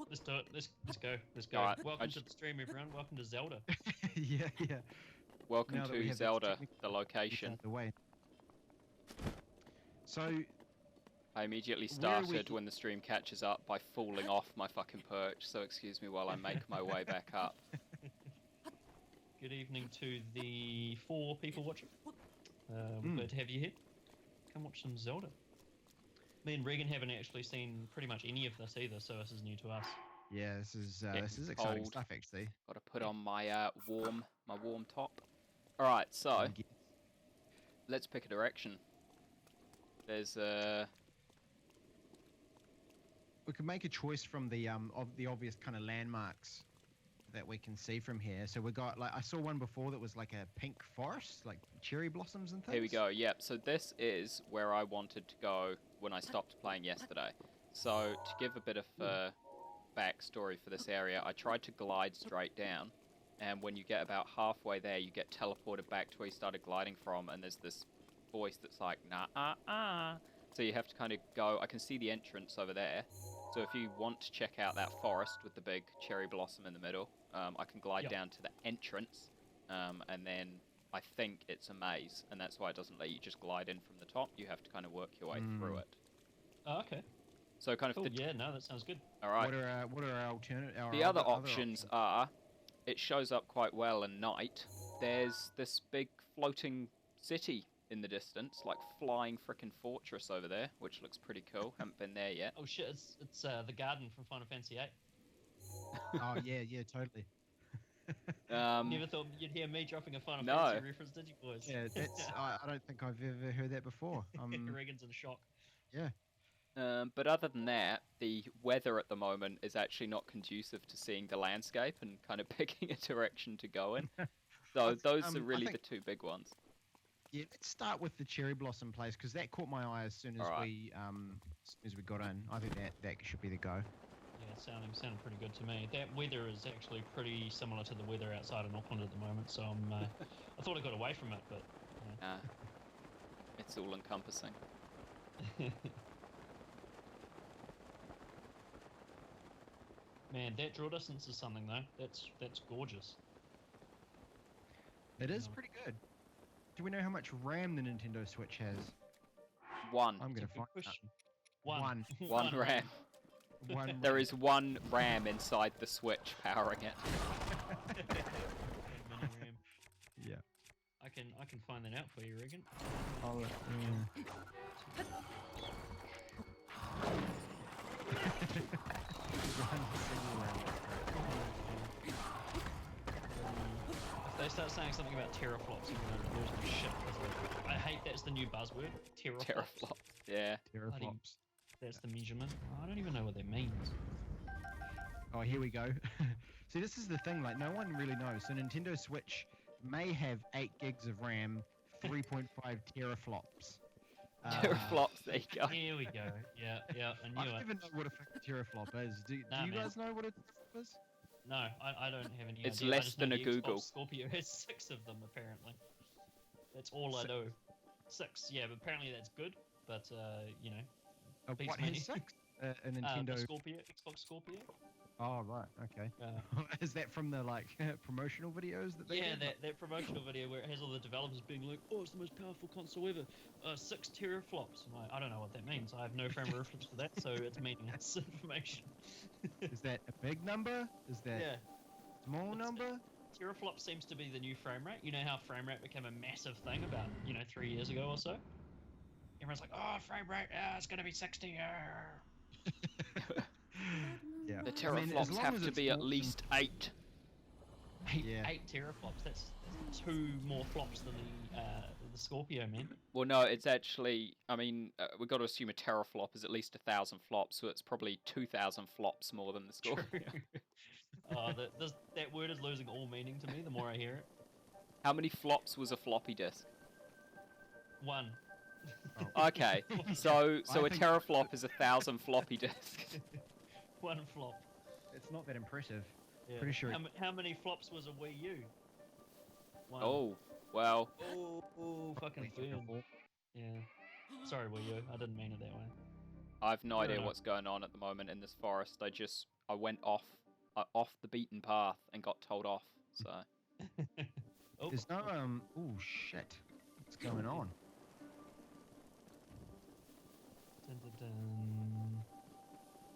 Let's do it. Let's go. Let's go. Alright, Welcome to the stream, everyone. Welcome to Zelda. Yeah. Welcome Now that we to have Zelda, this the location. the way. So I immediately Where are we- started when the stream catches up by falling off my fucking perch, so excuse me while I make my way back up. Good evening to the 4 people watching. We're glad to have you here. Come watch some Zelda. Me and Regan haven't actually seen pretty much any of this either, so this is new to us. yeah, this is Getting exciting cold. stuff actually. Got to put on my warm top. Alright, so let's pick a direction. There's We could make a choice from the obvious kind of landmarks that we can see from here. So we got, like, I saw one before that was like a pink forest, like cherry blossoms and things. Here we go, yep, so this is where I wanted to go when I stopped playing yesterday. So, to give a bit of backstory for this area, I tried to glide straight down, and when you get about halfway there, you get teleported back to where you started gliding from, and there's this voice that's like, nah. So you have to kind of go, I can see the entrance over there, so if you want to check out that forest with the big cherry blossom in the middle, I can glide down to the entrance, and then I think it's a maze, and that's why it doesn't let you just glide in from the top. You have to kind of work your way through it. Oh, okay. So kind of Cool. Yeah, no, that sounds good. All right. What are our alternative? The other options are, it shows up quite well at night. There's this big floating city in the distance, like flying frickin' fortress over there, which looks pretty cool. Haven't been there yet. Oh shit, it's the garden from Final Fantasy VIII. Oh yeah, totally. Never thought you'd hear me dropping a Final No. Fantasy reference, did you, boys? Yeah, that's I don't think I've ever heard that before. Regan's in shock. Yeah. But other than that, the weather at the moment is actually not conducive to seeing the landscape and kind of picking a direction to go in. So those are really the two big ones. Yeah, let's start with the cherry blossom place because that caught my eye as soon as we got in. I think that should be the go. Yeah, sounding pretty good to me. That weather is actually pretty similar to the weather outside in Auckland at the moment, so I thought I got away from it, but... It's all encompassing. Man, that draw distance is something, though. That's gorgeous. It is pretty good. Do we know how much RAM the Nintendo Switch has? One. I'm going to find out. One. One RAM. There is one RAM inside the Switch powering it. Mini RAM. Yeah. I can find that out for you, Regan. If they start saying something about teraflops, I'm going to lose my shit. I hate that's the new buzzword. Teraflops. Yeah. Teraflops. That's the measurement. I don't even know what that means. Oh, here we go. See, this is the thing, like, no one really knows. So Nintendo Switch may have 8 gigs of RAM, 3.5 teraflops. Teraflops, there you go. Here we go. Yeah, I knew I don't it. even know what a fucking teraflop is. Do you guys know what a teraflop is? No, I don't have any It's idea. less than a Google. Scorpio has 6 of them, apparently. That's all I know. 6, yeah, but apparently that's good. But, you know... What has 6? A Nintendo... Xbox Scorpio. Oh, right, okay. Is that from the, like, promotional videos that they did? that promotional video where it has all the developers being like, oh, it's the most powerful console ever. 6 teraflops. I'm like, I don't know what that means. I have no frame of reference for that, so it's meaningless information. Is that a big number? Is that a small number? Teraflop seems to be the new frame rate. You know how frame rate became a massive thing about, 3 years ago or so? Everyone's like, oh, frame rate, it's going to be 60. Yeah. The teraflops have to be at least 8. 8 teraflops. That's 2 more flops than the Scorpio, man. Well, no, it's actually. I mean, we've got to assume a teraflop is at least 1,000 flops, so it's probably 2,000 flops more than the Scorpio. That word is losing all meaning to me the more I hear it. How many flops was a floppy disk? 1. Oh. Okay, so a teraflop is 1,000 floppy disks. 1 flop. It's not that impressive. Yeah. Pretty sure. How many flops was a Wii U? 1. Oh, well. Oh, fucking burn. Yeah. Sorry, Wii U. I didn't mean it that way. I have no idea what's going on at the moment in this forest. I I went off the beaten path and got told off. So Oh, There's no Oh shit! What's going on? dun, dun, dun.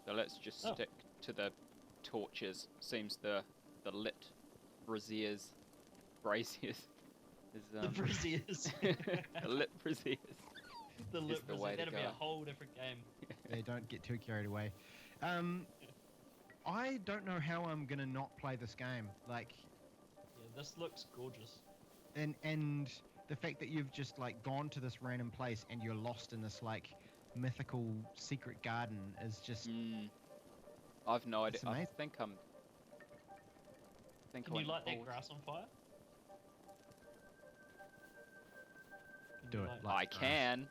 so let's just Oh. stick to the torches. Seems the lit braziers is The braziers. the lit braziers. The is lip the brazier. way to That'd be a go. whole different game. Yeah, don't get too carried away. I don't know how I'm gonna not play this game. Like, Yeah, this looks gorgeous. and the fact that you've just like gone to this random place and you're lost in this like mythical secret garden is just I've no idea. It's I amazing. think I'm. I Can you light that forward. grass on fire? Can Do you it, light- like- I grass. can.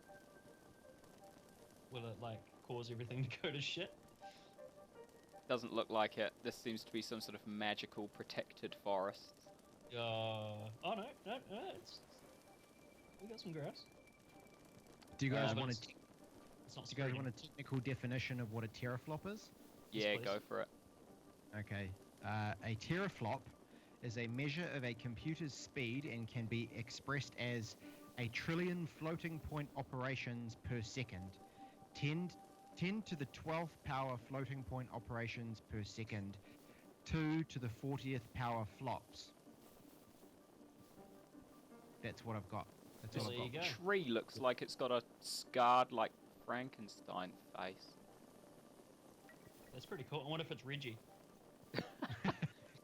Will it like cause everything to go to shit? Doesn't look like it. This seems to be some sort of magical protected forest. Oh no, it's we got some grass. Do you guys but want it's- to? It's not Do you guys spreading. want a technical definition of what a teraflop is? Yes, Yeah, please. go for it. Okay. A teraflop is a measure of a computer's speed and can be expressed as a trillion floating point operations per second. 10 to the 12th power floating point operations per second. 2 to the 40th power flops. That's what I've got. That's Well, all I've there got. you go. Tree looks like it's got a scarred, like, Frankenstein face. That's pretty cool. I wonder if it's Reggie.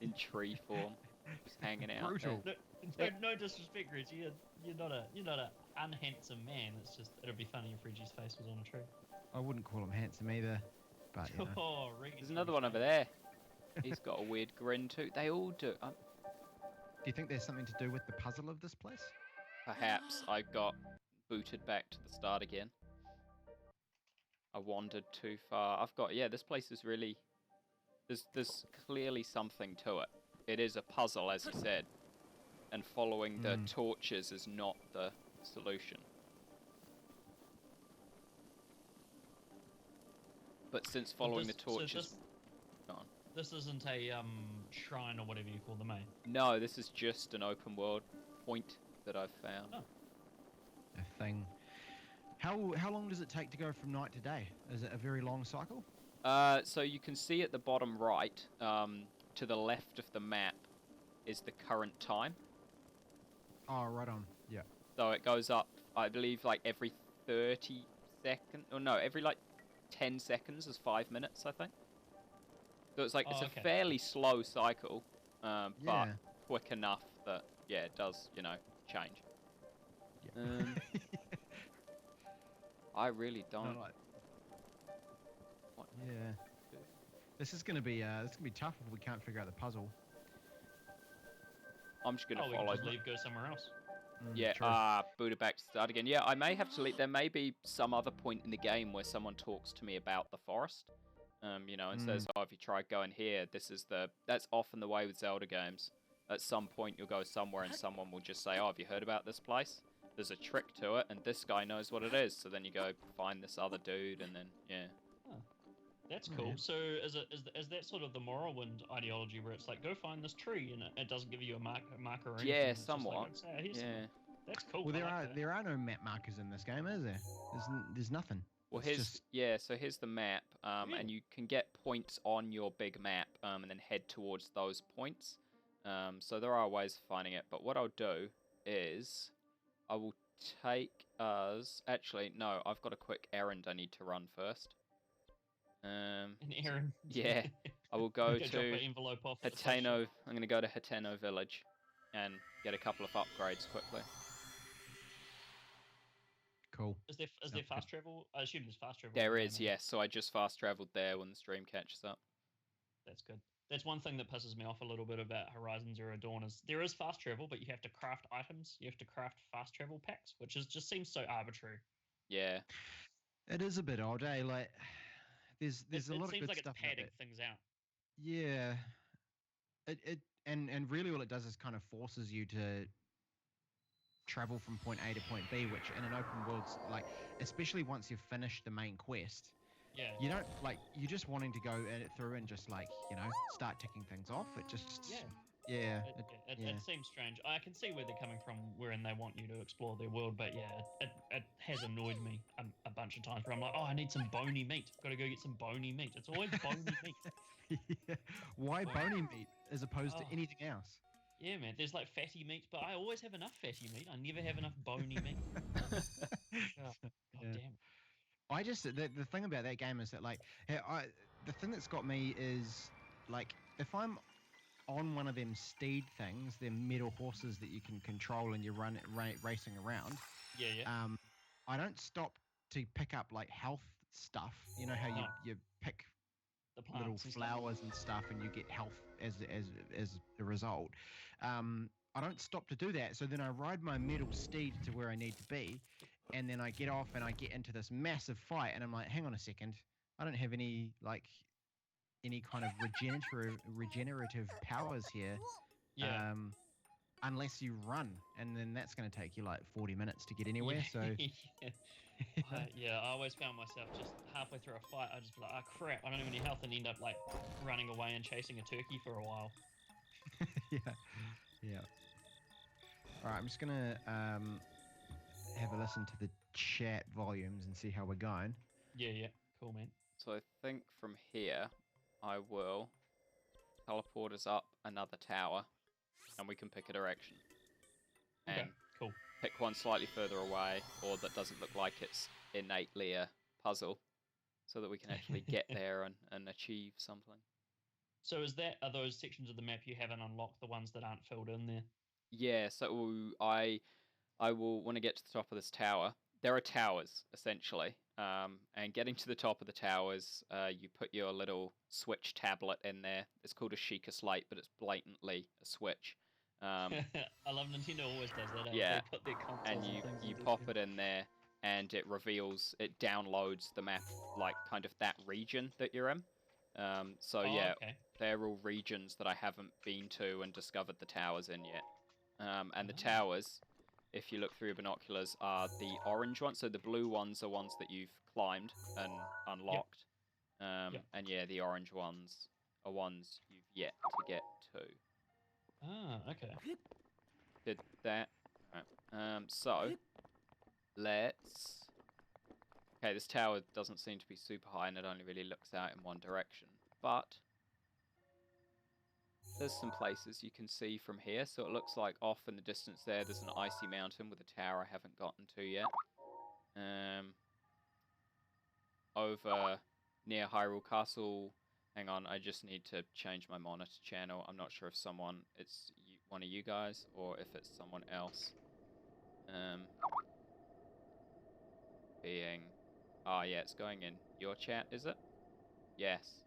In tree form. Just hanging out. Brutal. there. No disrespect, Reggie. You're not a unhandsome man. It's just it'd be funny if Reggie's face was on a tree. I wouldn't call him handsome either, but you know. Oh, Reggie's There's another one over there. He's got a weird grin too. They all do. Do you think there's something to do with the puzzle of this place? Perhaps I got booted back to the start again. I wandered too far. This place is really... There's clearly something to it. It is a puzzle, as you said. And following the torches is not the solution. But since following the torches... Go on. This isn't a shrine or whatever you call them, eh? No, this is just an open world point that I've found. Oh. A thing. How long does it take to go from night to day? Is it a very long cycle? So you can see at the bottom right, to the left of the map, is the current time. Oh, right on. Yeah. So it goes up, I believe, like every 30 seconds. Or no, every like 10 seconds is 5 minutes, I think. So it's like it's okay. a fairly slow cycle, but Yeah. quick enough that it does, change. Yeah. I really don't. No, like- What? Yeah. This is gonna be tough if we can't figure out the puzzle. I'm just gonna Oh, we follow. can just leave, go somewhere else. Yeah, True. booted back to start again. Yeah, I may have to leave. There may be some other point in the game where someone talks to me about the forest. And says, "Oh, if you try going here, that's often the way with Zelda games. At some point, you'll go somewhere, and someone will just say, "Oh, have you heard about this place? There's a trick to it, and this guy knows what it is." So then you go find this other dude, and then That's Oh, cool. yeah. So is that sort of the Morrowind ideology where it's like, go find this tree, and it doesn't give you a marker or anything? Yeah, it's just like, somewhat. "It's, here's some-" yeah. That's cool. Well, I like that. there are no map markers in this game, is there? There's nothing. Well, It's so here's the map, and you can get points on your big map, and then head towards those points. So there are ways of finding it, but what I'll do is I will take us. Actually, no, I've got a quick errand I need to run first. And Aaron. Yeah, I will go Drop to an envelope off at the post HATENO. shop. I'm going to go to HATENO Village and get a couple of upgrades quickly. cool. Is there Sounds fast travel? I assume there's fast travel. There in the is, game, eh? yes. So I just fast traveled there when the stream catches up. That's good. That's one thing that pisses me off a little bit about Horizon Zero Dawn is there is fast travel, but you have to craft items. You have to craft fast travel packs, which just seems so arbitrary. Yeah. It is a bit odd, eh? Like, there's a lot of seems good like stuff it's about padding it. things out. Yeah. And really all it does is kind of forces you to travel from point A to point B, which in an open world's like, especially once you've finished the main quest, Yeah. You don't like you just wanting to go through and just like start ticking things off. It just Yeah. yeah, It seems strange. I can see where they're coming from, wherein they want you to explore their world, but yeah, it has annoyed me a bunch of times where I'm like, oh, I need some bony meat. Got to go get some bony meat. It's always bony meat. yeah. Why bony meat as opposed to Oh. anything else? Yeah, man. There's like fatty meat, but I always have enough fatty meat. I never have enough bony meat. Oh, God Yeah. damn. I just the thing about that game is that like the thing that's got me is like if I'm on one of them steed things, them metal horses that you can control and you racing around. Yeah. I don't stop to pick up like health stuff. You know how you pick The little plants and flowers and stuff and you get health as a result. I don't stop to do that. So then I ride my metal steed to where I need to be, and then I get off and I get into this massive fight, and I'm like, hang on a second, I don't have any kind of regenerative powers here. Yeah. Unless you run, and then that's going to take you like 40 minutes to get anywhere. Yeah. So Yeah. I always found myself just halfway through a fight, I'd just be like, oh crap, I don't have any health, and end up like running away and chasing a turkey for a while. yeah. All right, I'm just gonna have a listen to the chat volumes and see how we're going. Yeah. Cool, man. So I think from here, I will teleport us up another tower, and we can pick a direction. Okay, And cool. pick one slightly further away, or that doesn't look like it's innately a puzzle, so that we can actually get there and achieve something. So are those sections of the map you haven't unlocked, the ones that aren't filled in there? Yeah, so I will want to get to the top of this tower. There are towers, essentially. And getting to the top of the towers, you put your little Switch tablet in there. It's called a Sheikah Slate, but it's blatantly a Switch. I love Nintendo always does that. Yeah, They put their consoles and and you things into pop it. it in there, and it downloads the map, like kind of that region that you're in. So yeah, Okay. they're all regions that I haven't been to and discovered the towers in yet. And the Ah. towers, if you look through your binoculars, are the orange ones. So the blue ones are ones that you've climbed and unlocked. Yep. And yeah, the orange ones are ones you've yet to get to. Okay. Did that. Right. So let's. Okay, this tower doesn't seem to be super high, and it only really looks out in one direction. But there's some places you can see from here. So it looks like off in the distance there's an icy mountain with a tower I haven't gotten to yet. Over near Hyrule Castle. Hang on, I just need to change my monitor channel. I'm not sure if it's one of you guys, or if it's someone else. Oh yeah, it's going in your chat, is it? Yes.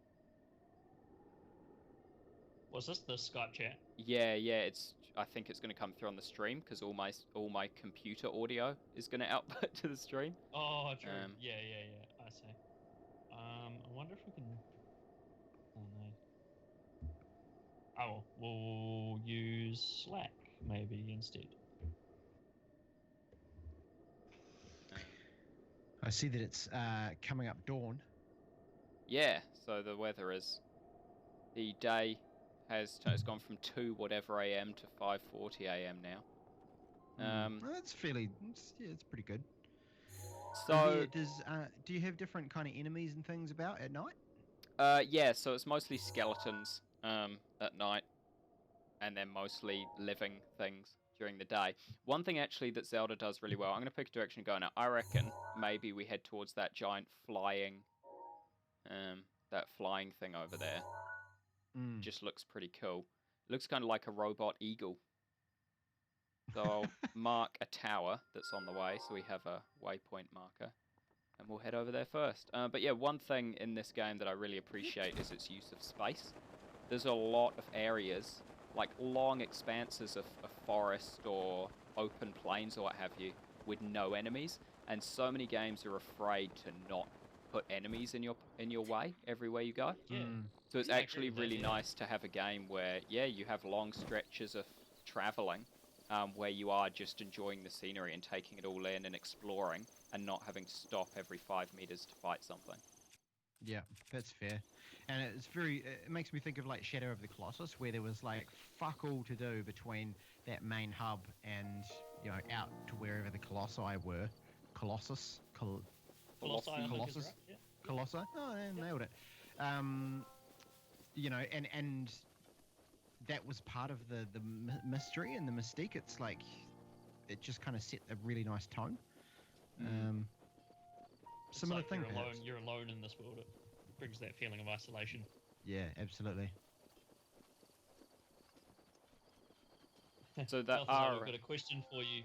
Was this the Skype chat? Yeah. I think it's going to come through on the stream because all my computer audio is going to output to the stream. Oh, true. Yeah. I see. I wonder if we can. Oh no. Oh, we'll use Slack maybe instead. I see that it's coming up dawn. Yeah, so the weather is. The day has gone from 2 whatever a.m. to 5:40 a.m. now. Well, that's it's pretty good. So do you have different kind of enemies and things about at night? yeah, so it's mostly skeletons at night, and then mostly living things during the day. One thing actually that Zelda does really well, I'm going to pick a direction and go now. I reckon maybe we head towards that giant flying thing over there. Just looks pretty cool. It looks kind of like a robot eagle. So I'll mark a tower that's on the way, so we have a waypoint marker, and we'll head over there first. But yeah, one thing in this game that I really appreciate is its use of space. There's a lot of areas, like long expanses of forest or open plains or what have you, with no enemies, and so many games are afraid to not put enemies in your way everywhere you go. Yeah. So it's actually really nice to have a game where, yeah, you have long stretches of traveling, where you are just enjoying the scenery and taking it all in and exploring, and not having to stop every 5 meters to fight something. Yeah, that's fair. And it's very, it makes me think of like Shadow of the Colossus, where there was like fuck all to do between that main hub and, you know, out to wherever the Colossi were. Colossus? Colossi, I think is Colossus? right. Yeah. Colossi? Oh, I nailed it. You know, and that was part of the mystery and the mystique. It's like, it just kind of set a really nice tone. It's Similar like thing, you're alone. perhaps. You're alone in this world. It brings that feeling of isolation. Yeah, absolutely. So that Balthazar, we've got a question for you.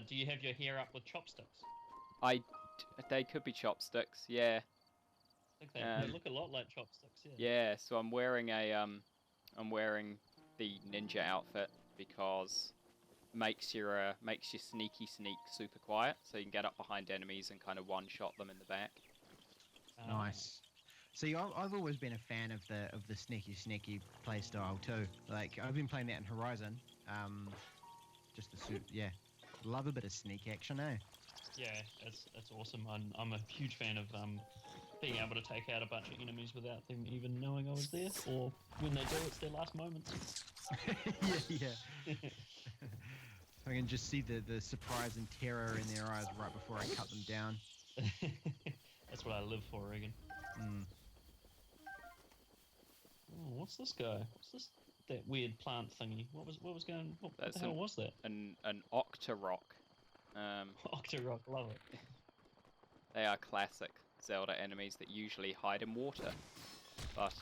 Do you have your hair up with chopsticks? they could be chopsticks, yeah. I think they look a lot like chopsticks. Yeah. Yeah, so I'm wearing I'm wearing the ninja outfit because makes your sneak super quiet, so you can get up behind enemies and kind of one-shot them in the back. Nice. See, I've always been a fan of the sneaky playstyle too. Like I've been playing that in Horizon. Just to suit, yeah. Love a bit of sneak action, eh? Yeah, it's awesome. I'm a huge fan of being able to take out a bunch of enemies without them even knowing I was there, or when they do, it's their last moments. yeah. I can just see the surprise and terror in their eyes right before I cut them down. That's what I live for, Regan. Oh, what's this guy? What's this? That weird plant thingy. What was going? What the hell was that? An Octorok. Octorok, love it. They are classic Zelda enemies that usually hide in water, but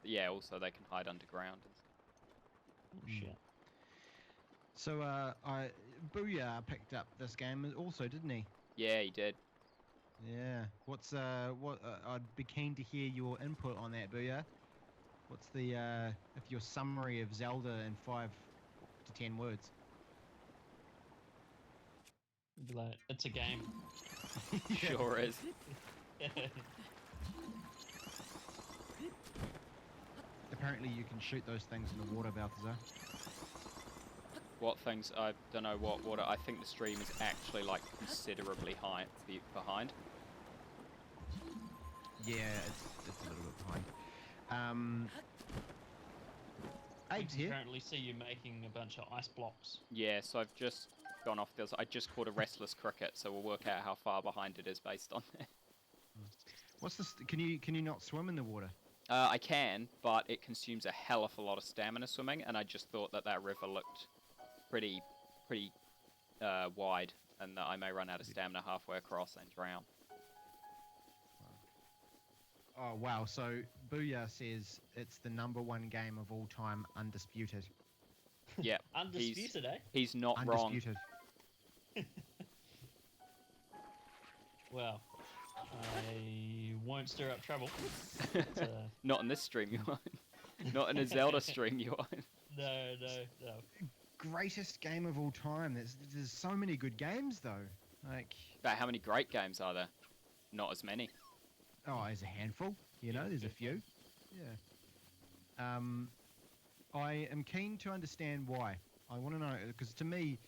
yeah, also they can hide underground and stuff. Oh shit. So Booyah picked up this game also, didn't he? Yeah, he did. Yeah. I'd be keen to hear your input on that, Booyah. What's if your summary of Zelda in 5 to 10 words? Be like, it's a game. Sure is. Apparently you can shoot those things in the water, Balthazar. What things? I don't know what water. I think the stream is actually like considerably high behind. Yeah, it's a little bit behind. I Abe's can here. currently see you making a bunch of ice blocks. Yeah, so I've just gone off this. I just caught a restless cricket, so we'll work out how far behind it is based on that. What's this? Can you not swim in the water? I can, but it consumes a hell of a lot of stamina swimming, and I just thought that river looked pretty wide, and that I may run out of stamina halfway across and drown. Oh wow! So Booyah says it's the #1 game of all time, undisputed. Yeah, Undisputed, eh? He's not Undisputed. wrong. Well, I won't stir up trouble. Not in this stream, you won't. Not in a Zelda stream, you won't. No. Greatest game of all time. There's so many good games though. Like, But how many great games are there? Not as many. oh, there's a handful. You know, there's a few. Yeah. I am keen to understand why. I want to know because to me,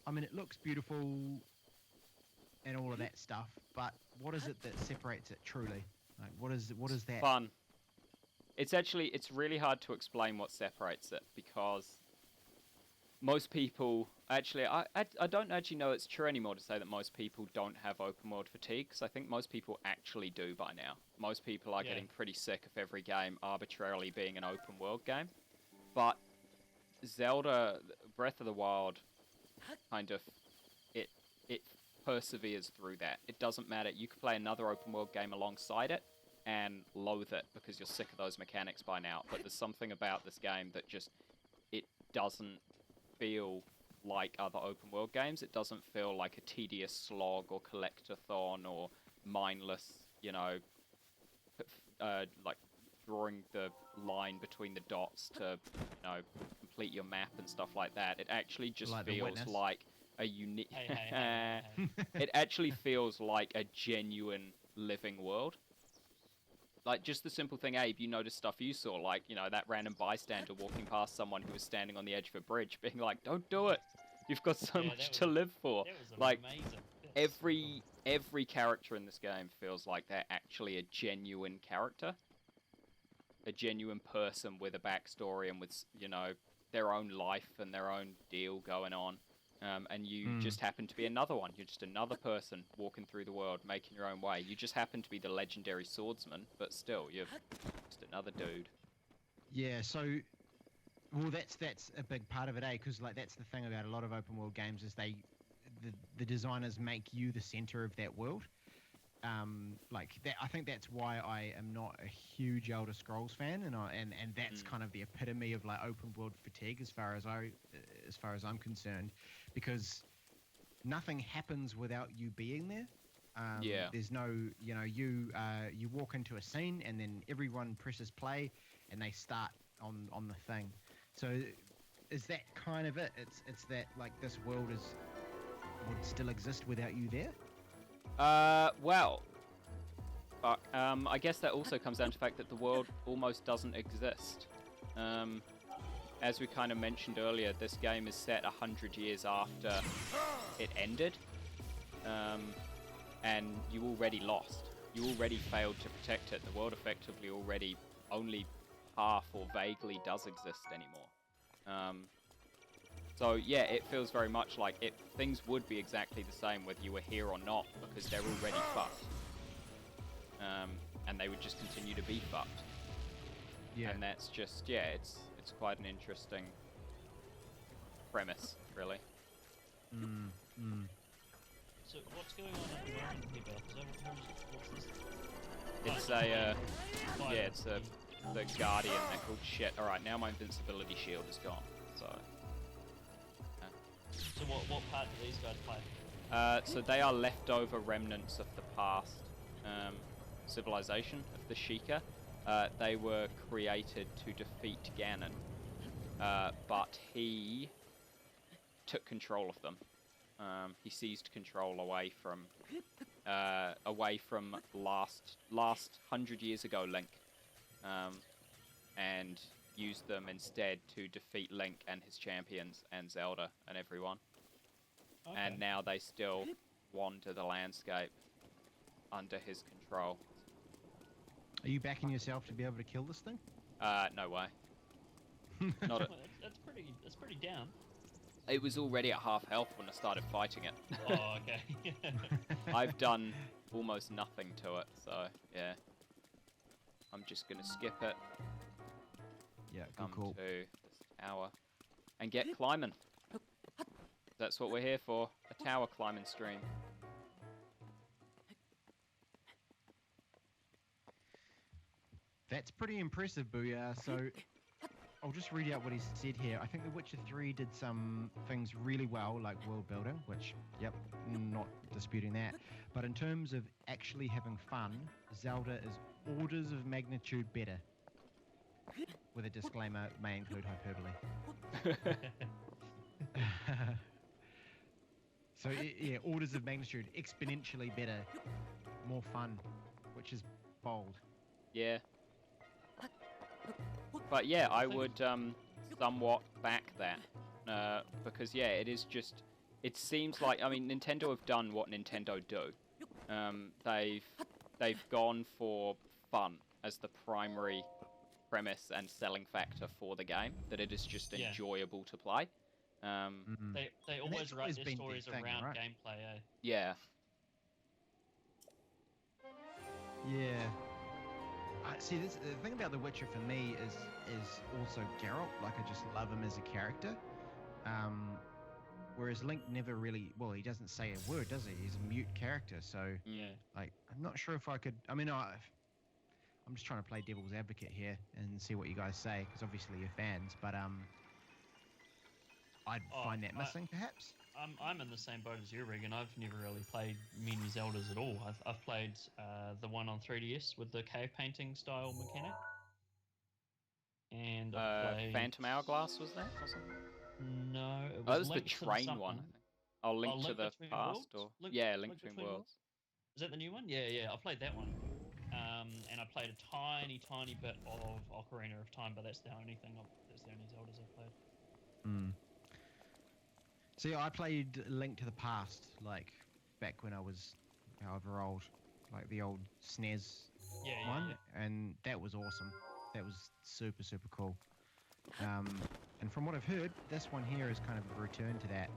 I mean, it looks beautiful and all of that stuff. But what is it that separates it truly? Like, what is that? Fun. It's really hard to explain what separates it because most people actually I don't actually know it's true anymore to say that most people don't have open world fatigue, because I think most people actually do by now. Most people are getting pretty sick of every game arbitrarily being an open world game. But Zelda Breath of the Wild kind of it perseveres through that. It doesn't matter. You could play another open world game alongside it and loathe it because you're sick of those mechanics by now. But there's something about this game that just it doesn't feel like other open world games. It doesn't feel like a tedious slog or collectathon or mindless, like drawing the line between the dots to, complete your map and stuff like that. It actually just Like feels like a unique... Hey. It actually feels like a genuine living world. Like, just the simple thing, Abe, you noticed stuff you saw, like, that random bystander walking past someone who was standing on the edge of a bridge, being like, don't do it! You've got so much to live for. That was like, amazing. Yeah. every character in this game feels like they're actually a genuine character, a genuine person with a backstory and with, you know, their own life and their own deal going on. And you just happen to be another one. You're just another person walking through the world, making your own way. You just happen to be the legendary swordsman, but still, you're just another dude. Yeah, so, well, that's a big part of it, eh? Because like that's the thing about a lot of open world games is the designers make you the center of that world. Like that, I think that's why I am not a huge Elder Scrolls fan, and that's kind of the epitome of like open world fatigue as far as I'm concerned, because nothing happens without you being there. Yeah. There's no, you know, you walk into a scene and then everyone presses play and they start on the thing. So is that kind of it? It's that like this world would still exist without you there? Well, I guess that also comes down to the fact that the world almost doesn't exist. As we kind of mentioned earlier, this game is set 100 years after it ended, and you already lost. You already failed to protect it. The world effectively already only half or vaguely does exist anymore. So yeah, it feels very much like things would be exactly the same whether you were here or not, because they're already fucked. And they would just continue to be fucked. Yeah. And that's just, yeah, it's quite an interesting premise, really. So what's going on at the moment here, Beth? Is that what's this? It's it's the Guardian. They're called shit. All right, now my invincibility shield is gone. So. So what part do these guys play? So they are leftover remnants of the past civilization of the Sheikah. They were created to defeat Ganon, but he took control of them. He seized control away from last 100 years ago Link, and used them instead to defeat Link and his champions and Zelda and everyone. Okay. And now they still wander the landscape under his control. Are you backing yourself to be able to kill this thing? No way. Not a, That's pretty down. It was already at half health when I started fighting it. Oh, okay. I've done almost nothing to it, so yeah. I'm just gonna skip it. Yeah, Come cool. to this tower and get climbing. That's what we're here for. A tower climbing stream. That's pretty impressive, Booyah. So I'll just read out what he said here. I think The Witcher 3 did some things really well, like world building, which, yep, not disputing that. But in terms of actually having fun, Zelda is orders of magnitude better. With a disclaimer, may include hyperbole. So yeah, orders of magnitude, exponentially better, more fun, which is bold. Yeah. But yeah, I would somewhat back that, because yeah, it is just, it seems like, I mean, Nintendo have done what Nintendo do. They've gone for fun as the primary premise and selling factor for the game, that it is just enjoyable to play. They always write their stories around right? gameplay, eh? Yeah. Yeah. See, the thing about The Witcher for me is also Geralt. Like, I just love him as a character. Whereas Link never really, well, he doesn't say a word, does he? He's a mute character, so Yeah. like, I'm not sure if I could. I mean, I'm just trying to play devil's advocate here and see what you guys say, because obviously you're fans. But I'd find that missing, perhaps. I'm in the same boat as you, Regan. I've never really played many Zeldas at all. I've played the one on 3DS with the cave painting style mechanic. And I've played... Phantom Hourglass was that? Or something? No, it was was the Link to train something. one. Oh, Link to the Between Past, Worlds? or Link Link Between Worlds. Is that the new one? Yeah, I played that one. And I played a tiny bit of Ocarina of Time, but that's the only Zeldas I've played. See, I played Link to the Past, like, back when I was however old, like the old SNES Yeah, one, yeah. and that was awesome. That was super cool. And from what I've heard, this one here is kind of a return to that,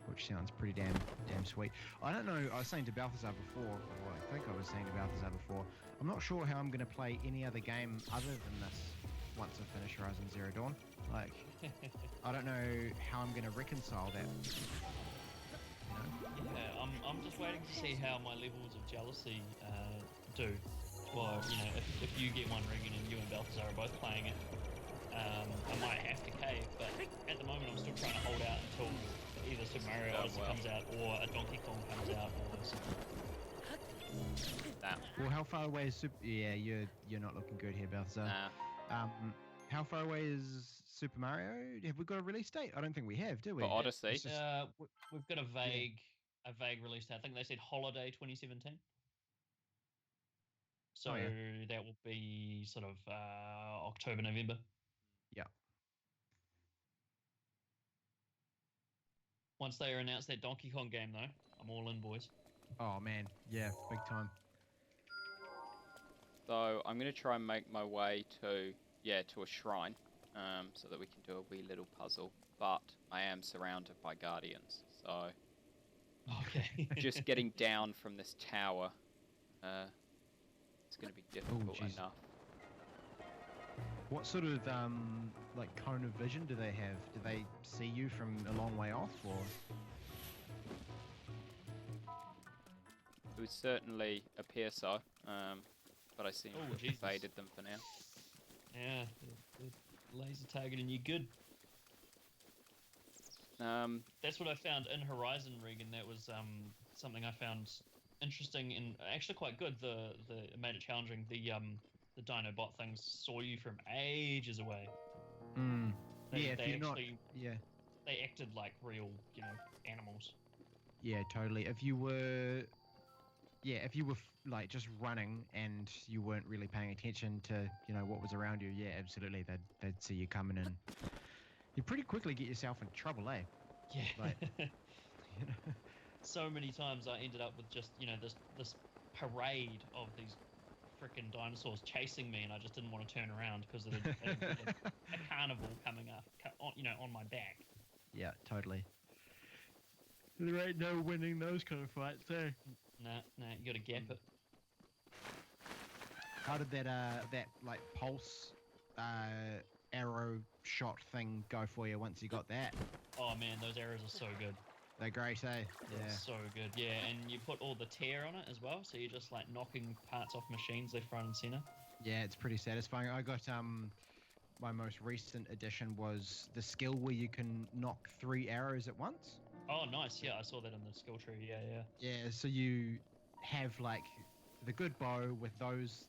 which sounds pretty damn sweet. I don't know. I was saying to Balthazar before, or I think I was saying to Balthazar before, I'm not sure how I'm going to play any other game other than this once I finish Horizon Zero Dawn. Like, I don't know how I'm going to reconcile that. You know? Yeah, I'm just waiting to see how my levels of jealousy do. Well, you know, if you get one, Regan, and you and Balthazar are both playing it, I might have to cave. But at the moment, I'm still trying to hold out until either Super Mario Odyssey comes out or a Donkey Kong comes out or something. Well, how far away is Super? Yeah, you're not looking good here, Balthazar. Nah. How far away is Super Mario? Have we got a release date? I don't think we have, do we? For Odyssey? It's just- We've got a vague release date. I think they said holiday 2017. So that will be sort of October, November. Yeah. Once they announce that Donkey Kong game, though, I'm all in, boys. Oh man, yeah, big time. So I'm going to try and make my way to a shrine, so that we can do a wee little puzzle. But I am surrounded by guardians, so Okay. just getting down from this tower, it's going to be difficult enough. What sort of like cone of vision do they have? Do they see you from a long way off, or? It would certainly appear so, but I seem to have Jesus. evaded them for now. Yeah, the laser targeting you good. That's what I found in Horizon, Regan. That was something I found interesting and actually quite good. It made it challenging. The Dinobot things saw you from ages away. They acted like real, animals. Yeah, totally. If you were like just running and you weren't really paying attention to what was around you, yeah, absolutely, they'd see you coming and you pretty quickly get yourself in trouble, eh? Yeah. Like, So many times I ended up with just this parade of these freaking dinosaurs chasing me, and I just didn't want to turn around because it had a carnival coming up, on my back. Yeah, totally. There ain't no winning those kind of fights, eh? Nah, you gotta gap it. How did that like pulse arrow shot thing go for you once you got that? Oh man, those arrows are so good. They're great, eh? Yeah. So good, yeah. And you put all the tear on it as well, so you're just like knocking parts off machines left, right, and center. Yeah, it's pretty satisfying. I got my most recent addition was the skill where you can knock 3 arrows at once. Oh, nice. Yeah, I saw that in the skill tree. Yeah. Yeah, so you have like the good bow with those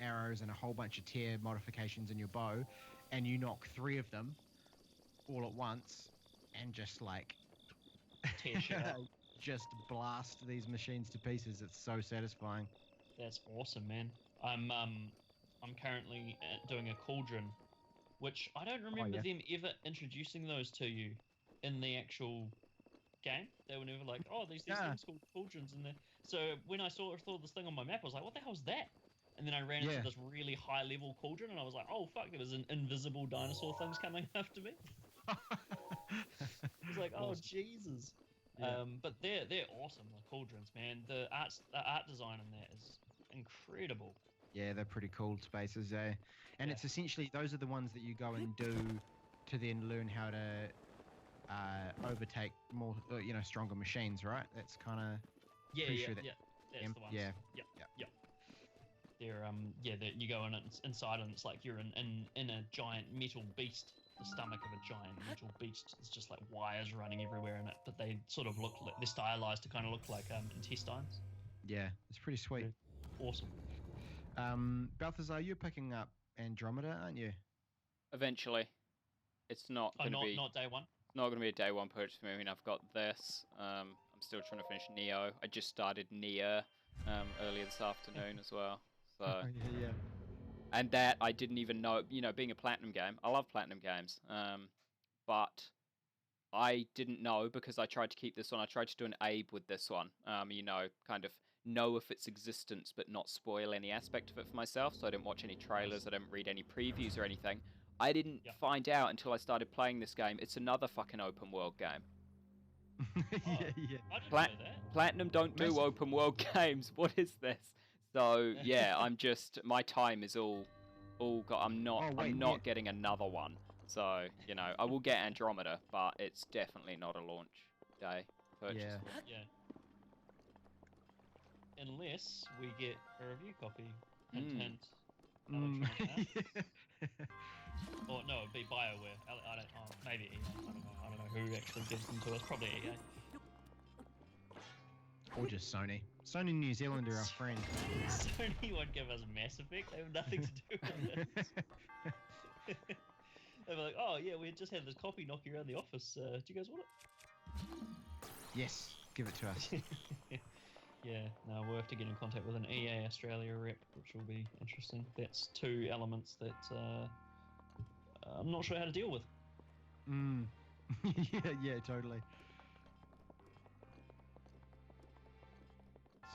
arrows and a whole bunch of tear modifications in your bow, and you knock 3 of them all at once, and just like tear shit up. Just blast these machines to pieces. It's so satisfying. That's awesome, man. I'm currently doing a cauldron, which I don't remember them ever introducing those to you in the actual game. They were never like, oh, these things called cauldrons in there. So when I saw this thing on my map, I was like, what the hell's that? And then I ran into this really high level cauldron, and I was like, oh fuck, there was an invisible dinosaur things coming after me. I was like, oh Jesus. Yeah. But they're awesome, the cauldrons, man. The art design in that is incredible. Yeah, they're pretty cool spaces, eh? And it's essentially those are the ones that you go and do to then learn how to overtake more, stronger machines, right? That's kind of that's the ones. Yep. They're you go inside and it's like you're in a giant metal beast. The stomach of a giant metal beast. It's just like wires running everywhere in it, but they sort of look like they're stylized to kind of look like intestines. Yeah, it's pretty sweet. Awesome. Balthazar, you're picking up Andromeda, aren't you? Eventually. It's not going to be... Not day one? Not going to be a day one purchase for me. I mean, I've got this. I'm still trying to finish Neo. I just started Nier earlier this afternoon as well. So yeah. And that I didn't even know, being a Platinum game. I love Platinum games. But I didn't know because I tried to keep this one. I tried to do an Abe with this one. You know, kind of know of its existence but not spoil any aspect of it for myself. So I didn't watch any trailers. I didn't read any previews or anything. I didn't find out until I started playing this game. It's another fucking open world game. Yeah, yeah. I didn't know that. Platinum don't do open world games. What is this? So yeah, I'm just my time is all got. I'm not getting another one. So you know, I will get Andromeda, but it's definitely not a launch day purchase. Yeah. Yeah. Unless we get a review copy. Hint, hint. Electronic Arts. Or no, it'd be BioWare. I don't. Oh, maybe EA. I don't know who actually gives them to us. Probably EA. Or just Sony. Sony New Zealand are our friend. Sony won't give us Mass Effect. They have nothing to do with it. They'll be like, oh yeah, we just had this copy knocking around the office. Do you guys want it? Yes, give it to us. Yeah, no, we'll have to get in contact with an EA Australia rep, which will be interesting. That's two elements that I'm not sure how to deal with. Yeah, totally.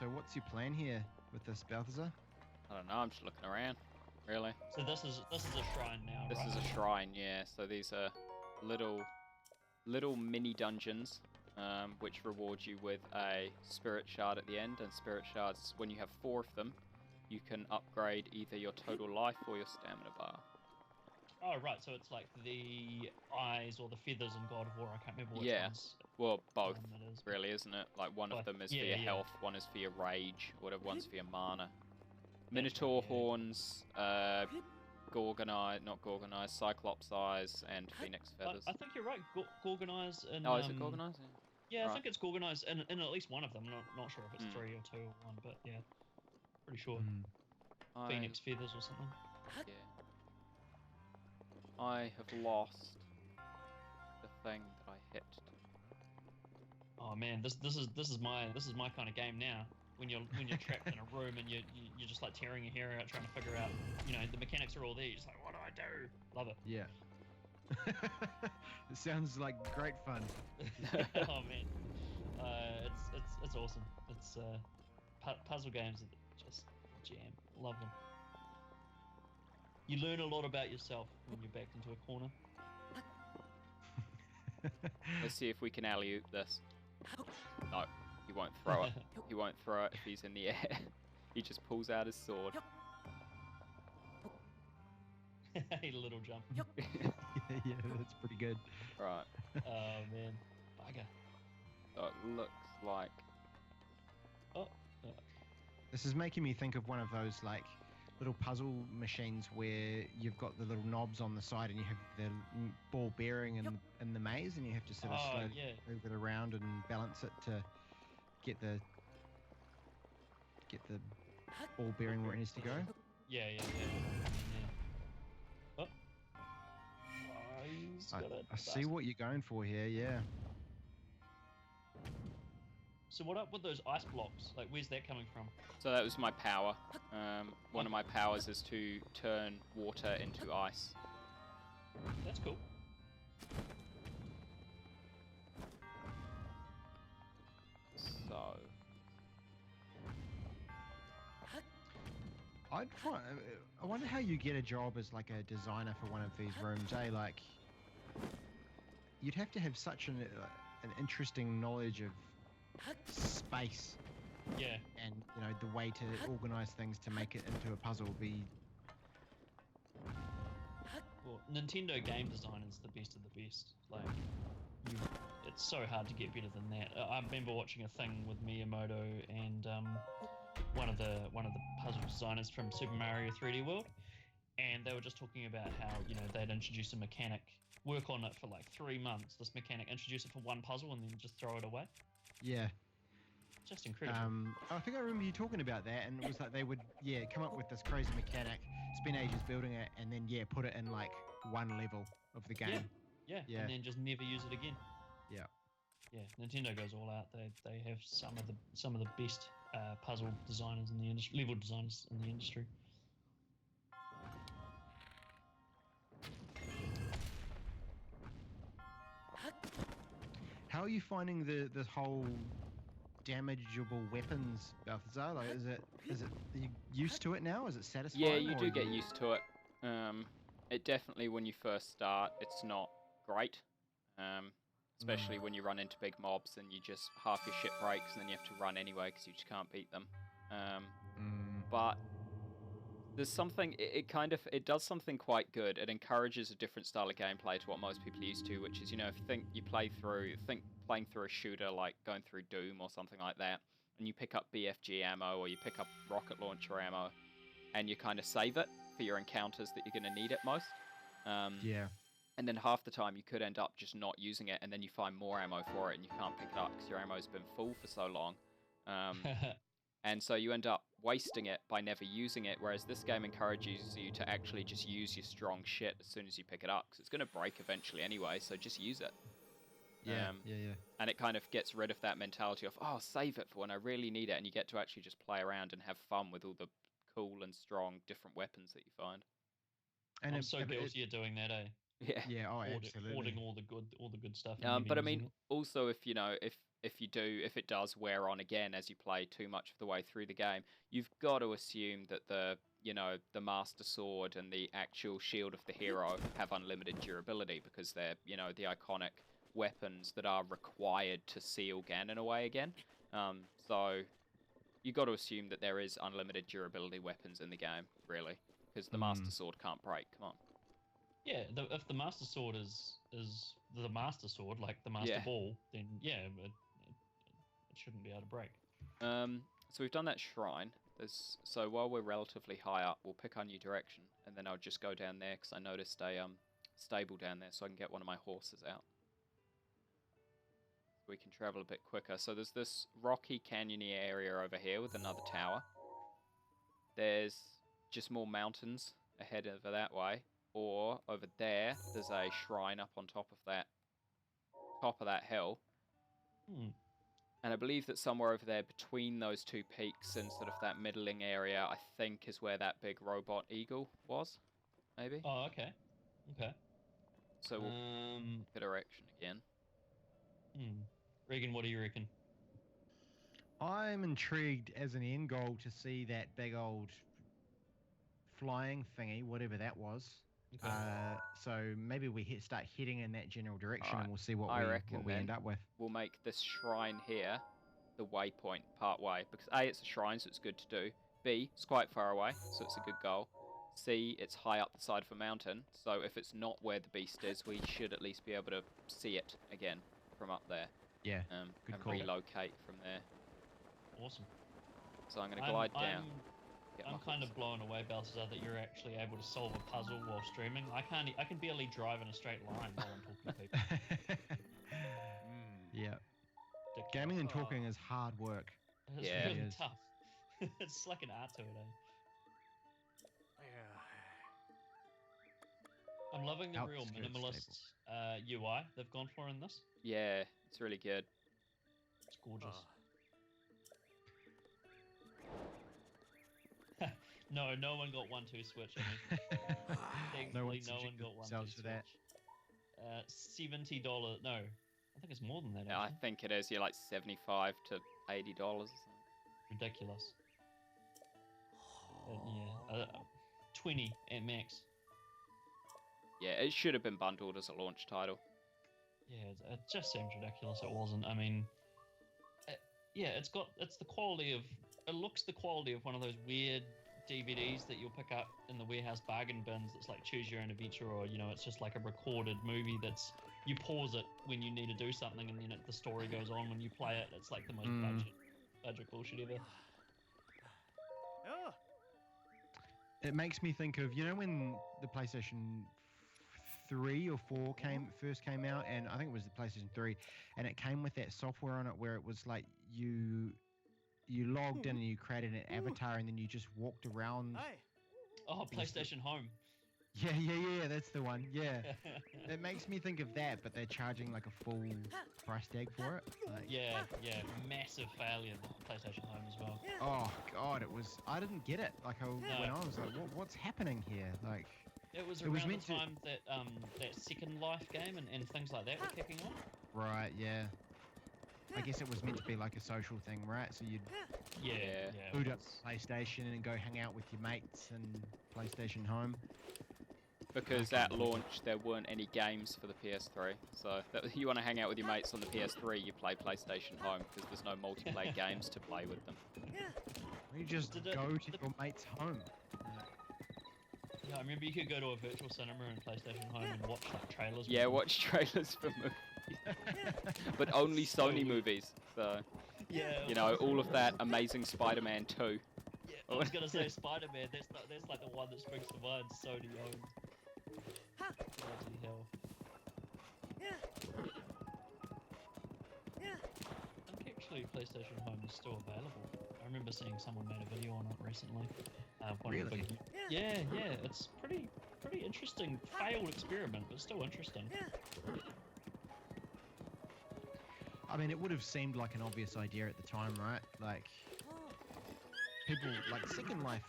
So what's your plan here with this, Balthazar? I don't know. I'm just looking around. Really. So this is a shrine now, This right? is a shrine, yeah. So these are little mini dungeons, which reward you with a spirit shard at the end. And spirit shards, when you have 4 of them, you can upgrade either your total life or your stamina bar. Oh, right. So it's like the eyes or the feathers in God of War. I can't remember which ones. Well, both, it is. really, isn't it? Like one of them is for your health, one is for your rage, whatever, one's for your mana. Minotaur horns, not Gorgonized, Cyclops eyes, and Phoenix feathers. I think you're right. Gorgonized and. Oh, is it Gorgonized? Yeah, right. I think it's Gorgonized in at least one of them. Not sure if it's 3 or 2 or 1, but yeah, pretty sure. Phoenix feathers or something. Yeah. I have lost the thing that I hit. Oh man, this is my kind of game now. When you're trapped in a room and you're just like tearing your hair out trying to figure out, you know, the mechanics are all there. You're just like, what do I do? Love it. Yeah. It sounds like great fun. Oh man, it's awesome. It's puzzle games are just jam. Love them. You learn a lot about yourself when you're backed into a corner. Let's see if we can alley-oop this. No, he won't throw it. He won't throw it if he's in the air. He just pulls out his sword. A little jump. Yeah, that's pretty good. Right. Oh man, bugger. So it looks like... This is making me think of one of those like little puzzle machines where you've got the little knobs on the side and you have the ball bearing in the maze, and you have to sort of slowly move it around and balance it to get the ball bearing where it needs to go. Yeah. Oh. I see what you're going for here, yeah. So what up with those ice blocks? Like, where's that coming from? So that was my power. One of my powers is to turn water into ice. That's cool. So... I wonder how you get a job as like a designer for one of these rooms, eh? Like, you'd have to have such an interesting knowledge of space. Yeah. And, you know, the way to organize things to make it into a puzzle would be... Well, Nintendo game design is the best of the best. Like, it's so hard to get better than that. I remember watching a thing with Miyamoto and one of the puzzle designers from Super Mario 3D World, and they were just talking about how, you know, they'd introduce a mechanic, work on it for like 3 months, this mechanic, introduce it for one puzzle, and then just throw it away. Yeah. Just incredible. I think I remember you talking about that, and it was like they would, come up with this crazy mechanic, spend ages building it, and then, put it in like one level of the game. Yeah, and then just never use it again. Yeah. Yeah, Nintendo goes all out. They have some of the best puzzle designers in the industry, level designers in the industry. are you finding the whole damageable weapons, Balthazar? Like, is it are you used to it now? Is it satisfying? Yeah, you or do are get used to it. It definitely, when you first start, it's not great. Especially when you run into big mobs and you just half your shit breaks and then you have to run anyway because you just can't beat them. But there's something, it does something quite good. It encourages a different style of gameplay to what most people are used to, which is, if you playing through a shooter like going through Doom or something like that, and you pick up BFG ammo or you pick up rocket launcher ammo, and you kind of save it for your encounters that you're going to need it most. Yeah. And then half the time you could end up just not using it, and then you find more ammo for it and you can't pick it up because your ammo's been full for so long. And so you end up wasting it by never using it, whereas this game encourages you to actually just use your strong shit as soon as you pick it up, because it's going to break eventually anyway, so just use it. Yeah. And it kind of gets rid of that mentality of, oh, save it for when I really need it, and you get to actually just play around and have fun with all the cool and strong different weapons that you find. And I'm so guilty of doing that, eh? Yeah, absolutely. Hoarding all the good stuff. But I mean, also if it does wear on again as you play too much of the way through the game, you've got to assume that the Master Sword and the actual Shield of the Hero have unlimited durability, because they're, the iconic weapons that are required to seal Ganon away again. So you got to assume that there is unlimited durability weapons in the game, really, because the Master Sword can't break. Come on. Yeah, if the Master Sword is the Master Sword, like the Master Ball, then it shouldn't be able to break. So we've done that shrine. So while we're relatively high up, we'll pick our new direction, and then I'll just go down there because I noticed a stable down there, so I can get one of my horses out. We can travel a bit quicker. So there's this rocky, canyony area over here with another tower. There's just more mountains ahead of that way. Or over there's a shrine up on top of that hill. And I believe that somewhere over there between those two peaks and sort of that middling area, I think, is where that big robot eagle was. Maybe? Oh, okay. Okay. So we'll pick a direction again. Regan, what do you reckon? I'm intrigued as an end goal to see that big old flying thingy, whatever that was. Okay. So maybe we start heading in that general direction, and we'll see what we end up with. We'll make this shrine here the waypoint part way, because A, it's a shrine, so it's good to do. B, it's quite far away, so it's a good goal. C, it's high up the side of a mountain, so if it's not where the beast is, we should at least be able to see it again from up there. Yeah, good and call. Relocate from there. Awesome. So I'm going to glide down. I'm kind of blown away, Balthazar, that you're actually able to solve a puzzle while streaming. I can barely drive in a straight line while I'm talking to people. Yeah. Gaming and talking is hard work. It's really tough. It's like an art to it, eh? I'm loving the real minimalist UI they've gone for in this. Yeah, it's really good. It's gorgeous. No one got 1-2 switch. Thankfully, no one got 1-2 switch. $70. No, I think it's more than that. Yeah, I think it is. Yeah, like $75 to $80 or something. Ridiculous. 20 at max. Yeah, it should have been bundled as a launch title. Yeah, it just seems ridiculous. It wasn't. I mean, it looks the quality of one of those weird DVDs that you'll pick up in the warehouse bargain bins. That's like choose your own adventure, or it's just like a recorded movie that's you pause it when you need to do something, and then the story goes on when you play it. It's like the most budget bullshit ever. It makes me think of when the PlayStation 3 or 4 first came out, and I think it was the PlayStation 3, and it came with that software on it where it was like you logged in and you created an avatar, and then you just walked around. Oh, PlayStation Home. Yeah, that's the one. Yeah. It makes me think of that, but they're charging like a full price tag for it. Like, yeah, massive failure, the PlayStation Home as well. Oh God, I didn't get it. Like when I was like, what's happening here? Like, it was around the time that that Second Life game and things like that were kicking off. Right, yeah. I guess it was meant to be like a social thing, right? So you'd Yeah, Yeah. yeah. boot up PlayStation and go hang out with your mates and PlayStation Home. Because at launch there weren't any games for the PS3, so you want to hang out with your mates on the PS3, you play PlayStation Home because there's no multiplayer games to play with them. You just go to your mate's home. Yeah, I remember you could go to a virtual cinema and PlayStation Home and watch like trailers. Yeah, watch trailers for movies, but only So Sony weird. movies. So Yeah. you know, all of that Amazing Spider-Man 2. Yeah, I was gonna say Spider-Man. That's like the one that springs to mind. Sony owned. Bloody hell. I think actually PlayStation Home is still available. I remember seeing someone made a video on it recently. Really? Yeah, it's pretty interesting. Failed experiment, but still interesting. I mean, it would have seemed like an obvious idea at the time, right? Like, people, like, Second Life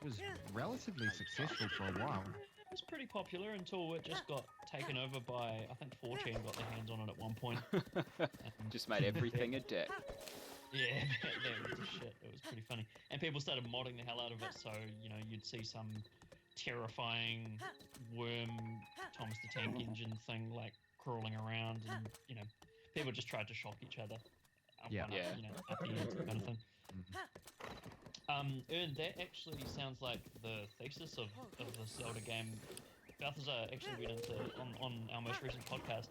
was relatively successful for a while. It was pretty popular until it just got taken over by, I think 4chan got their hands on it at one point. Just made everything a dick. Yeah, that was the shit. It was pretty funny. And people started modding the hell out of it, so, you know, you'd see some terrifying worm Thomas the Tank Engine thing, like, crawling around, and, you know, people just tried to shock each other. Yeah. One up, you know, up the end kind of thing. Ern, that actually sounds like the thesis of the Zelda game. Balthazar actually went into, on our most recent podcast,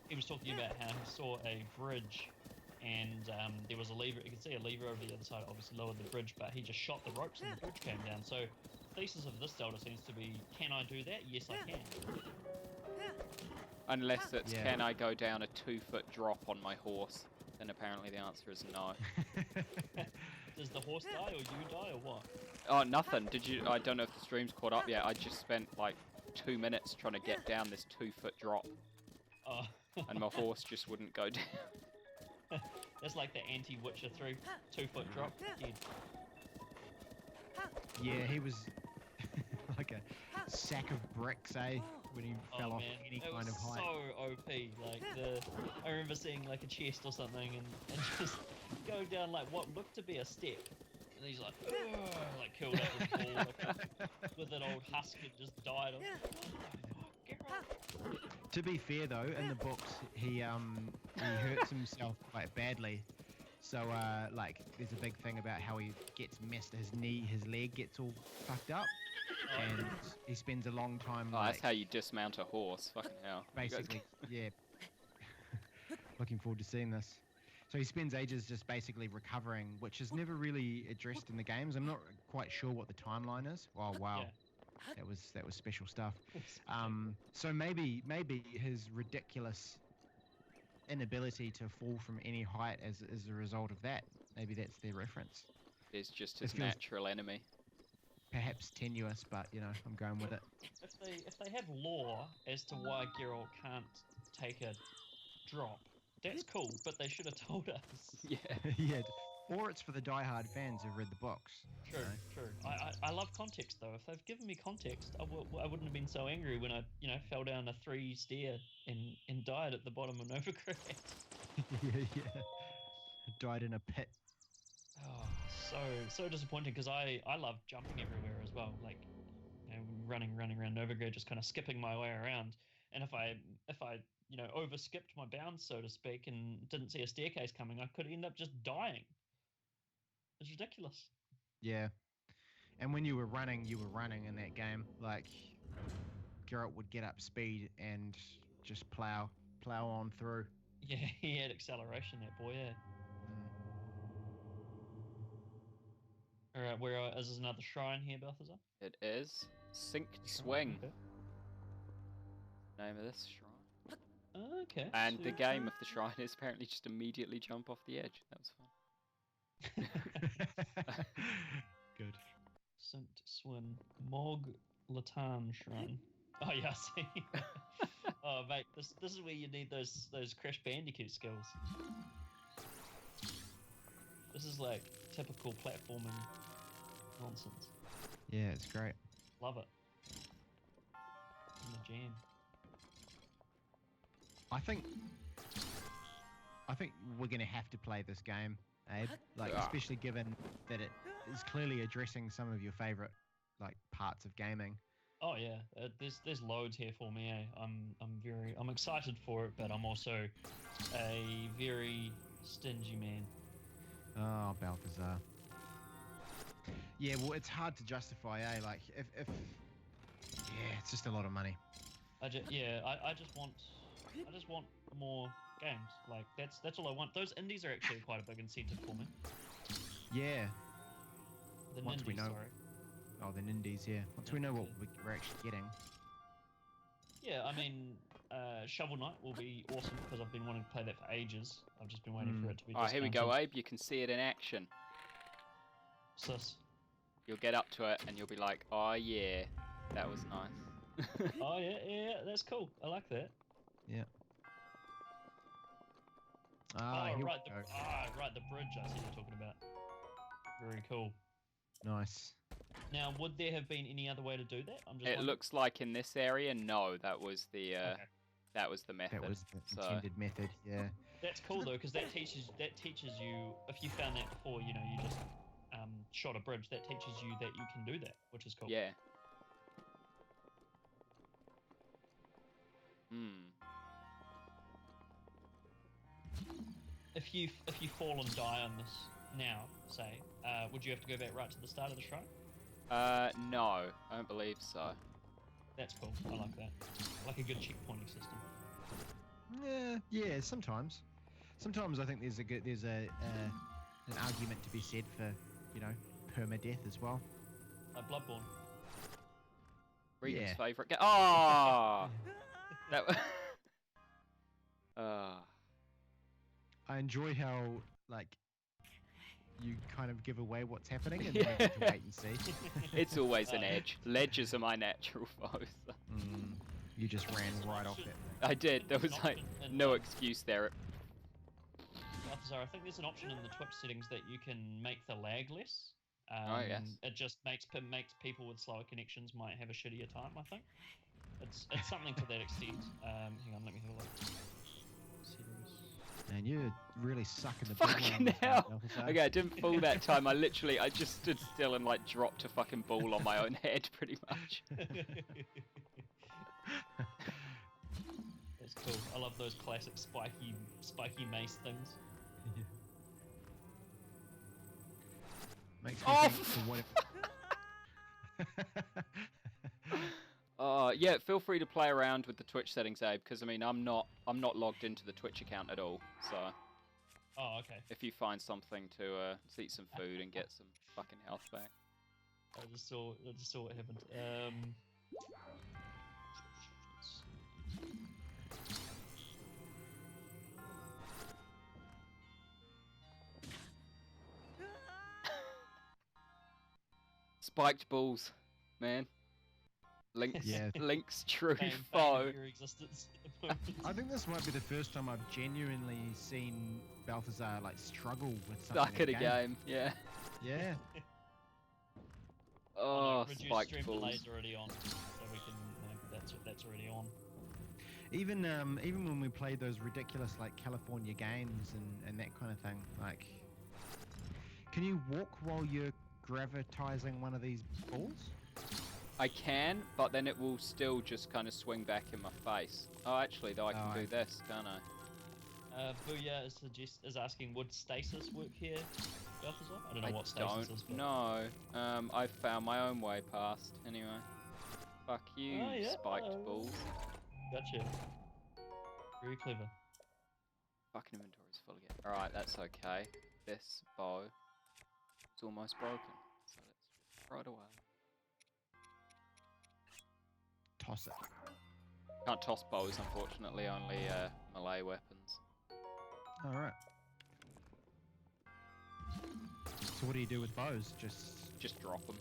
he was talking about how he saw a bridge and there was a lever, you could see a lever over the other side, obviously lowered the bridge, but he just shot the ropes and the bridge came down. So the thesis of this Zelda seems to be, can I do that? Yes, I can. Unless it's, Yeah. can I go down a 2-foot drop on my horse? Then apparently the answer is no. Does the horse die or you die or what? Oh, nothing. Did you? I don't know if the stream's caught up yet. I just spent like 2 minutes trying to get down this 2-foot drop, Oh. and my horse just wouldn't go down. That's like the anti-Witcher 3 2-foot drop. Dead. Yeah, he was like a sack of bricks, eh? When he fell off any it kind was of height. so OP. Like I remember seeing like a chest or something, and just going down like what looked to be a step, and he's like, "Ugh," like killed up his ball like, with an old husk and just died. I was like, what the fuck? Get right. To be fair though, in the books he hurts himself quite badly. So like there's a big thing about how he gets messed, his leg gets all fucked up, and he spends a long time. Oh, like, that's how you dismount a horse. Fucking hell. basically, yeah. Looking forward to seeing this. So he spends ages just basically recovering, which is never really addressed in the games. I'm not quite sure what the timeline is. Oh wow, Yeah. that was special stuff. So maybe his ridiculous inability to fall from any height as a result of that. Maybe that's their reference. It's just It his feels- natural enemy. Perhaps tenuous, but you know, I'm going with it. If they have lore as to why Geralt can't take a drop, that's cool. But they should have told us. Yeah. Yeah. Or it's for the diehard fans who've read the books. True, true. I love context though. If they've given me context, I wouldn't have been so angry when I fell down a 3 stair and died at the bottom of Overcast. Yeah. Died in a pit. Oh, so disappointing because I love jumping everywhere as well. Like, you know, running around Novigrad, just kind of skipping my way around. And if I overskipped my bounds, so to speak, and didn't see a staircase coming, I could end up just dying. It's ridiculous. Yeah. And when you were running in that game. Like, Geralt would get up speed and just plow on through. Yeah, he had acceleration, that boy. Yeah. All right, where is there another shrine here, Balthazar? It is Synced Swing. Okay. Name of this shrine. Okay. And the so- game of the shrine is apparently just immediately jump off the edge. That was fun. Good. Sint Swin Mog Latan Shrine. Oh yeah, I see. Oh mate, this is where you need those Crash Bandicoot skills. This is like typical platforming nonsense. Yeah, it's great. Love it. In the jam. I think I think we're going to have to play this game, Abe. Like, Ah. especially given that it is clearly addressing some of your favorite like parts of gaming. Oh yeah, there's loads here for me. I'm excited for it, but I'm also a very stingy man. Oh, Balthazar. Yeah, well, it's hard to justify, Like, if yeah, it's just a lot of money. I just want more games. Like that's all I want. Those indies are actually quite a big incentive for me. Yeah. The Once we nindies, know- sorry. Oh, the Nindies, yeah. Once we know what we're actually getting. Yeah, I mean, Shovel Knight will be awesome because I've been wanting to play that for ages. I've just been waiting for it to be Oh, here we go, discounted. Abe. You can see it in action. Sus. You'll get up to it and you'll be like, oh yeah, that was nice. Oh yeah, that's cool. I like that. Yeah. Oh, Here we right, go. right, the bridge I see you're talking about. Very cool. Nice. Now, would there have been any other way to do that? I'm just It wondering. looks like in this area, no, that was the Okay. that was the method. That was the So- intended method, yeah. That's cool though, because that teaches you. If you found that before, you just shot a bridge. That teaches you that you can do that, which is cool. Yeah. Hmm. If you fall and die on this now, say, would you have to go back right to the start of the shrine? No, I don't believe so. That's cool. I like that. I like a good checkpointing system. Yeah, sometimes. Sometimes I think there's an argument to be said for, permadeath as well. Bloodborne. Regan's Yeah. favourite game. Oh! That was... I enjoy how, you kind of give away what's happening and then you get to wait and see. It's always an edge. Ledges are my natural foes. You just ran right off it. I did. There was, There's an like, option in, no excuse there. Balthazar, I think there's an option in the Twitch settings that you can make the lag less. Oh, yes. It just makes people with slower connections might have a shittier time, I think. It's something to that extent. Hang on, let me have a look. Settings. Man, you're really sucking the Fucking big one hell. on this one, Okay, I didn't fall that time. I just stood still and, like, dropped a fucking ball on my own head, pretty much. That's cool. I love those classic spiky mace things. Makes me Oh, think for what Yeah, feel free to play around with the Twitch settings, Abe, because I mean, I'm not logged into the Twitch account at all. So Oh, okay. if you find something to eat some food and get some fucking health back. I just saw what happened. Spiked balls, man. Link's Yeah. Link's true Bane foe. of your existence at the moment. I think this might be the first time I've genuinely seen Balthazar struggle with something. Stuck at a game, yeah. Yeah. Oh, Reduced spiked stream balls. delay's already on, so we can. That's already on. Even when we played those ridiculous California games and that kind of thing, can you walk while you're gravitizing one of these balls? I can, but then it will still just kind of swing back in my face. Oh, actually, though, I can do this, can't I? Booyah is asking, would stasis work here, Balthazar? I don't know what stasis don't is. But... know. I've found my own way past, anyway. Fuck you, Oh, yeah. spiked balls. Gotcha. Very clever. Fucking inventory's full again. Alright, that's okay. This bow is almost broken, so let's throw it away. Toss it. Can't toss bows, unfortunately, only melee weapons. Alright. So what do you do with bows? Just drop them.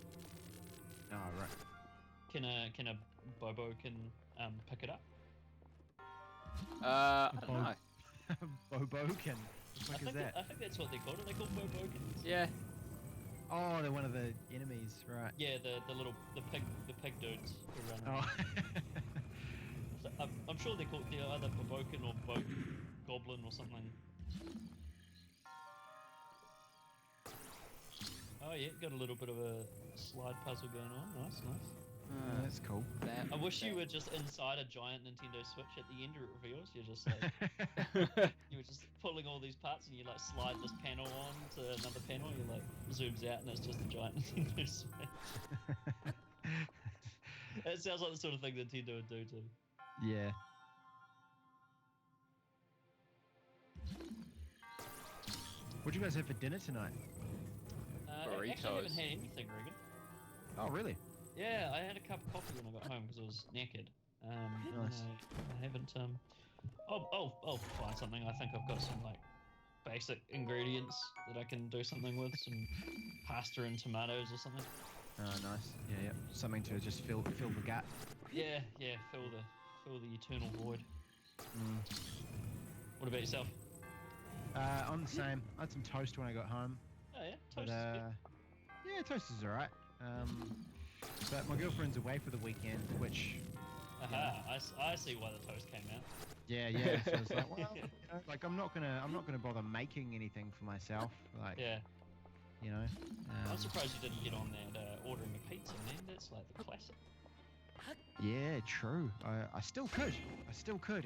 Oh, right. Can a Bobo pick it up? I don't know. Bobokin. What the fuck is that? I think that's what they called it. They called Bobokins. Yeah. Oh, they're one of the enemies, right? Yeah, the pig dudes who run around. Oh. I'm sure they're called either Bobokin or Goblin or something Oh yeah, got a little bit of a slide puzzle going on. Nice, nice. Yeah, that's cool. I wish you were just inside a giant Nintendo Switch at the end it reveals. You're just like you were just pulling all these parts and you like slide this panel on to another panel. You like zooms out and it's just a giant Nintendo Switch. It sounds like the sort of thing Nintendo would do too. Yeah. What do you guys have for dinner tonight? I actually haven't had anything, Regan. Oh, really? Yeah, I had a cup of coffee when I got home because I was knackered. Nice. I haven't. I'll find something. I think I've got some like basic ingredients that I can do something with. Some pasta and tomatoes or something. Oh, nice. Yeah, yeah. Something to just fill the gut. Yeah, fill the eternal void. Mm. What about yourself? I'm the same. I had some toast when I got home. Oh yeah, But, toast is good. yeah, toast is alright. But my girlfriend's away for the weekend, which... Aha! I see why the toast came out. Yeah. So I was like, well, you know, like I'm not gonna bother making anything for myself. Like, Yeah, you know. I'm surprised you didn't get on that ordering a pizza, man. That's like the classic. Yeah, true. I still could.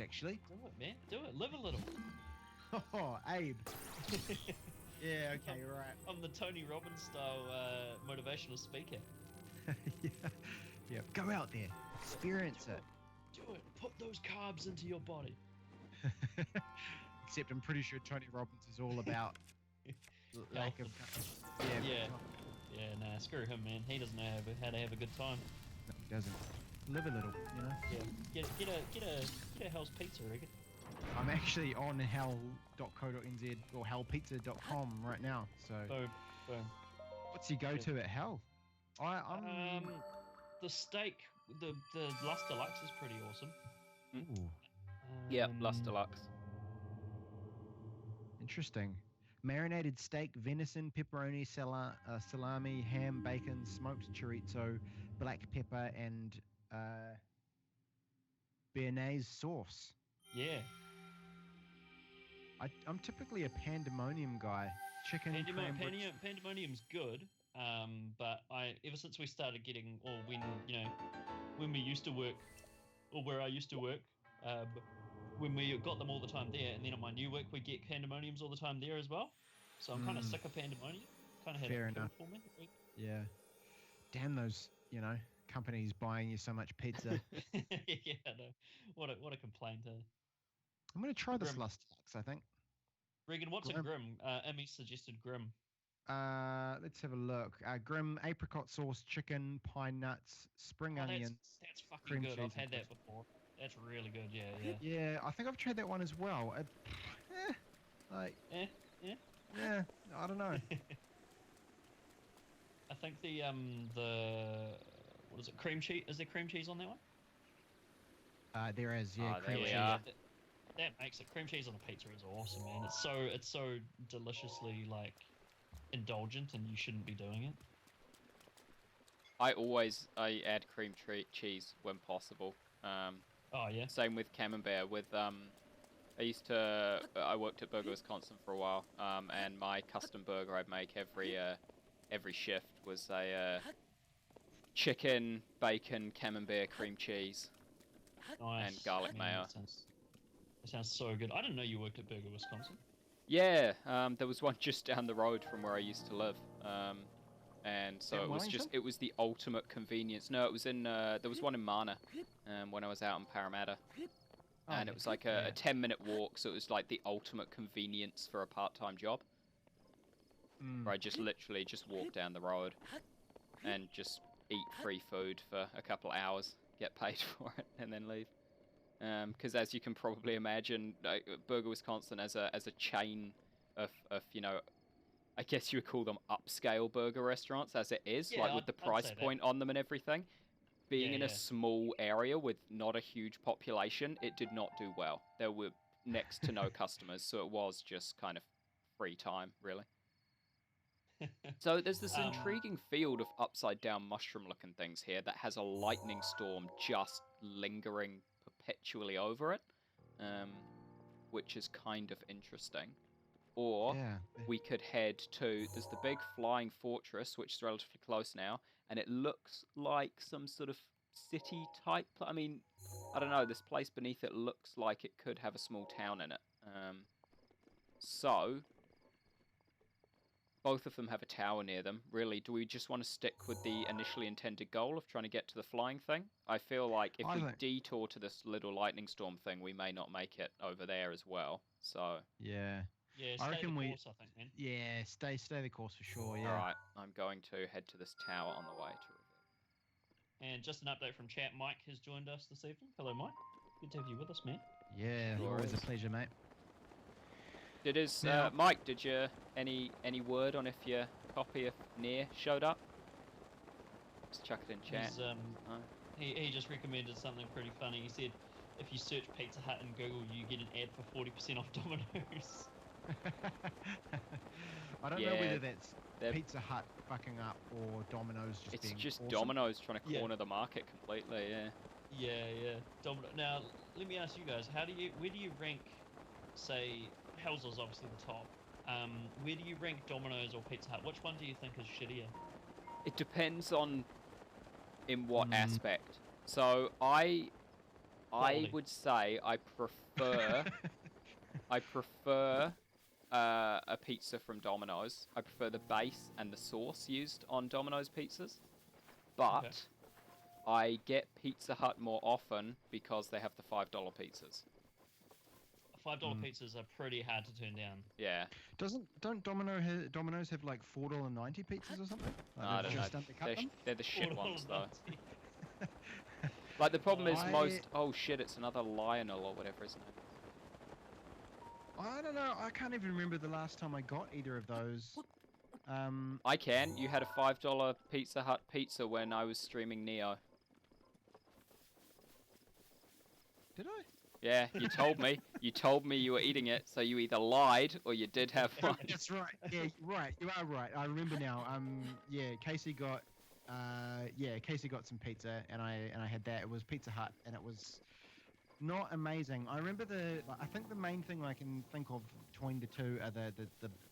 Actually. Do it, man. Do it. Live a little. Oh, Abe. Yeah. Okay. You're right. I'm the Tony Robbins style motivational speaker. Yeah. Go out there. Experience it. Do it. Put those carbs into your body. Except I'm pretty sure Tony Robbins is all about lack of. Yeah. Nah. Screw him, man. He doesn't know how to have a good time. No, he doesn't. Live a little, you know. Yeah. Get a Hell's Pizza, Rick. I'm actually on hell.co.nz or hellpizza.com right now. So. Boom. What's your go-to at Hell? I'm. The steak, the Lust Deluxe is pretty awesome. Ooh, Yeah, Lust Deluxe. interesting. Marinated steak, venison, pepperoni, salami, ham, bacon, smoked chorizo, black pepper, and béarnaise sauce. Yeah. I'm typically a pandemonium guy. Chicken, Pandemonium's good, but ever since we started getting, or when we used to work, or where I used to work, when we got them all the time there, and then at my new work we get Pandemoniums all the time there as well. So I'm kind of sick of Pandemonium. Kind of had Fair it enough. for me. Yeah. Damn those, companies buying you so much pizza. Yeah, no. What a complaint. I'm going to try this Grim. Lust Deluxe, I think. Regan, what's a Grim. Grim? Emmy suggested Grim. Let's have a look. Grim apricot sauce, chicken, pine nuts, spring onions. That's fucking cream good. cheese I've had and that before. That's really good. Yeah. Yeah, I think I've tried that one as well. Yeah, I don't know. I think the what is it? Cream cheese? Is there cream cheese on that one? There is, yeah, There cream we cheese. are. That makes it. Cream cheese on a pizza is awesome, man. It's so deliciously like indulgent, and you shouldn't be doing it. I add cream cheese when possible. Oh yeah. Same with camembert. I worked at Burger Wisconsin for a while, and my custom burger I'd make every shift was a chicken, bacon, camembert, cream cheese, Nice. and garlic Man, mayo. That sounds so good. I didn't know you worked at Burger Wisconsin. Yeah, there was one just down the road from where I used to live, and so In it was Wellington? it was the ultimate convenience. No, it was in there was one in Mana, when I was out in Parramatta. Oh, And it was like a 10-minute walk, so it was like the ultimate convenience for a part-time job. Where I just literally just walk down the road and just eat free food for a couple of hours, get paid for it, and then leave. Because as you can probably imagine, Burger Wisconsin as a chain of I guess you would call them upscale burger restaurants, as it is, Yeah, like with the I'd price say that. point on them and everything. Being in a Yeah. small area with not a huge population, it did not do well. There were next to no customers, so it was just kind of free time, really. So there's this intriguing field of upside-down mushroom-looking things here that has a lightning storm just lingering perpetually over it, which is kind of interesting. or Yeah. we could head to, there's the big flying fortress, which is relatively close now, and it looks like some sort of city type. I mean, I don't know, this place beneath it looks like it could have a small town in it. So, both of them have a tower near them. Really, do we just want to stick with the initially intended goal of trying to get to the flying thing? I feel like if we detour to this little lightning storm thing, we may not make it over there as well. So Yeah. Yeah, I stay reckon the course, I think, man. Yeah, stay the course for sure. Yeah. all right, I'm going to head to this tower on the way to reveal. And just an update from chat, Mike has joined us this evening. Hello, Mike. Good to have you with us, man. Yeah. Sure Always a is. pleasure, mate. Mike, did you any word on if your copy of Nier showed up? Just chuck it in chat. He's, he just recommended something pretty funny. He said, if you search Pizza Hut in Google, you get an ad for 40% off Domino's. I don't know whether that's Pizza Hut fucking up or Domino's just being It's just awesome. Domino's trying to corner the market completely, yeah. Yeah. Now, let me ask you guys, where do you rank, say, Hell's obviously the top. Where do you rank Domino's or Pizza Hut? Which one do you think is shittier? It depends on in what aspect. So I would say I prefer a pizza from Domino's. I prefer the base and the sauce used on Domino's pizzas. But I get Pizza Hut more often because they have the $5 pizzas. $5 pizzas are pretty hard to turn down. Yeah. Don't Domino's have like $4.90 pizzas or something? Like I don't know. They're the shit ones though. Like the problem is oh shit, it's another Lionel or whatever his name is. I don't know. I can't even remember the last time I got either of those. I can. You had a $5 Pizza Hut pizza when I was streaming Neo. Did I? Yeah, you told me. You told me you were eating it, so you either lied or you did have one. That's right. Yeah, right. You are right. I remember now. Yeah, Casey got some pizza, and I had that. It was Pizza Hut, and it was not amazing. I remember I think the main thing I can think of between the two are the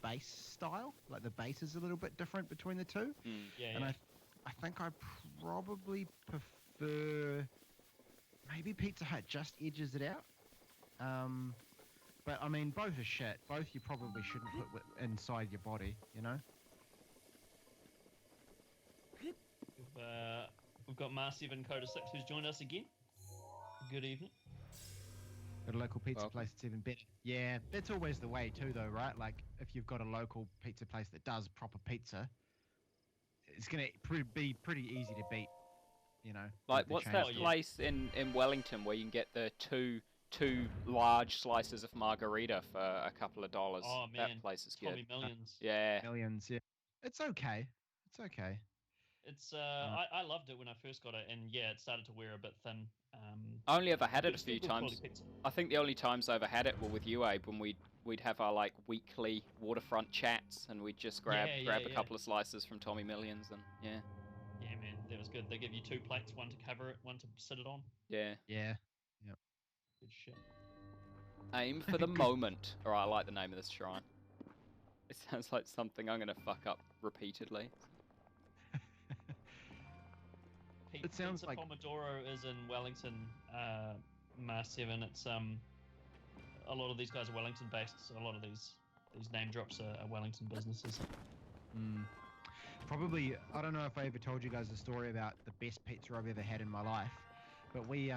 base style. Like the base is a little bit different between the two. And I think I probably prefer. Maybe Pizza Hut just edges it out. But I mean, both are shit. Both you probably shouldn't put inside your body, you know? We've got Mar7 Coda 6 who's joined us again. Good evening. Got a local pizza place that's even better. Yeah, that's always the way too, though, right? Like, if you've got a local pizza place that does proper pizza, it's going to be pretty easy to beat. You know, like what's that place in Wellington where you can get the two large slices of margarita for a couple of dollars? Oh man, that place is probably good. Millions. Millions. Yeah, it's okay. It's okay. It's I loved it when I first got it, and yeah, it started to wear a bit thin. I only ever had it a few times. I think the only times I ever had it were with you, Abe, when we'd have our like weekly waterfront chats, and we'd just grab a couple of slices from Tommy Millions, and yeah. Yeah, man, that was good. They give you 2 plates, one to cover it, one to sit it on. Yeah. Yeah. Yep. Good shit. Aim for the moment. Alright, I like the name of this shrine. It sounds like something I'm going to fuck up repeatedly. It sounds like Pomodoro is in Wellington, Mar7. It's a lot of these guys are Wellington based, so a lot of these name drops are Wellington businesses. Probably, I don't know if I ever told you guys the story about the best pizza I've ever had in my life, but we,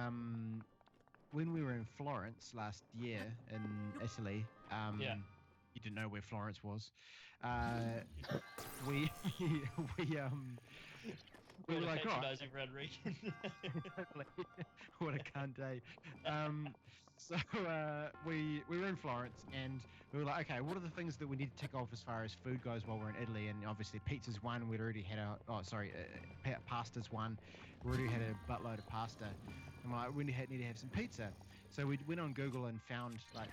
when we were in Florence last year in Italy, you didn't know where Florence was, we were like, patronizing Red Region. What a cunt day. So we were in Florence, and we were like, okay, what are the things that we need to tick off as far as food goes while we're in Italy? And obviously pizza's one. We'd already had pasta's one. We already had a buttload of pasta. And we're like, we need to have some pizza. So we went on Google and found like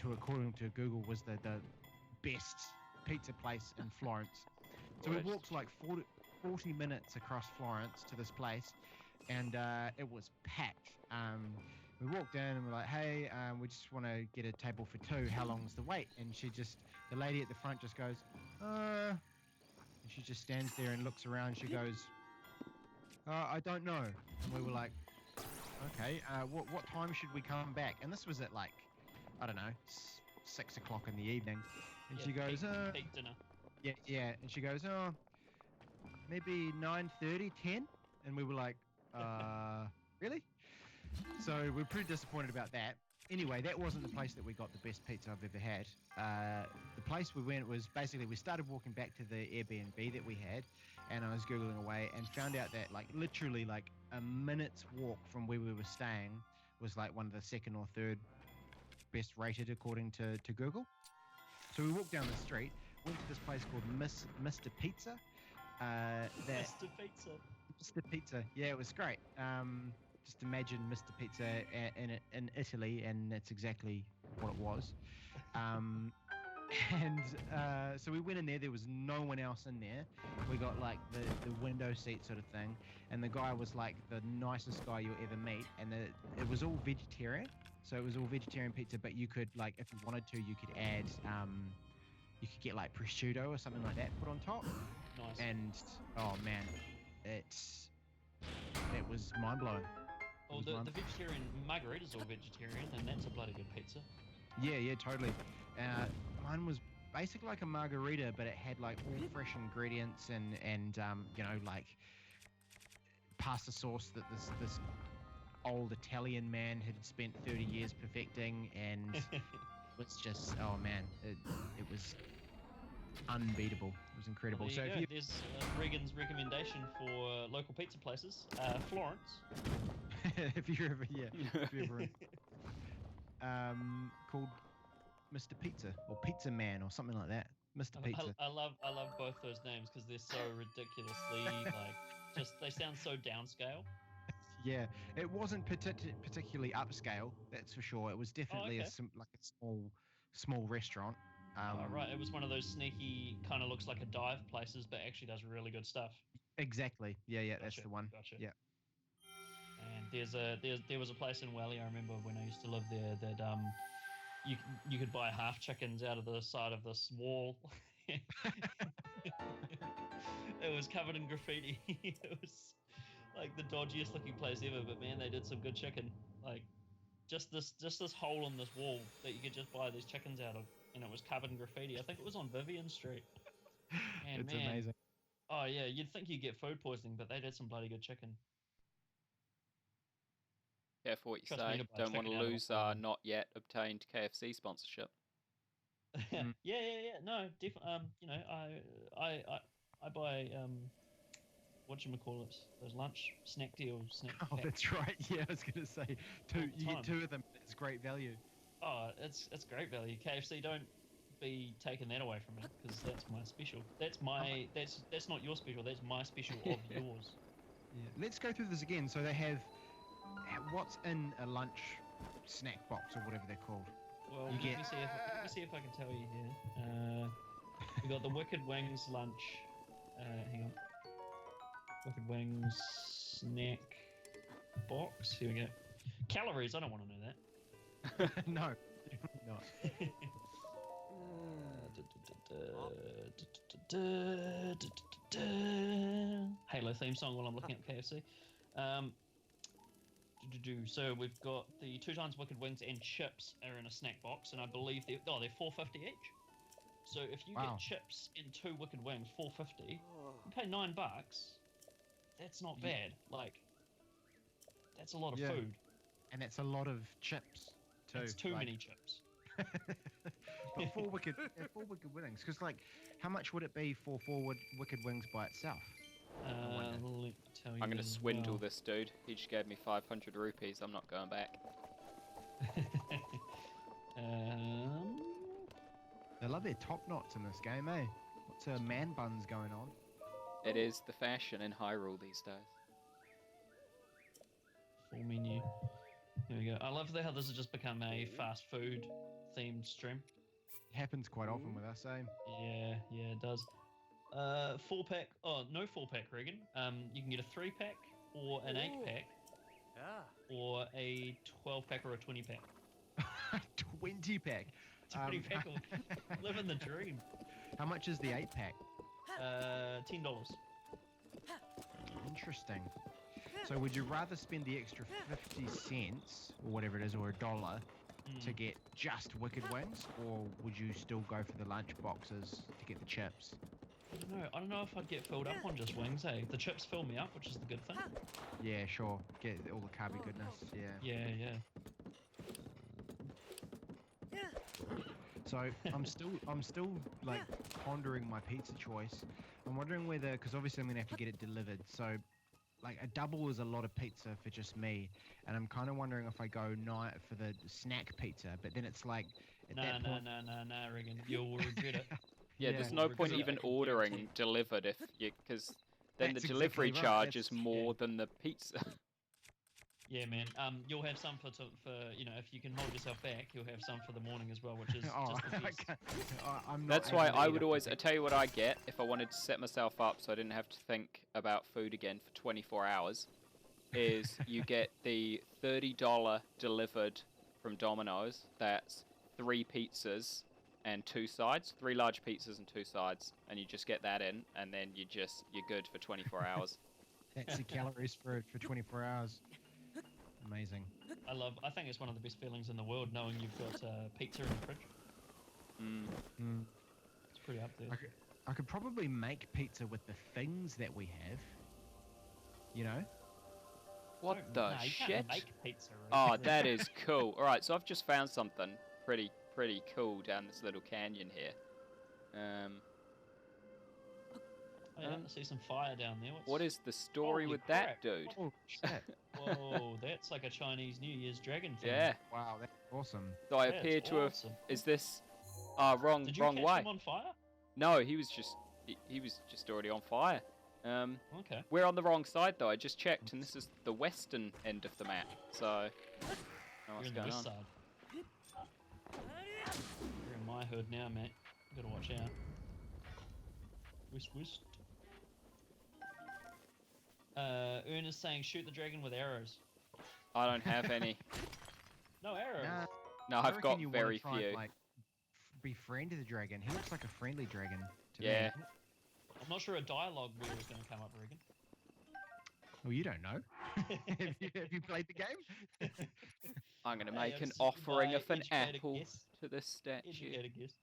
according to Google was the best pizza place in Florence. So we walked like 40 minutes across Florence to this place, and it was packed. we walked in and we're like, hey, we just want to get a table for 2. How long's the wait? And the lady at the front just goes, and she just stands there and looks around. She goes, I don't know. And we were like, okay, what time should we come back? And this was at like, I don't know, 6 o'clock in the evening. And she goes, peak dinner. Yeah. And she goes, maybe 9:30, 10. And we were like, really? So we're pretty disappointed about that. Anyway, that wasn't the place that we got the best pizza I've ever had. The place we went was basically, we started walking back to the Airbnb that we had, and I was Googling away and found out that like literally like a minute's walk from where we were staying was like one of the second or third best rated according to Google. So we walked down the street, went to this place called Mr. Pizza. Mr. Pizza. Mr. Pizza. Yeah, it was great. Just imagine Mr. Pizza in Italy, and that's exactly what it was. So we went in there. There was no one else in there. We got like the window seat sort of thing, and the guy was like the nicest guy you'll ever meet. And it was all vegetarian, so it was all vegetarian pizza. But you could, like, if you wanted to, you could add, you could get like prosciutto or something like that put on top. Nice. And oh man, it was mind blowing. Well, the vegetarian margarita's all vegetarian, and that's a bloody good pizza. Yeah, totally. Mine was basically like a margarita, but it had like all fresh ingredients and you know, like pasta sauce that this old Italian man had spent 30 years perfecting, and it was just, oh man, it was unbeatable. It was incredible. Well, there you go. There's Regan's recommendation for local pizza places. Florence. if you're ever in, called Mr. Pizza or Pizza Man or something like that. Mr. Pizza. I love both those names because they're so ridiculously like, just they sound so downscale. Yeah, it wasn't particularly upscale, that's for sure. It was definitely a small restaurant. Right, it was one of those sneaky, kind of looks like a dive places, but actually does really good stuff. Exactly. Yeah, Gotcha, that's the one. Gotcha. Yeah. And there was a place in Welly, I remember when I used to live there, that you could buy half chickens out of the side of this wall. It was covered in graffiti. It was like the dodgiest looking place ever, but man, they did some good chicken. Like just this hole in this wall that you could just buy these chickens out of, and it was covered in graffiti. I think it was on Vivian Street. And it's amazing. Oh yeah, you'd think you'd get food poisoning, but they did some bloody good chicken. Careful what you say. Don't want to lose our not yet obtained KFC sponsorship. Yeah. No, definitely. You know, I buy whatchamacallit, those lunch snack deals. Oh, that's right. Yeah, I was gonna say you get 2 of them. It's great value. Oh, it's great value. KFC, don't be taking that away from me, because that's my special. That's not your special. That's my special of yours. Yeah. Let's go through this again. So they have what's in a lunch snack box or whatever they're called. Well, let me see if I can tell you here. We got the Wicked Wings lunch. Hang on. Wicked Wings snack box. Here we go. Calories. I don't want to know that. No. Halo theme song while I'm looking at KFC. So we've got the 2 times Wicked Wings and chips are in a snack box, and I believe they're $4.50 each. So if you get chips and 2 Wicked Wings, $4.50, you pay $9. That's not bad. Like, that's a lot of food. And that's a lot of chips too. It's too many chips. But 4 Wicked Wings, because like, how much would it be for 4 Wicked Wings by itself? Let me tell you. I'm going to swindle this dude. He just gave me 500 rupees. I'm not going back. They love their top knots in this game, eh? What's man buns going on? It is the fashion in Hyrule these days. Full menu. Here we go. I love how this has just become a fast food themed stream. It happens quite often with us, eh? Yeah, it does. 4-pack. Oh, no 4-pack, Regan. You can get a 3-pack or an 8-pack or a 12 pack or a 20 pack? 20 pack. 20 pack. Living the dream. How much is the 8 pack? $10. Interesting. So would you rather spend the extra 50 cents or whatever it is, or $1 to get just Wicked Wings, or would you still go for the lunch boxes to get the chips? I don't know if I'd get filled up on just wings, eh? The chips fill me up, which is the good thing. Yeah, sure. Get all the carby goodness. Yeah. Yeah. So I'm still like pondering my pizza choice. I'm wondering whether, because obviously I'm gonna have to get it delivered. So like a double is a lot of pizza for just me, and I'm kind of wondering if I go night for the snack pizza, but then it's like Nah, Regan, you'll regret it. Yeah, there's no point even ordering delivered if you, because then the delivery charge is more than the pizza. Yeah, man. You'll have some for if you can hold yourself back, you'll have some for the morning as well, which is just the best. That's why I would always. I tell you what I get if I wanted to set myself up so I didn't have to think about food again for 24 hours. Is you get the $30 delivered from Domino's. That's 3 pizzas and 2 sides, 3 large pizzas and 2 sides, and you just get that in, and then you're good for 24 hours. That's the calories for 24 hours. Amazing. I think it's one of the best feelings in the world, knowing you've got pizza in the fridge. It's pretty up there. I could probably make pizza with the things that we have. You know? What the you shit? Can't make pizza, right? Oh, that is cool. All right, so I've just found something pretty cool down this little canyon here. I see some fire down there. What is the story with that dude? Oh, shit. Whoa, that's like a Chinese New Year's dragon thing. Yeah. Wow, that's awesome. So I appear to have. Is this wrong? Did you wrong catch way? him on fire? No, he was just already on fire. Okay. We're on the wrong side though. I just checked, and this is the western end of the map. So, what's going on? Side. You're in my hood now, mate. You gotta watch out. West. Ernest saying shoot the dragon with arrows. I don't have any. No arrows. No, I've got very few. Like, befriend the dragon. He looks like a friendly dragon to me. Yeah. I'm not sure a dialogue wheel is going to come up, Regan. Well, you don't know. have you played the game? I'm going to make an offering of an apple to this statue. Educated guess.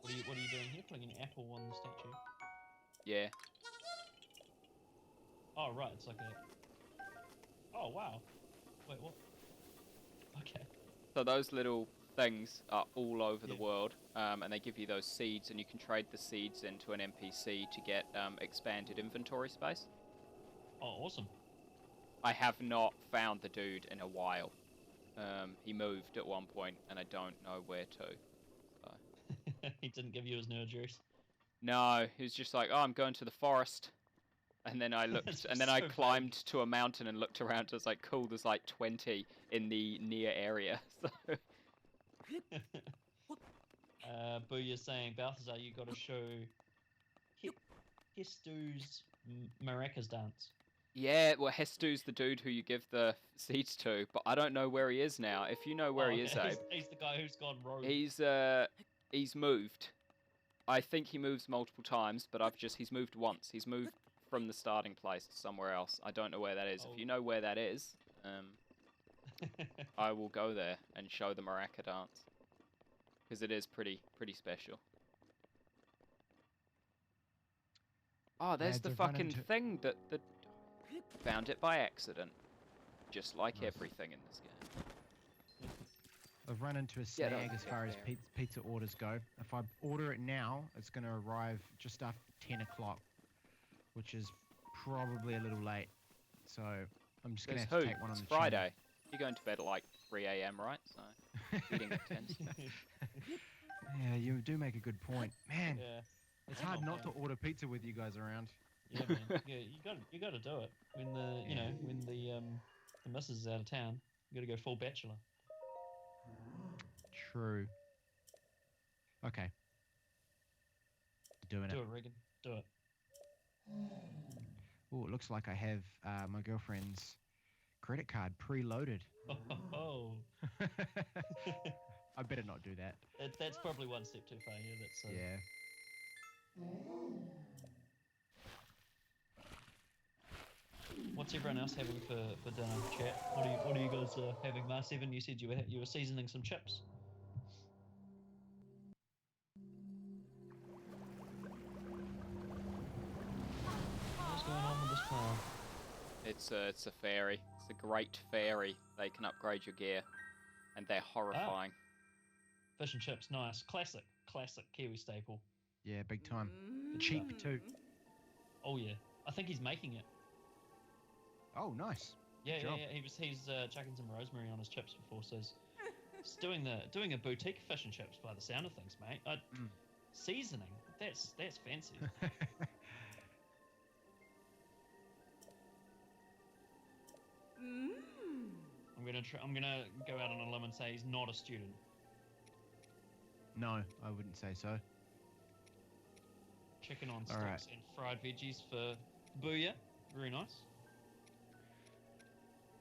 What are you doing here? Putting an apple on the statue? Yeah. Oh, right. It's like a... Oh, wow. Wait, what? Okay. So those little things are all over the world, and they give you those seeds, and you can trade the seeds into an NPC to get expanded inventory space. Oh, awesome. I have not found the dude in a while. He moved at one point, and I don't know where to. So. He didn't give you his new address? No, he was just like, oh, I'm going to the forest. And then I looked, and then I climbed to a mountain and looked around. I was like, cool, there's like 20 in the near area. So. Booyah's saying, Balthazar, you got to show Hestu's maracas dance. Yeah, well, Hestu's the dude who you give the seeds to, but I don't know where he is now. If you know where he is, Abe. He's the guy who's gone rogue. He's moved. I think he moves multiple times, but he's moved once. He's moved from the starting place to somewhere else. I don't know where that is. Oh. If you know where that is, I will go there and show the maraca dance. Because it is pretty special. Oh, there's the fucking thing that found it by accident. Just like everything in this game. I've run into a snag as far as pizza orders go. If I order it now, it's going to arrive just after 10 o'clock, which is probably a little late. So I'm just going to have to take one on the chin. Friday. You're going to bed at like 3 a.m., right? So eating at 10. Yeah, you do make a good point. Man, it's hard not to order pizza with you guys around. Yeah, man. Yeah, you got to do it. When the missus is out of town, you got to go full bachelor. True. Okay. Doing Do it. it, Regan. Do it. Oh, it looks like I have my girlfriend's credit card preloaded. Oh. I better not do that. That's probably one step too far. Yeah, that's. Yeah. What's everyone else having for dinner, chat? What are you guys having? Mars 7, you said you were seasoning some chips. What's going on with this car? It's a fairy. It's a great fairy. They can upgrade your gear, and they're horrifying. Fish and chips, nice, classic Kiwi staple. Yeah, big time. Cheap too. Oh yeah, I think he's making it. Oh, nice. Yeah, Good job. yeah. He's chucking some rosemary on his chips before, so he's doing a boutique fish and chips by the sound of things, mate. Seasoning, that's fancy. I'm gonna go out on a limb and say he's not a student. No, I wouldn't say so. Chicken on All sticks right. and fried veggies for Booyah. Very nice.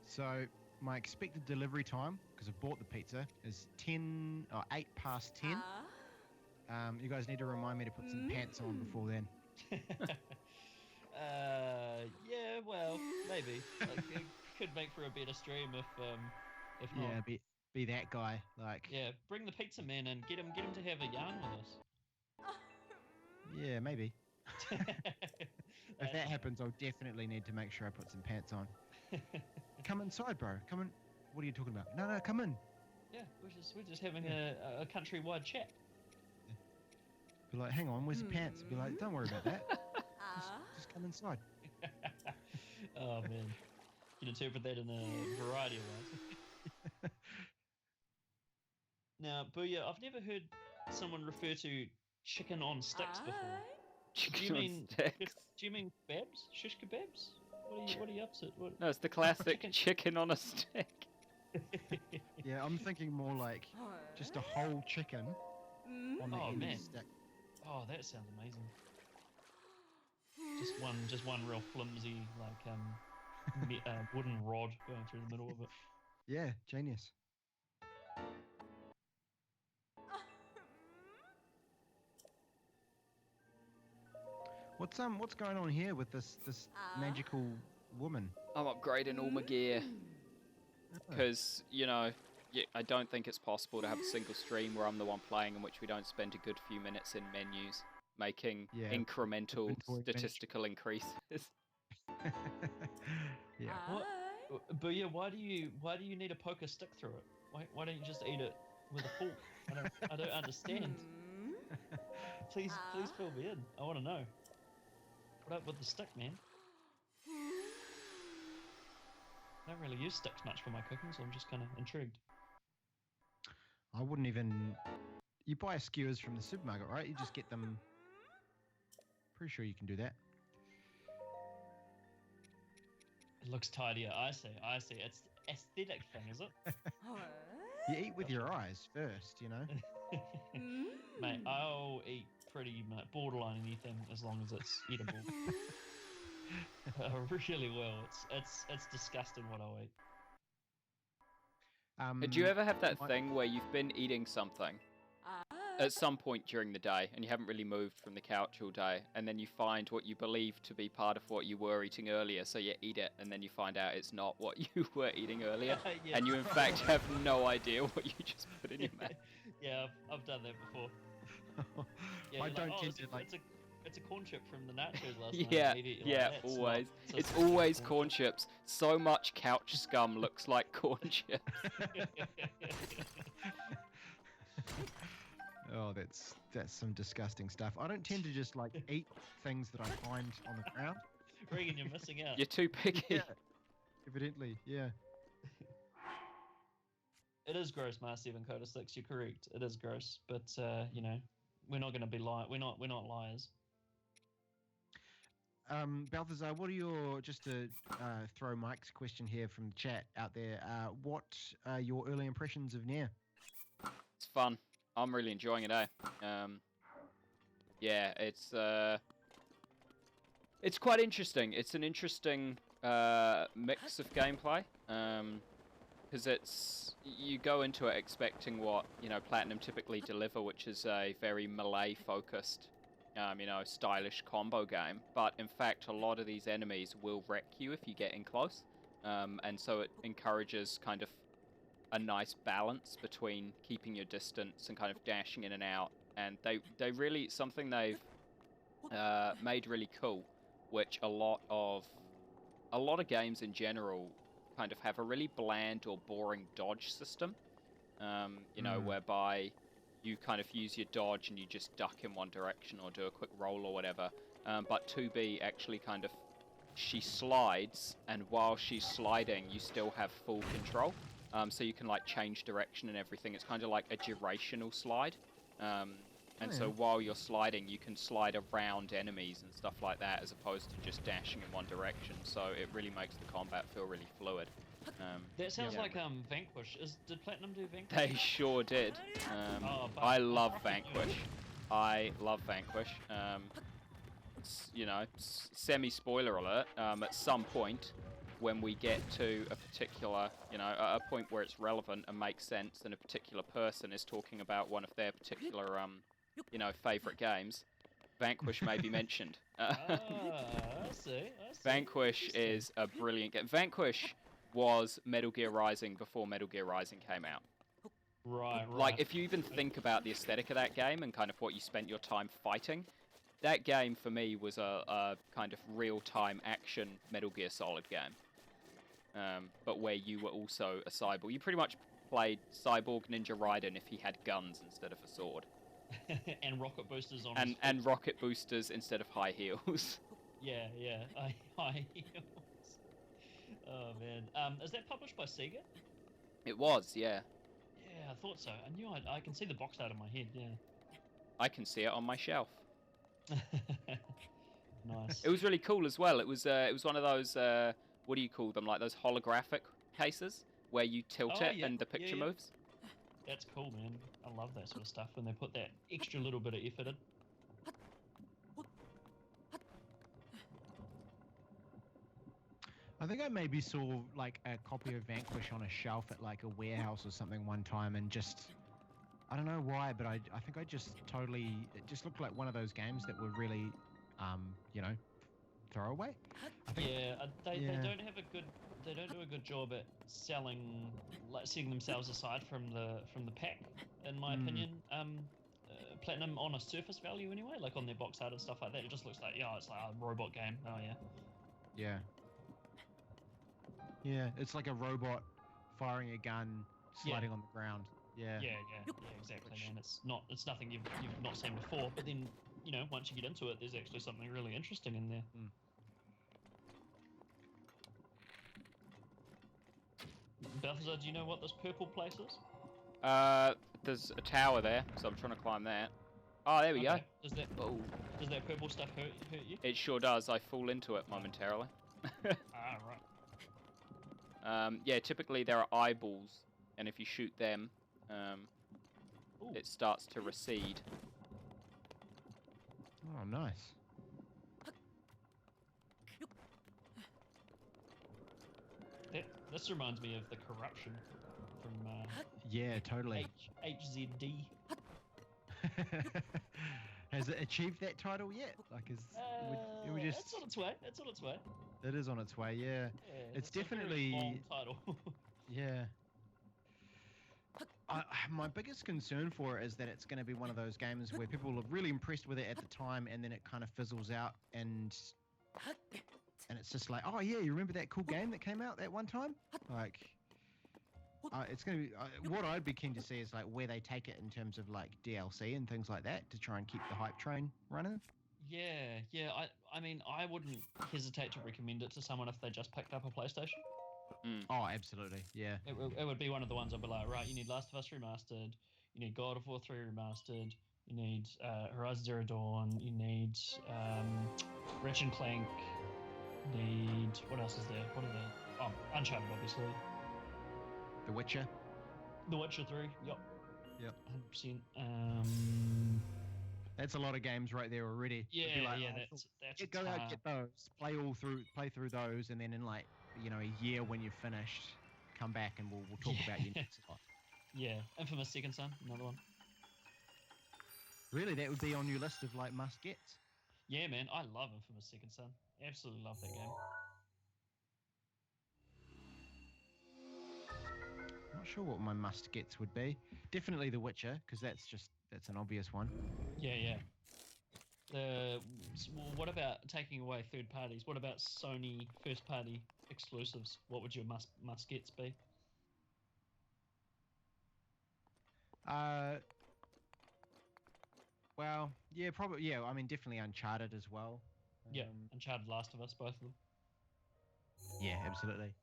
So my expected delivery time, because I've bought the pizza, is 8 past 10. You guys need to remind me to put some pants on before then. Yeah, well, maybe. Like, it could make for a better stream if not. Yeah, be that guy. Like, Yeah, bring the pizza man and get him to have a yarn with us. yeah, maybe. If that happens, I'll definitely need to make sure I put some pants on. Come inside, bro. Come in. What are you talking about? No, come in. Yeah, we're just having a countrywide chat. Be like, hang on, where's the pants? Be like, don't worry about that. Just come inside. Oh man, you can interpret that in a variety of ways. Now, Booyah, I've never heard someone refer to chicken on sticks before. Chicken on sticks. Do you mean kebabs? Shish kebabs? What are you up to? No, it's the classic chicken on a stick. Yeah, I'm thinking more like just a whole chicken on the end of the stick. Oh, that sounds amazing. Just one real flimsy wooden rod going through the middle of it. Yeah, genius. What's going on here with this magical woman? I'm upgrading all my gear because I don't think it's possible to have a single stream where I'm the one playing in which we don't spend a good few minutes in menus making incremental statistical increases. Yeah. But yeah, why do you need to poke a stick through it? Why don't you just eat it with a fork? I don't understand. Please fill me in. I want to know. What up with the stick, man? I don't really use sticks much for my cooking, so I'm just kind of intrigued. I wouldn't even... You buy skewers from the supermarket, right? You just get them... Pretty sure you can do that. It looks tidier. I see. It's the aesthetic thing, is it? You eat with your eyes first, you know? Mate, I'll eat pretty much borderline anything as long as it's eatable. I really will. It's disgusting what I'll eat. Do you ever have that thing where you've been eating something at some point during the day and you haven't really moved from the couch all day, and then you find what you believe to be part of what you were eating earlier, so you eat it, and then you find out it's not what you were eating earlier, Yeah. and you in fact have no idea what you just put in your mouth? Yeah, I've done that before. Yeah, I don't tend to it's a corn chip from the nachos last night. Yeah, always. It's always corn chips. So much couch scum looks like corn chips. Oh, that's some disgusting stuff. I don't tend to just eat things that I find on the ground. Regan, you're missing out. You're too picky. Yeah, evidently, yeah. It is gross, Mars 7 Coda 6. You're correct. It is gross, but we're not going to be we're not liars. Balthazar, what are your, just to throw Mike's question here from the chat out there, what are your early impressions of Nier? It's fun. I'm really enjoying it, yeah, it's quite interesting. It's an interesting mix of gameplay, because you go into it expecting what Platinum typically deliver, which is a very melee-focused, stylish combo game. But in fact, a lot of these enemies will wreck you if you get in close, and so it encourages kind of a nice balance between keeping your distance and kind of dashing in and out. And they really, something they've made really cool, which a lot of games in general kind of have a really bland or boring dodge system, whereby you kind of use your dodge and you just duck in one direction or do a quick roll or whatever. But 2B actually kind of, she slides, and while she's sliding, you still have full control. So you can like change direction and everything. It's kind of like a durational slide. So while you're sliding, you can slide around enemies and stuff like that, as opposed to just dashing in one direction. So it really makes the combat feel really fluid. That sounds like Vanquish. Did Platinum do Vanquish? They sure did. I love Vanquish. I love Vanquish. Semi-spoiler alert. At some point, when we get to a particular, a point where it's relevant and makes sense, and a particular person is talking about one of their particular, favorite games, Vanquish may be mentioned. I see. Vanquish is a brilliant game. Vanquish was Metal Gear Rising before Metal Gear Rising came out. Right. Like, if you even think about the aesthetic of that game and kind of what you spent your time fighting, that game for me was a kind of real-time action Metal Gear Solid game. But where you were also a cyborg. You pretty much played Cyborg Ninja Raiden if he had guns instead of a sword. And rocket boosters on and rocket boosters instead of high heels. Yeah. High heels. Oh, man. Is that published by Sega? It was, yeah. Yeah, I thought so. I knew I can see the box art in my head, yeah. I can see it on my shelf. Nice. It was really cool as well. It was one of those, what do you call them, like those holographic cases where you tilt it and the picture moves. That's cool, man. I love that sort of stuff when they put that extra little bit of effort in. I think I maybe saw like a copy of Vanquish on a shelf at like a warehouse or something one time, and just, I don't know why, but I think I just totally, it just looked like one of those games that were really, throwaway. They don't have they don't do a good job at setting themselves aside from the pack, in my opinion. Platinum, on a surface value anyway, like on their box art and stuff like that, it just looks like, it's like a robot game. Oh yeah. Yeah, it's like a robot firing a gun, sliding on the ground. Yeah, exactly, man. It's nothing you've not seen before, but then, once you get into it, there's actually something really interesting in there. Balthazar, do you know what this purple place is? There's a tower there, so I'm trying to climb that. Oh, there we go. Does that purple stuff hurt you? It sure does. I fall into it momentarily. Right. Typically there are eyeballs, and if you shoot them, it starts to recede. Oh, nice. This reminds me of the Corruption from yeah, totally. HZD. Has it achieved that title yet? Like, we just? It's on its way. It's on its way. It is on its way. Yeah. It's definitely a very long title. Yeah. My biggest concern for it is that it's going to be one of those games where people are really impressed with it at the time, and then it kind of fizzles out, and it's just like, oh yeah, you remember that cool game that came out that one time? Like, it's going to be what I'd be keen to see is like where they take it in terms of like DLC and things like that to try and keep the hype train running. Yeah. I mean, I wouldn't hesitate to recommend it to someone if they just picked up a PlayStation. Oh, absolutely, yeah. It would be one of the ones I'd be like, right, you need Last of Us Remastered, you need God of War 3 Remastered, you need Horizon Zero Dawn, you need Ratchet & Clank, need, what else is there? What are the, Uncharted, obviously. The Witcher. The Witcher 3, yep. 100%. That's a lot of games right there already. It'd be Yeah, like, yeah, oh, that's cool. a Go out, tar. get those, play through those, and then in like a year when you've finished, come back and we'll talk about your Yeah. next lot. Yeah, Infamous Second Son, another one. Really, that would be on your list of like must gets. Yeah, man, I love Infamous Second Son. Absolutely love that game. Not sure what my must gets would be. Definitely The Witcher, because that's an obvious one. Yeah, yeah. Well, what about taking away third parties? What about Sony first party exclusives? What would your must gets be? Well, yeah, probably, yeah. I mean, definitely Uncharted as well. Yeah, Uncharted, Last of Us, both of them. Yeah, absolutely.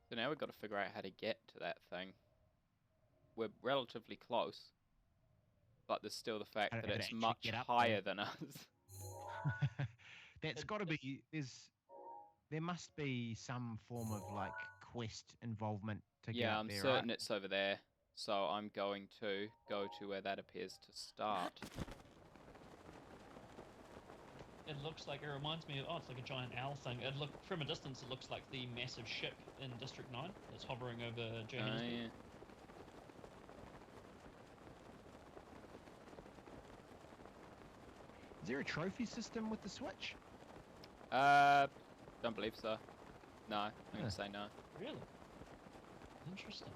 So now we've got to figure out how to get to that thing. We're relatively close, but there's still the fact How that to it's actually much get up higher there. than us. That's got to be. There must be some form of like quest involvement to get Yeah, up I'm there, certain right? it's over there. So I'm going to go to where that appears to start. It looks like, it reminds me of, it's like a giant owl thing. From a distance, it looks like the massive ship in District 9 that's hovering over Johannesburg. Yeah. Is there a trophy system with the Switch? Don't believe so. No, I'm gonna say no. Really? Interesting.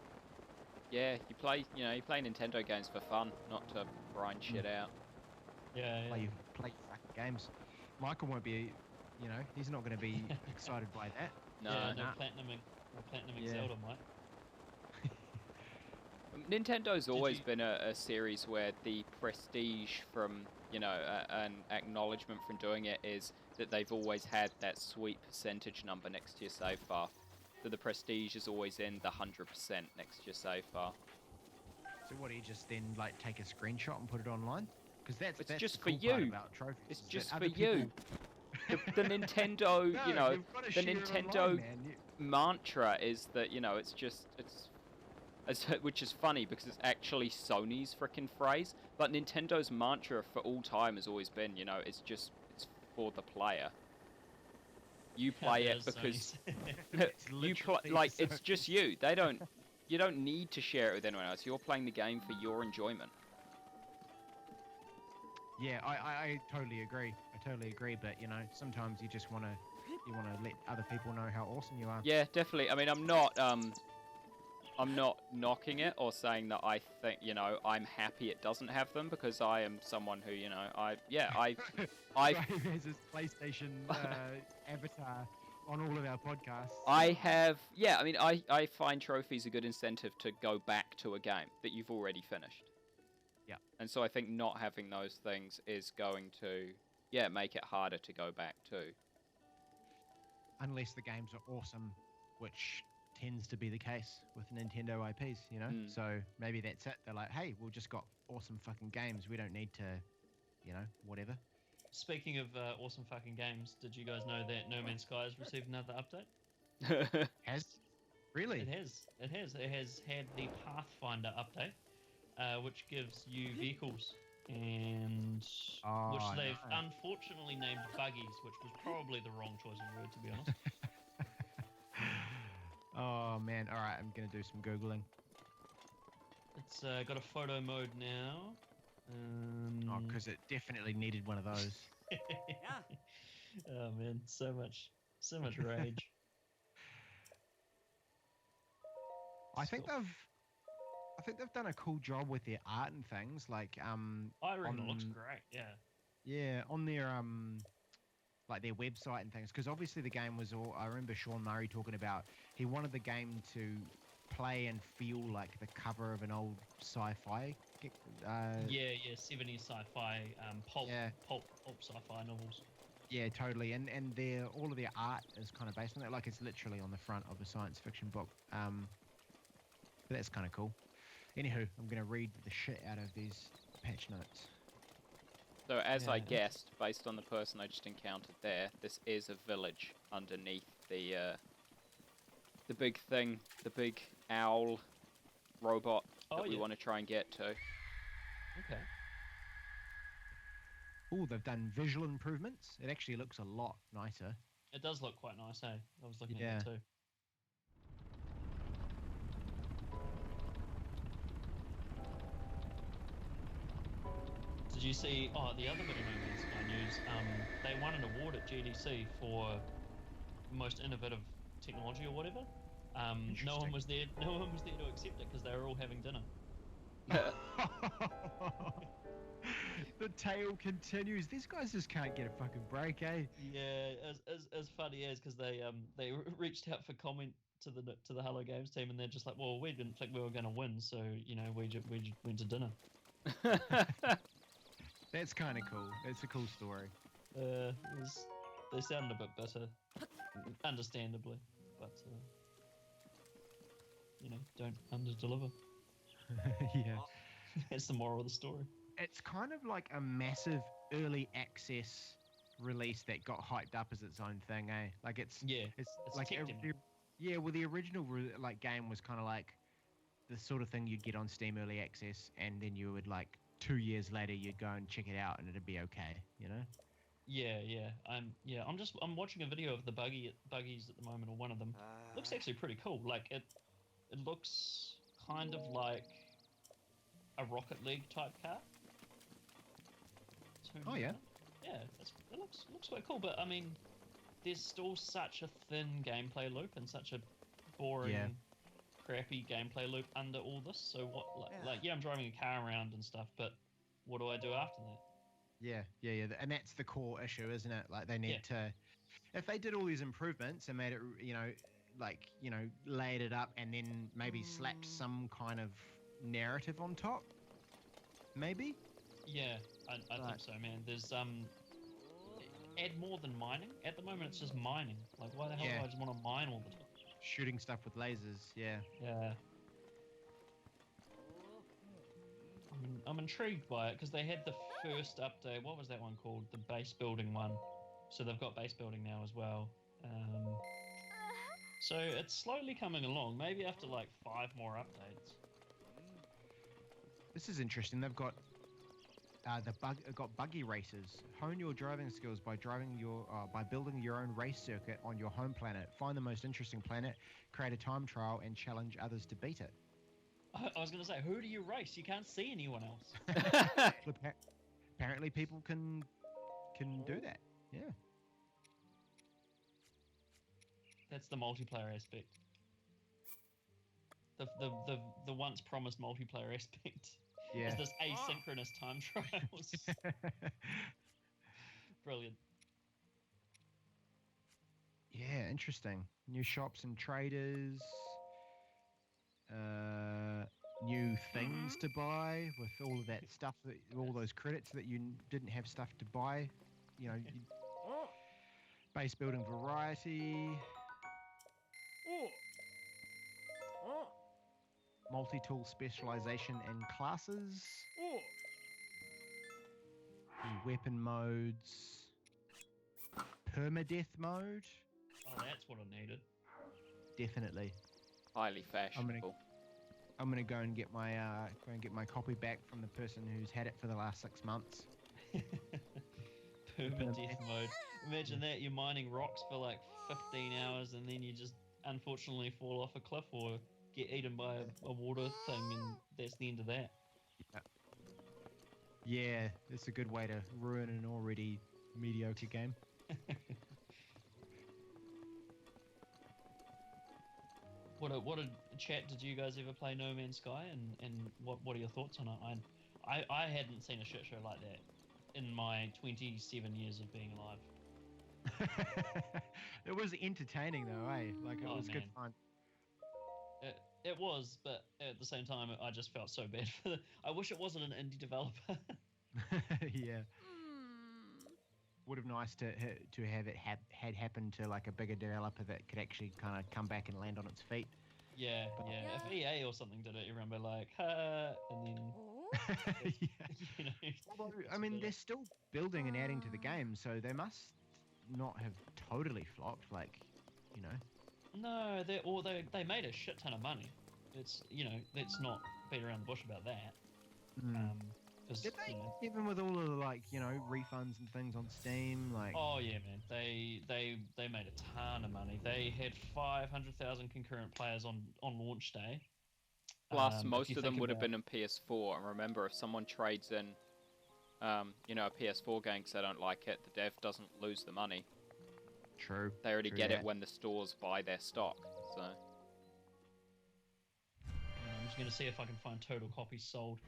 Yeah, you play Nintendo games for fun, not to grind shit out. Yeah, yeah. Play fucking games. Michael won't be, he's not going to be excited by that. No. Yeah, Nah. platinuming Yeah. Zelda, Mike. Nintendo's always been a series where the prestige from, an acknowledgement from doing it is that they've always had that sweet percentage number next to your save file. So the prestige is always in the 100% next to your save file. So what, do you just then like take a screenshot and put it online? Because that's just the cool for part you. about trophies. It's is just that for other you. people- The Nintendo, No, you've gotta the share it Nintendo online, man. mantra is that, which is funny because it's actually Sony's frickin' phrase, but Nintendo's mantra for all time has always been, it's for the player. You play it because it's just you. You don't need to share it with anyone else. You're playing the game for your enjoyment. Yeah, I totally agree. But sometimes you just want to let other people know how awesome you are. Yeah, definitely. I mean, I'm not knocking it or saying that I think, I'm happy it doesn't have them, because I am someone who, I Graham has his PlayStation avatar on all of our podcasts. I find trophies a good incentive to go back to a game that you've already finished. Yeah. And so I think not having those things is going to, make it harder to go back to. Unless the games are awesome, which tends to be the case with Nintendo IPs, So maybe that's it. They're like, hey, we've just got awesome fucking games. We don't need to, whatever. Speaking of awesome fucking games, did you guys know that No Man's Sky has received another update? Has? Really? It has. It has had the Pathfinder update, which gives you vehicles, and which they've unfortunately named buggies, which was probably the wrong choice of word, to be honest. Oh man! All right, I'm gonna do some googling. It's got a photo mode now. Because it definitely needed one of those. Oh man, so much rage. I think they've done a cool job with their art and things. Like I reckon it looks great. Yeah. Yeah, on their like their website and things. Because obviously the game was all. I remember Sean Murray talking about he wanted the game to play and feel like the cover of an old sci-fi. 70s sci-fi, pulp sci-fi novels. Yeah, totally. And all of their art is kind of based on that. Like it's literally on the front of a science fiction book. But that's kind of cool. Anywho, I'm gonna read the shit out of these patch notes. So as I guessed, based on the person I just encountered there, this is a village underneath the big thing, the big owl robot Oh, that we yeah. want to try and get to. Okay. Oh, they've done visual improvements. It actually looks a lot nicer. It does look quite nice, hey? I was looking Yeah. at it too. Did you see? Oh, the other bit of No Man's Sky news. They won an award at GDC for most innovative technology or whatever. No one Interesting. was there. No one was there to accept it because they were all having dinner. The tale continues. These guys just can't get a fucking break, eh? Yeah, as funny as because they reached out for comment to the Hello Games team and they're just like, well, we didn't think we were going to win, so we went to dinner. That's kind of cool. It's a cool story. They sounded a bit bitter, understandably, but don't underdeliver. Yeah. That's the moral of the story. It's kind of like a massive early access release that got hyped up as its own thing, eh? Like it's a like tech demo. yeah. Well, the original like game was kind of like the sort of thing you'd get on Steam early access, and then you would like 2 years later you'd go and check it out, and it'd be okay, you know? Yeah. I'm watching a video of the buggies at the moment, or one of them. Looks actually pretty cool. Like it looks kind of like a Rocket League type car. Oh yeah. Yeah, it looks quite cool. But I mean, there's still such a thin gameplay loop and such a boring, crappy gameplay loop under all this. So what? Like I'm driving a car around and stuff, but what do I do after that? Yeah, and that's the core issue, isn't it? Like they need to, if they did all these improvements and made it, laid it up and then maybe slapped some kind of narrative on top, maybe. Yeah, I think so, man. There's add more than mining. At the moment, it's just mining. Like, why the hell do I just want to mine all the time? Shooting stuff with lasers, yeah. Yeah. I'm intrigued by it because they had the first update. What was that one called? The base building one. So they've got base building now as well. So it's slowly coming along. Maybe after like 5 more updates. This is interesting. They've got buggy races. Hone your driving skills by building your own race circuit on your home planet. Find the most interesting planet, create a time trial, and challenge others to beat it. I was going to say, who do you race? You can't see anyone else. Apparently, people can do that. Yeah. That's the multiplayer aspect. The once promised multiplayer aspect. Yeah. Is this asynchronous time trials? Brilliant. Yeah, interesting. New shops and traders. New things to buy with all of that stuff, all those credits that you didn't have stuff to buy. Base building variety. Multi-tool specialization and classes. New weapon modes. Permadeath mode. Oh, that's what I needed. Definitely. Highly fashionable. I'm gonna go and get my copy back from the person who's had it for the last 6 months. Permadeath mode. Imagine that, you're mining rocks for like 15 hours and then you just unfortunately fall off a cliff or get eaten by a water thing, and that's the end of that. Yeah, it's a good way to ruin an already mediocre game. What a chat. Did you guys ever play No Man's Sky, and what are your thoughts on it? I hadn't seen a shit show like that in my 27 years of being alive. It was entertaining though, eh? Like it was good fun. It was, but at the same time, I just felt so bad for I wish it wasn't an indie developer. Yeah. Would have nice to have it had happened to like a bigger developer that could actually kind of come back and land on its feet. Yeah. If EA or something did it, you remember like, and then. Yeah. Although, I mean, they're still building and adding to the game, so they must not have totally flopped. Like, No, they made a shit ton of money. let's not beat around the bush about that. Mm. 'Cause, Did they? Even with all of the refunds and things on Steam, like. Oh yeah, man. They made a ton of money. They had 500,000 concurrent players on launch day. Plus, If most you of them think would have about- been in PS4. And remember, if someone trades in, a PS4 game because they don't like it, the dev doesn't lose the money. True. They already True get that. it when the stores buy their stock. So. I'm just gonna see if I can find total copies sold.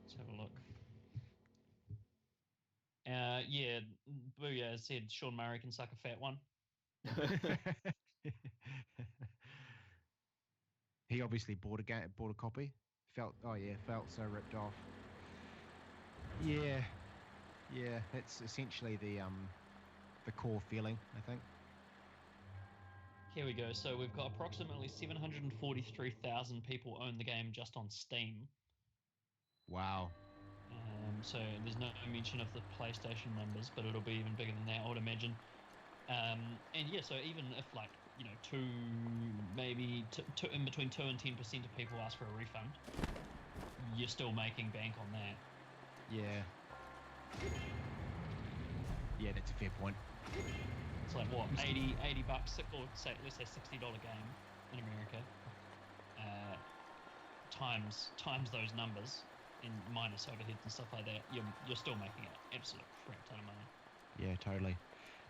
Let's have a look. Yeah, Booyah said Sean Murray can suck a fat one. He obviously bought a copy. Felt so ripped off. Yeah, that's essentially the core feeling, I think. Here we go. So we've got approximately 743,000 people own the game just on Steam. Wow. So there's no mention of the PlayStation numbers, but it'll be even bigger than that, I would imagine. And yeah, so even if in between 2 and 10% of people ask for a refund, you're still making bank on that. Yeah. Yeah, that's a fair point. It's like what, 80 bucks, or say let's say $60 game in America, times those numbers, and minus overheads and stuff like that, you're still making an absolute crap ton of money. Yeah, totally.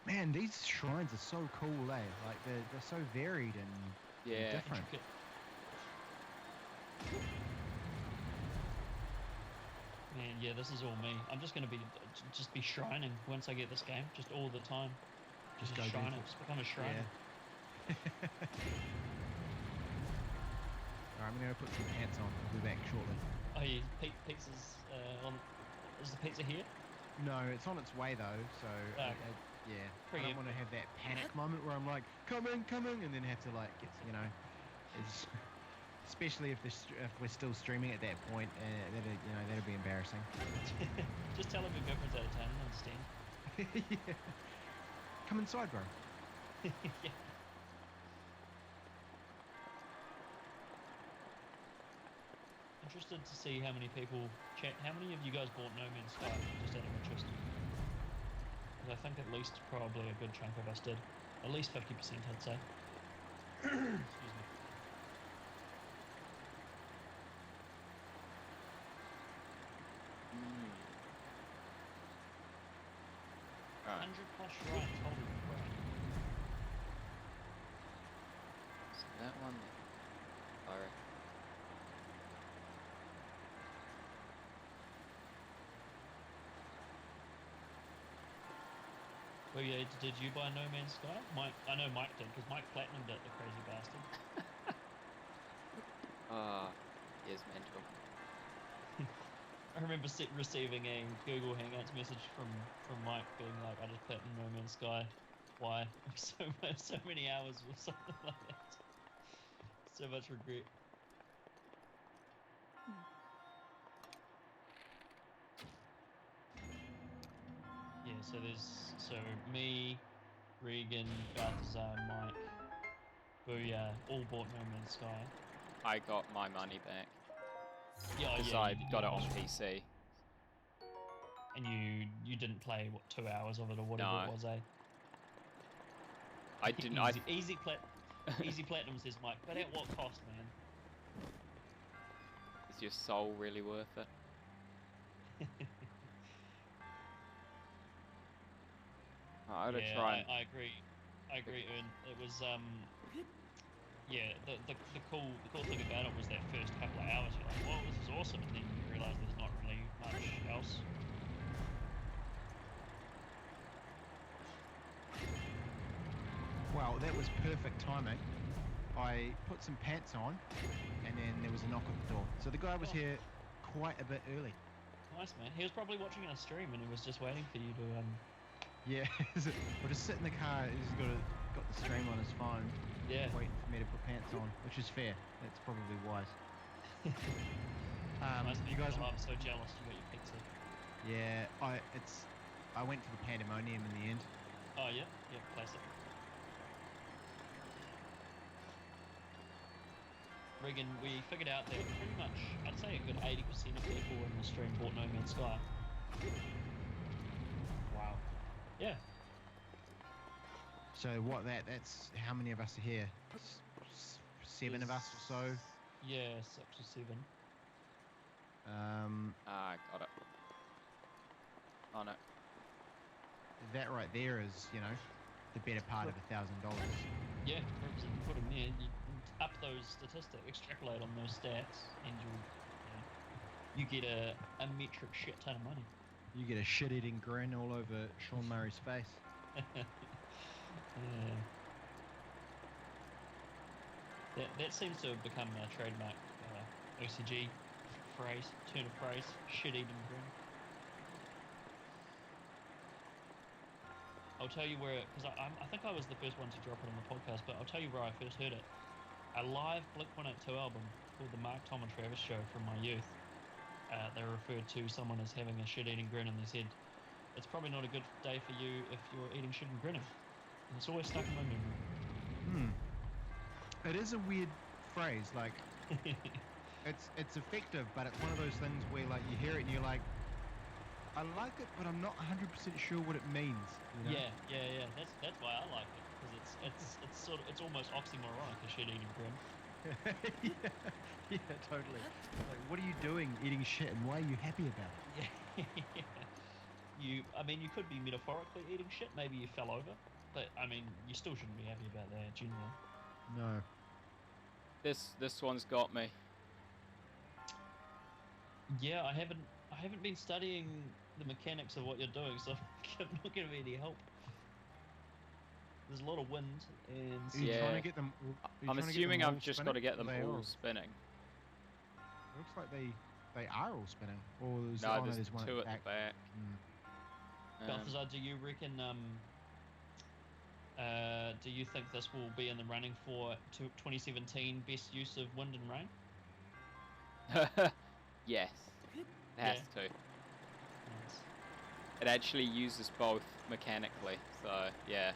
Man, these shrines are so cool, eh? Like they're so varied and different. Intricate. Man, yeah, this is all me. I'm just gonna be shrining once I get this game, just all the time. Just go shrine do it. Just become a shrine. Yeah. Alright, I'm gonna put some pants on. I'll be back shortly. Oh yeah, pizza's on. Is the pizza here? No, it's on its way though, so yeah. I don't want to have that panic moment where I'm like, coming, and then have to get, it's, especially if we're still streaming at that point, that'd be embarrassing. Just tell him your girlfriend's out of town. I understand. Yeah. Come inside, bro. Yeah. Interested to see how many people chat. How many of you guys bought No Man's Sky? Just out of interest. Because I think at least probably a good chunk of us did. At least 50%, I'd say. Excuse me. Right. 100 plus shrines, holy crap. So that one. Alright. Well, yeah, did you buy No Man's Sky? Mike, I know Mike did, because Mike platinumed it, the crazy bastard. He is mental. I remember receiving a Google Hangouts message from Mike being like, I just platinumed No Man's Sky. Why? So many hours or something like that. So much regret. Yeah, so me, Regan, Balthazar, Mike, Booyah, all bought No Man's Sky. I got my money back. Yeah, Because yeah, I you got it on PC. And you didn't play, 2 hours of it or whatever No. it was, eh? I didn't. Easy platinum, says Mike, but at what cost, man? Is your soul really worth it? I ought to try. I agree. Ern. It was yeah. The cool thing about it was that first couple of hours. You're like, whoa, this is awesome, and then you realise there's not really much else. Wow, that was perfect timing. I put some pants on, and then there was a knock at the door. So the guy was here quite a bit early. Nice, man. He was probably watching our stream, and he was just waiting for you to Yeah, we'll just sit in the car. He's got the stream on his phone. Yeah. Waiting for me to put pants on, which is fair. That's probably wise. Nice. You guys. I'm so jealous. You got your pizza. Yeah, I went to the Pandemonium in the end. Oh yeah, classic. Regan, we figured out that pretty much, I'd say a good 80% of people in the stream bought No Man's Sky. Wow. Yeah. So what? That's how many of us are here? Seven of us or so. Yeah, 6 or 7. Got it. Oh no. That right there is, you know, the better part of $1,000. Yeah, put them there. You up those statistics, extrapolate on those stats, and you get a metric shit ton of money. You get a shit-eating grin all over Sean Murray's face. Yeah. That seems to have become a trademark OCG phrase, turn of phrase, shit-eating grin. I'll tell you where, because I think I was the first one to drop it on the podcast, but I'll tell you where I first heard it. A live Blink-182 album called the Mark, Tom and Travis Show from my youth. They referred to someone as having a shit-eating grin, and they said, it's probably not a good day for you if you're eating shit and grinning. And it's always stuck in my memory. It is a weird phrase, like, it's effective, but it's one of those things where, like, you hear it and you're like, I like it, but I'm not 100% sure what it means. You know? Yeah. That's why I like it, because it's almost oxymoronic, a shit-eating grin. yeah, totally. Like, what are you doing eating shit, and why are you happy about it? Yeah. You could be metaphorically eating shit. Maybe you fell over, but I mean, you still shouldn't be happy about that, generally. No. This one's got me. Yeah, I haven't been studying the mechanics of what you're doing, so I'm not going to be any help. There's a lot of wind, and Are you trying to get them? I'm assuming I've just got to get them all spinning. It looks like they are all spinning. Or there's one two at at the back. Balthazar, do you reckon? Do you think this will be in the running for 2017 best use of wind and rain? Yes, it has to. Nice. It actually uses both mechanically, so yeah.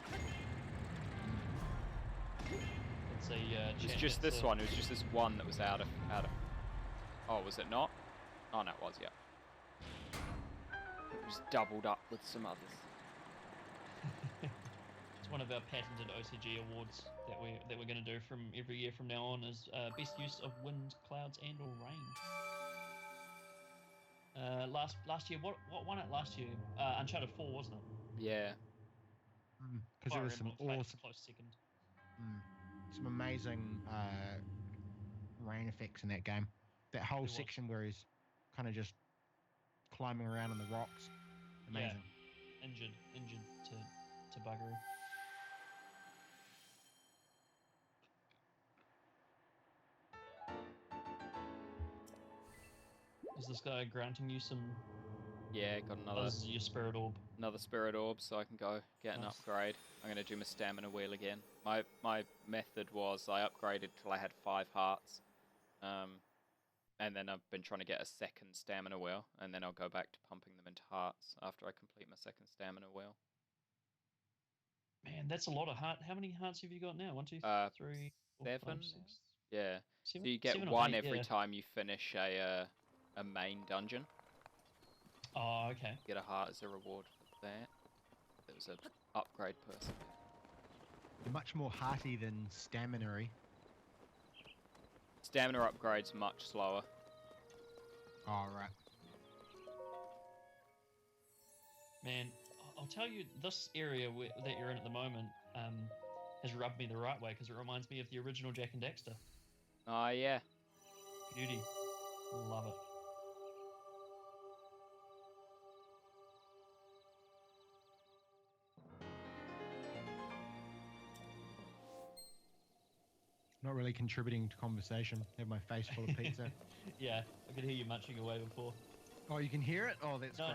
It's a. It's just this one. It was just this one that was out of. Oh, was it not? Oh no, it was. Yeah. It was doubled up with some others. It's one of our patented OCG awards that we're going to do from every year from now on is best use of wind, clouds, and or rain. Last year, what won it last year? Uncharted 4, wasn't it? Yeah. Because there was some awesome, close second. Some amazing rain effects in that game. That whole section where he's kind of just climbing around on the rocks. Amazing. Yeah. Injured to buggery. Is this guy granting you some? Yeah, got another. Oh, this is your spirit orb. Another spirit orb, so I can go get an upgrade. I'm gonna do my stamina wheel again. My method was I upgraded till I had 5 hearts, and then I've been trying to get a second stamina wheel, and then I'll go back to pumping them into hearts after I complete my second stamina wheel. Man, that's a lot of heart. How many hearts have you got now? 1, 2, 3, 4, 7. 5, 6. Yeah. 7, so you get 7 one 8, every time you finish a main dungeon. Oh, okay. Get a heart as a reward for that. There was an upgrade person. They're much more hearty than stamina-y. Stamina upgrade's much slower. Oh, right. Man, I'll tell you, this area that you're in at the moment has rubbed me the right way because it reminds me of the original Jak and Daxter. Oh, yeah. Beauty. Love it. Not really contributing to conversation. Have my face full of pizza. Yeah, I could hear you munching away before. Oh, you can hear it? Oh, that's No.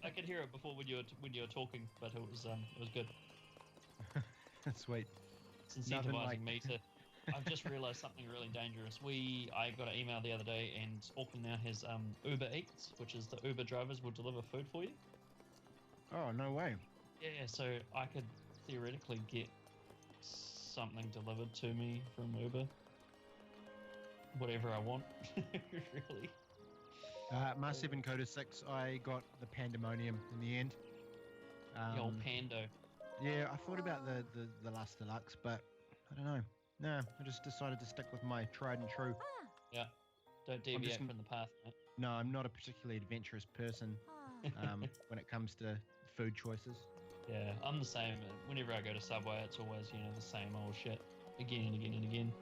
I could hear it before when you were talking, but it was good. Sweet. It's incentivizing me to. I've just realised something really dangerous. I got an email the other day, and Auckland now has Uber Eats, which is the Uber drivers will deliver food for you. Oh, no way. Yeah, so I could theoretically get something delivered to me from Uber. Whatever I want, really. Mars 7 Coda 6, I got the Pandemonium in the end. The old Pando. Yeah, I thought about the Last Deluxe, but I don't know. No, I just decided to stick with my tried and true. Yeah, don't deviate from the path, mate. No, I'm not a particularly adventurous person when it comes to food choices. Yeah, I'm the same. Whenever I go to Subway, it's always, the same old shit. Again and again and again.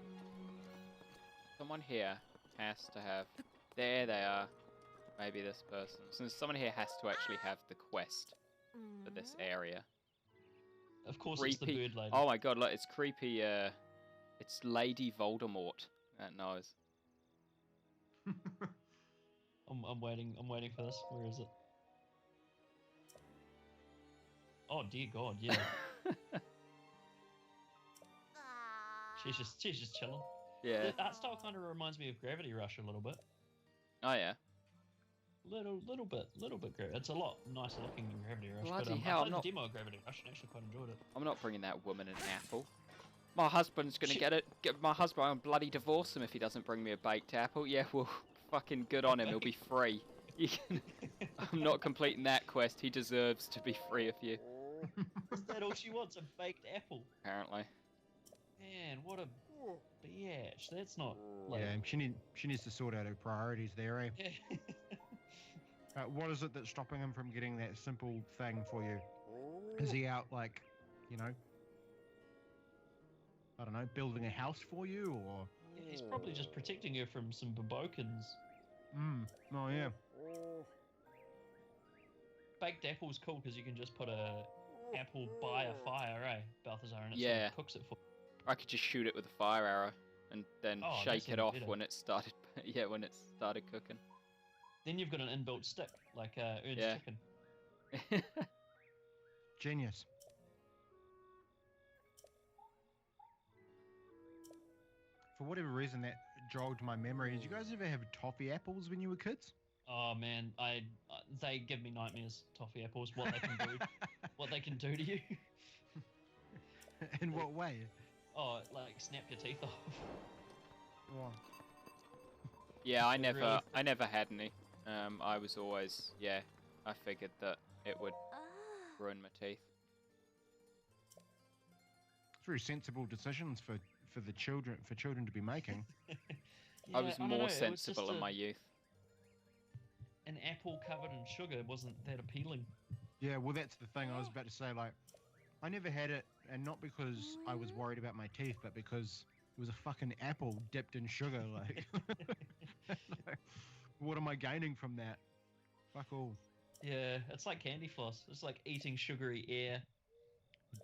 Someone here has to have... There they are. Maybe this person. So someone here has to actually have the quest for this area. Of course, Creepy. it's the bird lady. Oh my god, look, it's creepy. It's Lady Voldemort. That nose. I'm waiting for this. Where is it? Oh dear God, yeah. she's just chilling. Yeah. The art style kind of reminds me of Gravity Rush a little bit. Oh yeah. Little bit. It's a lot nicer looking than Gravity Rush. Bloody but, hell, I played the demo of Gravity Rush and actually quite enjoyed it. I'm not bringing that woman an apple. My husband's gonna get it. My husband, I'll bloody divorce him if he doesn't bring me a baked apple. Yeah, well, fucking good on him. He'll be free. I'm not completing that quest. He deserves to be free of you. Is that all she wants? A baked apple? Apparently. Man, what a bitch. That's not. Like... Yeah, she needs to sort out her priorities there, eh? Yeah. What is it that's stopping him from getting that simple thing for you? Is he out, like, I don't know, building a house for you, or? Yeah, he's probably just protecting her from some babokins. Oh yeah. Baked apple's cool because you can just put a apple by a fire, eh, Balthazar, and it sort of cooks it for. I could just shoot it with a fire arrow and then shake it off when it started. Yeah, when it started cooking. Then you've got an inbuilt stick, like Ernst chicken. Genius. For whatever reason, that jogged my memory. Did you guys ever have toffee apples when you were kids? Oh man, they give me nightmares. Toffee apples, what they can do, what they can do to you. In what way? Oh, like snap your teeth off. Wow. Yeah, I never had any. I was always, I figured that it would ruin my teeth. It's very sensible decisions for children to be making. Yeah, I was more sensible in my youth. An apple covered in sugar wasn't that appealing. Yeah, well, that's the thing I was about to say. Like, I never had it, and not because I was worried about my teeth, but because it was a fucking apple dipped in sugar. Like, what am I gaining from that? Fuck all. Yeah, it's like candy floss. It's like eating sugary air.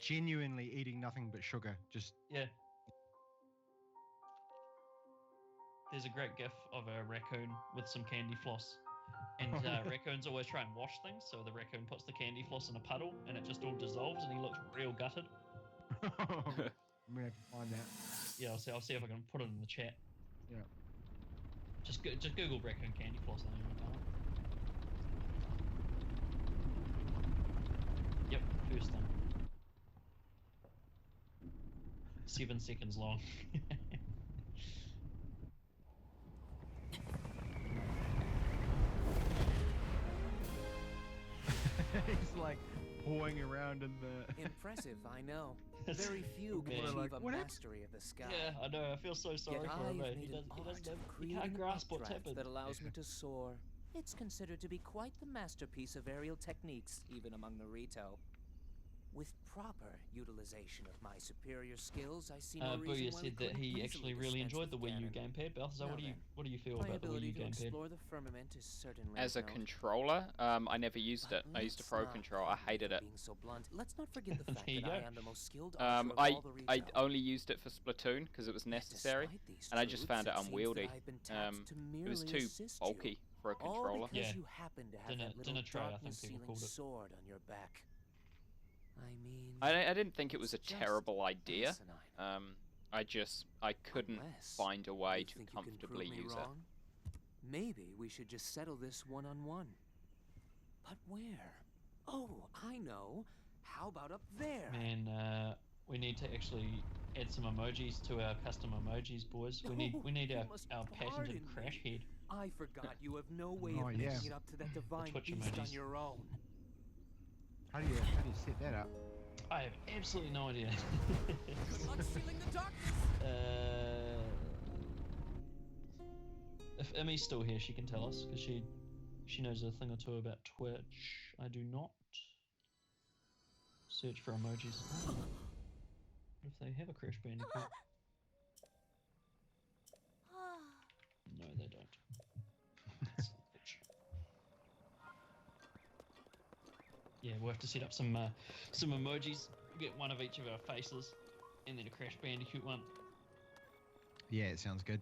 Genuinely eating nothing but sugar. Just yeah. There's a great gif of a raccoon with some candy floss. And raccoons always try and wash things, so the raccoon puts the candy floss in a puddle and it just all dissolves and he looks real gutted. I'm gonna have to find that. Yeah, I'll see if I can put it in the chat. Yeah. Just Google raccoon candy floss and then you'll find it. Yep, first thing. 7 seconds long. He's like pawing around in the. Impressive, I know. Very few can achieve a mastery of the sky. Yeah, I know. I feel so sorry Yet for him, I've mate. made He can't grasp what's happened. that allows me to soar. It's considered to be quite the masterpiece of aerial techniques, even among the Rito. With proper utilization of my superior skills, I see no reason Booyah why we said that couldn't he easily actually really dispense enjoyed the with Wii U Ganon. gamepad. Balthazar, Now what do you feel my about the Wii ability U to gamepad? explore the firmament is certainly As a of note. controller, I never used it. I used a Let's Pro not, Controller. I hated it. being so blunt, let's not forget the fact There you that I go. am the most skilled archer of I all the I Rito. only used it for Splatoon because it was necessary, Despite these and I just truths, found it seems that unwieldy. I've been tapped to It was merely too assist bulky you. for a All controller. because Yeah. you happen to have Dinner- that little dinner tray, I think darkness people sealing called it. sword on your back. I mean, I didn't think it was a it's just terrible idea. asinine. I couldn't Unless find a way you to think you can comfortably prove me use wrong? Maybe we should just settle this one-on-one. But where? Oh, I know. How about up there? Man, we need to actually add some emojis to our custom emojis, boys. We need You our must patented pardon crash me. head. I forgot you have no way Oh, of yeah. making it up to that divine Twitch beast on emojis. your own. How do you set that up? I have absolutely no idea. Good luck sealing the darkness. If Emmy's still here, she can tell us because she knows a thing or two about Twitch. I do not. Search for emojis. Oh. What if they have a Crash Bandicoot? No, they don't. That's unfortunate. Yeah, we'll have to set up some emojis. Get one of each of our faces, and then a Crash Bandicoot one. Yeah, it sounds good.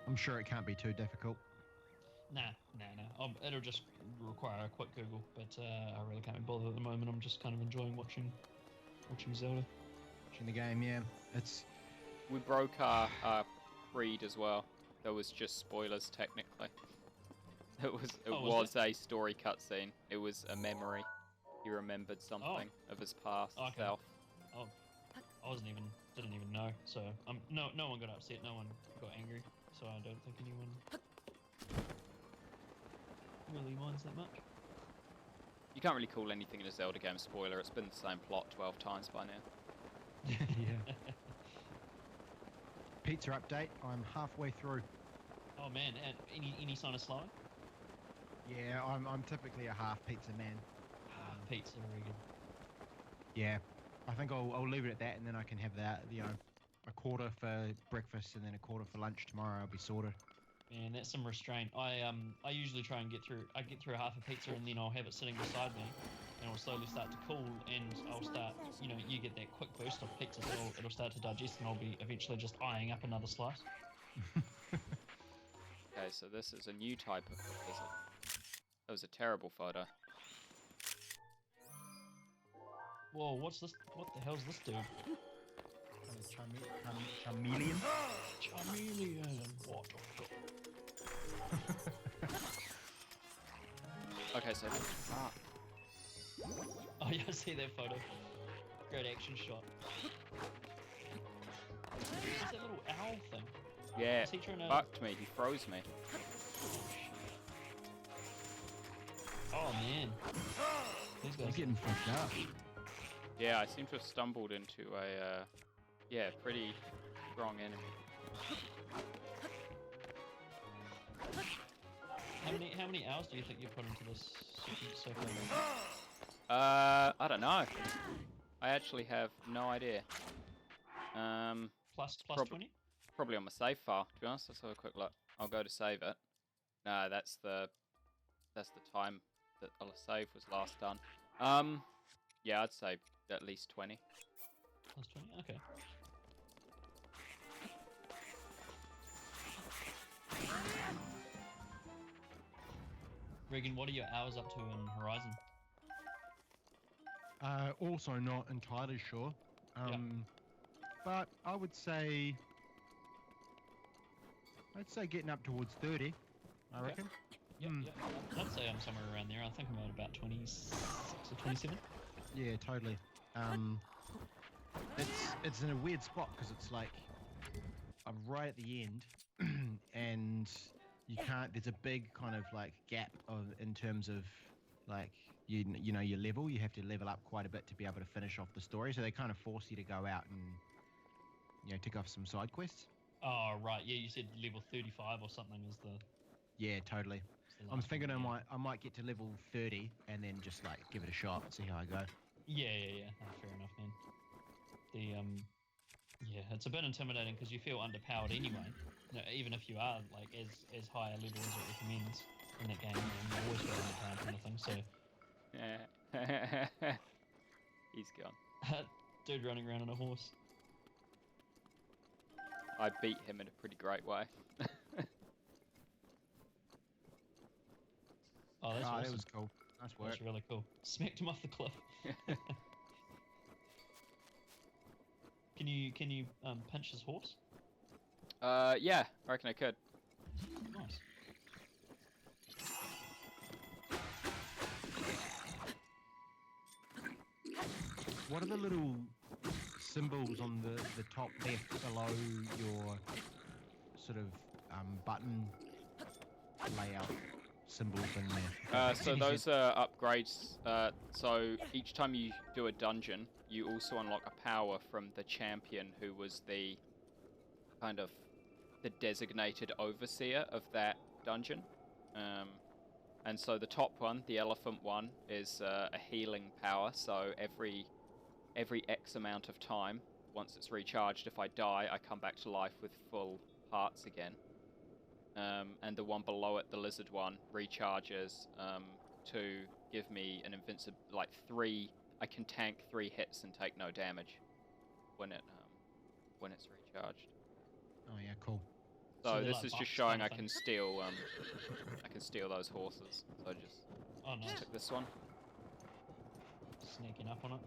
I'm sure it can't be too difficult. Nah. It'll just require a quick Google, but I really can't be bothered at the moment. I'm just kind of enjoying watching Zelda. Watching the game, yeah. It's We broke our read as well. There was just spoilers technically. It was a story cutscene. It was a memory. He remembered something of his past self. Oh, didn't even know. So no one got upset. No one got angry. So I don't think anyone really minds that much. You can't really call anything in a Zelda game a spoiler. It's been the same plot 12 times by now. yeah. Pizza update. I'm halfway through. Oh man, and any sign of slowing? Yeah, I'm typically a half pizza man. Pizza, very good. Yeah, I think I'll leave it at that, and then I can have that. A quarter for breakfast and then a quarter for lunch tomorrow. I'll be sorted. Man, that's some restraint. I usually try and get through half a pizza and then I'll have it sitting beside me and it'll slowly start to cool and I'll start, you get that quick burst of pizza, so it'll start to digest and I'll be eventually just eyeing up another slice. Okay, so this is a new type of visit. That was a terrible photo. Whoa, what's this? What the hell's this dude? Chameleon? Chameleon, what? Okay, so Oh yeah, I see that photo. Great action shot. What's that little owl thing? yeah, Is he trying to... fucked me. He froze me. Oh man. These I'm guys getting fucked up. Yeah, I seem to have stumbled into a pretty strong enemy. How many hours do you think you put into this so far? I don't know. I actually have no idea. Plus 20? Probably on my save file, to be honest. Let's have a quick look. I'll go to save it. No, that's the time that a save was last done. Yeah, I'd say at least 20. Plus 20? Okay. Regan, what are your hours up to in Horizon? Also not entirely sure. But I'd say getting up towards 30, I reckon. Yep. I'd say I'm somewhere around there. I think I'm at about 26 or 27. Yeah, totally. It's in a weird spot because it's like I'm right at the end, and you can't. There's a big kind of like gap in terms of like you know your level. You have to level up quite a bit to be able to finish off the story. So they kind of force you to go out and tick off some side quests. Oh right, yeah. You said level 35 or something is the. Yeah, totally. I'm thinking one, I might get to level 30 and then just like give it a shot, see how I go. Yeah. No, fair enough, man. It's a bit intimidating because you feel underpowered anyway. Even if you are like as high a level as it recommends in that game, you always feel underpowered kind of thing. So. Yeah. He's gone. Dude running around on a horse. I beat him in a pretty great way. Oh, that's awesome. That was cool. Nice work. That's really cool. Smacked him off the cliff. Can you pinch his horse? Yeah, I reckon I could. Nice. what are the little symbols on the top left below your sort of button layout symbols in there? So those are upgrades. So each time you do a dungeon, you also unlock a power from the champion, who was the kind of the designated overseer of that dungeon. And so the top one, the elephant one, is a healing power. So every X amount of time, once it's recharged, if I die, I come back to life with full hearts again. And the one below it, the lizard one, recharges to give me an invincible, like 3. I can tank 3 hits and take no damage when it's recharged. Oh yeah, cool. So they're this like is just buffs showing kind I of can thing. steal those horses. So just Oh, nice. took this one. Sneaking up on it.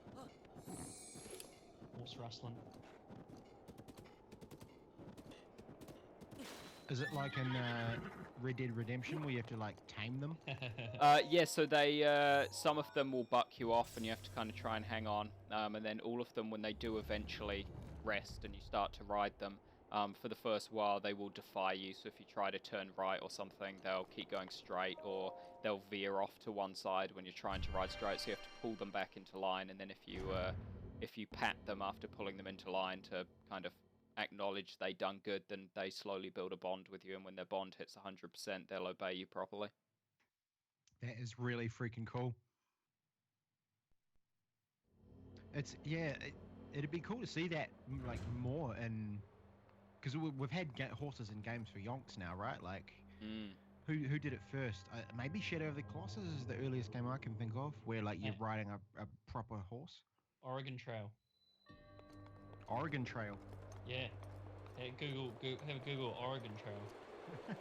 Horse rustling. Is it like in Red Dead Redemption where you have to like tame them? Yeah, so they some of them will buck you off and you have to kind of try and hang on. And then all of them, when they do eventually rest and you start to ride them, for the first while they will defy you. So if you try to turn right or something, they'll keep going straight, or they'll veer off to one side when you're trying to ride straight. So you have to pull them back into line, and then if you pat them after pulling them into line to kind of acknowledge they done good, then they slowly build a bond with you, and when their bond hits 100%, they'll obey you properly. That is really freaking cool. It's it'd be cool to see that like more in, because we've had horses in games for yonks now, right? Like who did it first? Maybe Shadow of the Colossus is the earliest game I can think of where like you're riding a proper horse. Oregon Trail. Oregon Trail. Yeah. Hey, have a Google Oregon Trail.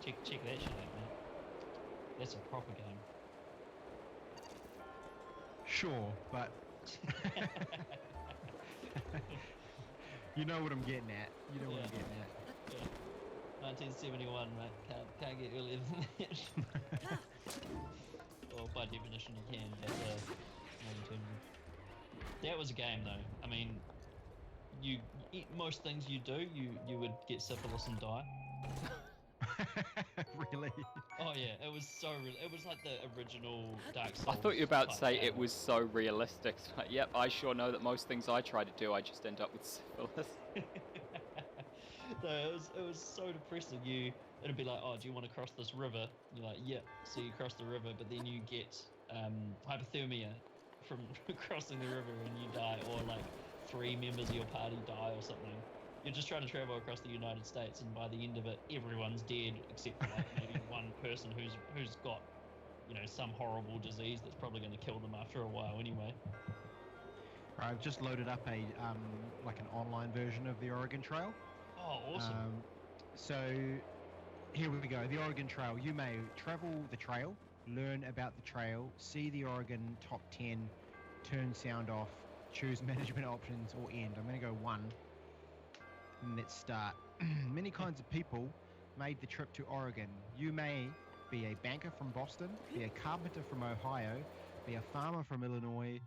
check that shit out, man. That's a proper game. Sure, but you know what I'm getting at. You know what I'm getting at. Yeah. 1971, mate. Can't get earlier than that. Well, by definition you can, but not in terms of... That was a game, though. I mean, most things you do, you would get syphilis and die. Really? Oh yeah, it was so real. It was like the original Dark Souls. I thought you were about to say game. it was so realistic. Like, yep, I sure know that most things I try to do, I just end up with syphilis. No, it was so depressing. It'd be like, oh, do you want to cross this river? You're like, yep. So you cross the river, but then you get hypothermia from crossing the river and you die, or like 3 members of your party die or something. You're just trying to travel across the United States, and by the end of it, everyone's dead except for like maybe one person who's got, some horrible disease that's probably going to kill them after a while anyway. Right, I've just loaded up a like an online version of the Oregon Trail. Oh, awesome. So here we go. The Oregon Trail. You may travel the trail, learn about the trail, see the Oregon top 10, turn sound off, choose management options, or end. I'm going to go 1. And let's start. Many kinds of people made the trip to Oregon. You may be a banker from Boston, be a carpenter from Ohio, be a farmer from Illinois.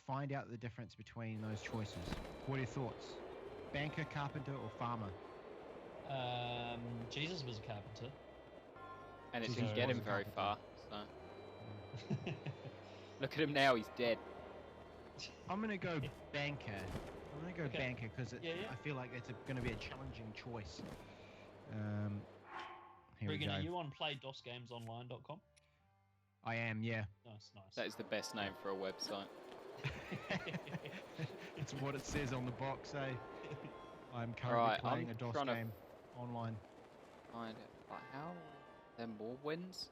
Find out the difference between those choices. What are your thoughts? Banker, carpenter, or farmer? Jesus was a carpenter. And it Jesus didn't get was him a very carpenter. far. So. Look at him now, he's dead. I'm going to go banker. I'm going to go Okay. banker because Yeah. I feel like it's going to be a challenging choice. Here Regan, we are go. you on playdosgamesonline.com? I am, yeah. Nice. That is the best name for a website. It's what it says on the box, eh? I'm currently Right, playing I'm a DOS trying to game online. Find it. Like, how are there more winds?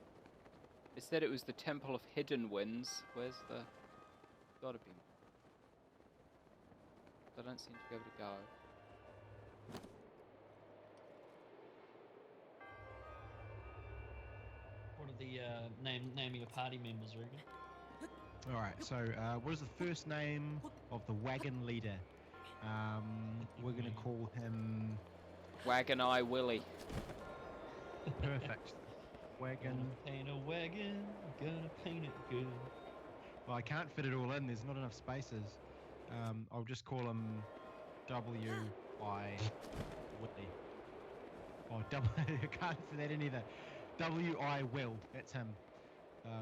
It said it was the Temple of Hidden Winds. Where's the... Gotta be more. I don't seem to be able to go. What are the name of your party members, Regan? All right, so what is the first name of the wagon leader? We're going to call him... Wagon Eye Willie. Perfect. Wagon... Gonna paint a wagon, gonna paint it good. Well, I can't fit it all in. There's not enough spaces. I'll just call him W.I. Willie. Oh, I can't fit that in either. W.I. Will. That's him.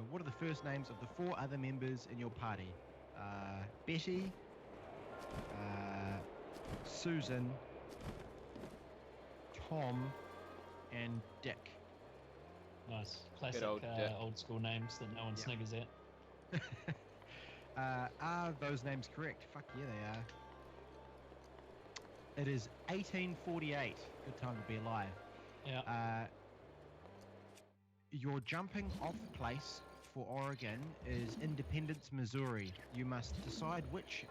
What are the first names of the 4 other members in your party? Betty, Susan, Tom, and Dick. Nice. Classic old Dick. old school names that no one Yeah. sniggers at. Are those names correct? Fuck yeah, they are. It is 1848. Good time to be alive. Yeah. Your jumping off place for Oregon is Independence, Missouri. You must decide which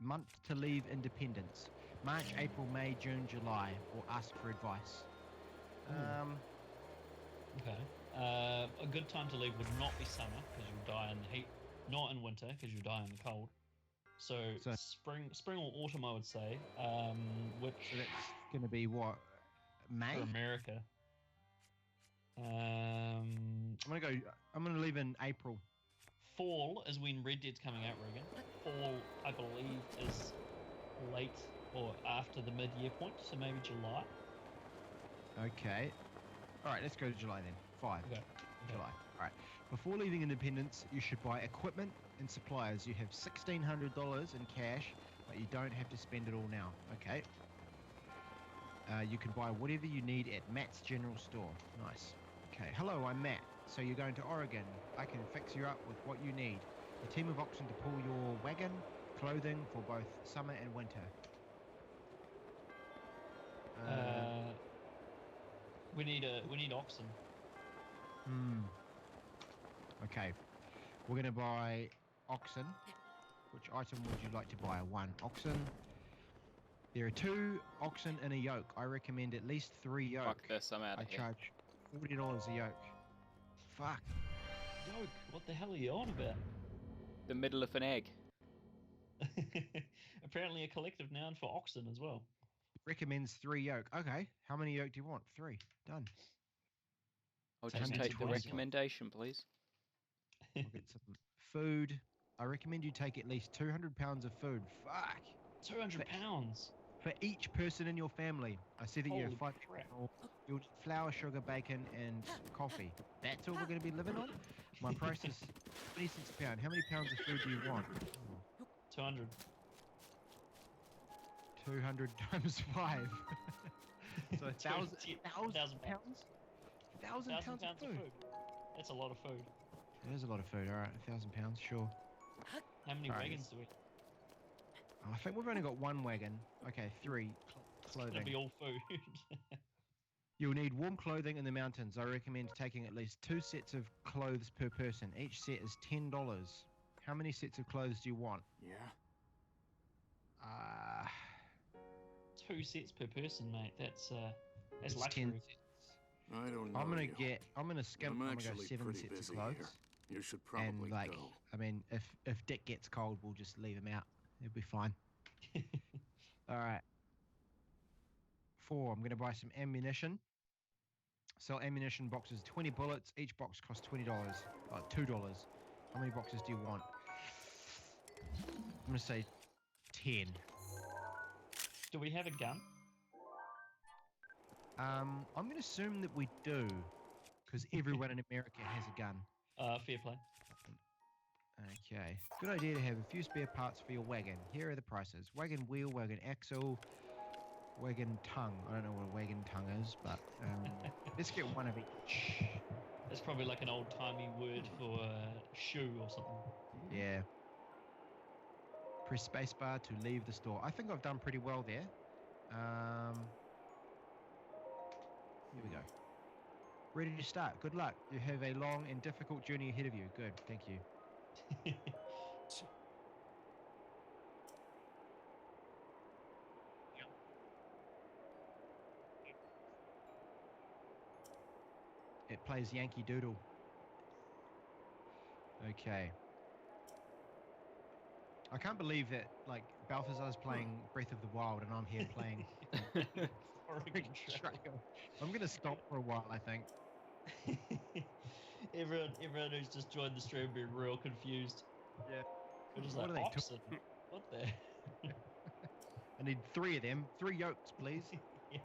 month to leave Independence. March, April, May, June, July, or ask for advice. Okay. A good time to leave would not be summer because you'll die in the heat. Not in winter because you'll die in the cold. So spring or autumn, I would say. Which So that's going to be what? May? for America. I'm gonna leave in April. Fall is when Red Dead's coming out, Regan. Fall, I believe, is late or after the mid-year point, so maybe July. Okay. All right, let's go to July then. 5. Okay. July. All right. Before leaving Independence, you should buy equipment and supplies. You have $1,600 in cash, but you don't have to spend it all now. Okay. You can buy whatever you need at Matt's General Store. Nice. Okay. Hello, I'm Matt. So you're going to Oregon. I can fix you up with what you need. A team of oxen to pull your wagon, clothing for both summer and winter. We need oxen. Okay. We're going to buy oxen. Which item would you like to buy? 1 oxen. There are 2 oxen in a yoke. I recommend at least 3 yoke. Fuck this, I'm out I of here. charge $40 a yoke. Fuck. Yoke, what the hell are you on about? The middle of an egg. Apparently a collective noun for oxen as well. Recommends 3 yoke. Okay. How many yoke do you want? 3. Done. I'll So just it's take the 20. recommendation, please. I'll get some food. I recommend you take at least 200 pounds of food. Fuck. 200 pounds. For each person in your family. I see that you have Holy 5 crap. people. You'll need flour, sugar, bacon, and coffee. That's all we're going to be living on? My price is 20 cents a pound. How many pounds of food do you want? 200. 200 times 5. So 1,000 1,000 pounds? 1,000 pounds of food. That's a lot of food. It is a lot of food. All right, 1,000 pounds, sure. How many Alright. wagons do we? I think we've only got 1 wagon. Okay, 3 It's gonna clothing. be all food. You'll need warm clothing in the mountains. I recommend taking at least 2 sets of clothes per person. Each set is $10. How many sets of clothes do you want? Yeah? 2 sets per person, mate. That's It's luxury. 10 sets. I don't know. I'm gonna you. skimp. I'm I'm gonna go actually 7 pretty sets of busy clothes. here. You should probably And like, go. I mean, if Dick gets cold, we'll just leave him out. It'll be fine. All right. 4. I'm gonna buy some ammunition. Sell ammunition boxes. 20 bullets. Each box costs $20. $2. How many boxes do you want? I'm gonna say 10. Do we have a gun? I'm gonna assume that we do, because everyone in America has a gun. Fair play. Okay. Good idea to have a few spare parts for your wagon. Here are the prices. Wagon wheel, wagon axle, wagon tongue. I don't know what a wagon tongue is, but let's get 1 of each. That's probably like an old-timey word for shoe or something. Yeah. Press spacebar to leave the store. I think I've done pretty well there. Here we go. Ready to start. Good luck. You have a long and difficult journey ahead of you. Good. Thank you. It plays Yankee Doodle. Okay. I can't believe that, like, Balthazar's playing Breath of the Wild and I'm here playing Oregon Trail. Trail. I'm going to stop for a while, I think. Everyone who's just joined the stream will be real confused. Yeah. We're just What like are they oxen. What the? I need 3 of them. 3 yolks, please. Yeah.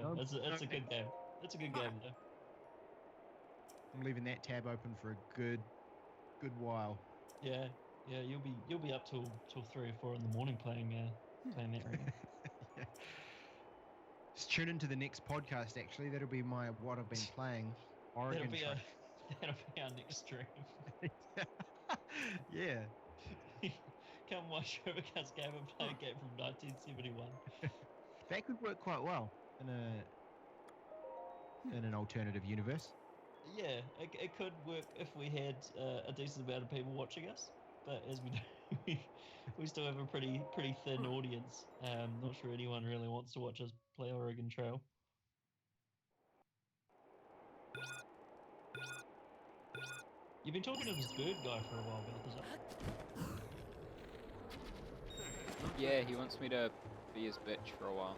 No, It's no, a good game. It's a good game though. I'm leaving that tab open for a good while. Yeah, yeah. You'll be up till 3 or 4 in the morning playing that Regan. Yeah. Just tune into the next podcast. Actually, that'll be what I've been playing. Oregon Trail. That'll be our next stream. Yeah. Come watch Overcast game and play a game from 1971. That could work quite well in an alternative universe. Yeah, it could work if we had a decent amount of people watching us, but as we do, we still have a pretty thin audience. Not sure anyone really wants to watch us play Oregon Trail. You've been talking to this bird guy for a while, Beth, is it? Yeah, he wants me to be his bitch for a while.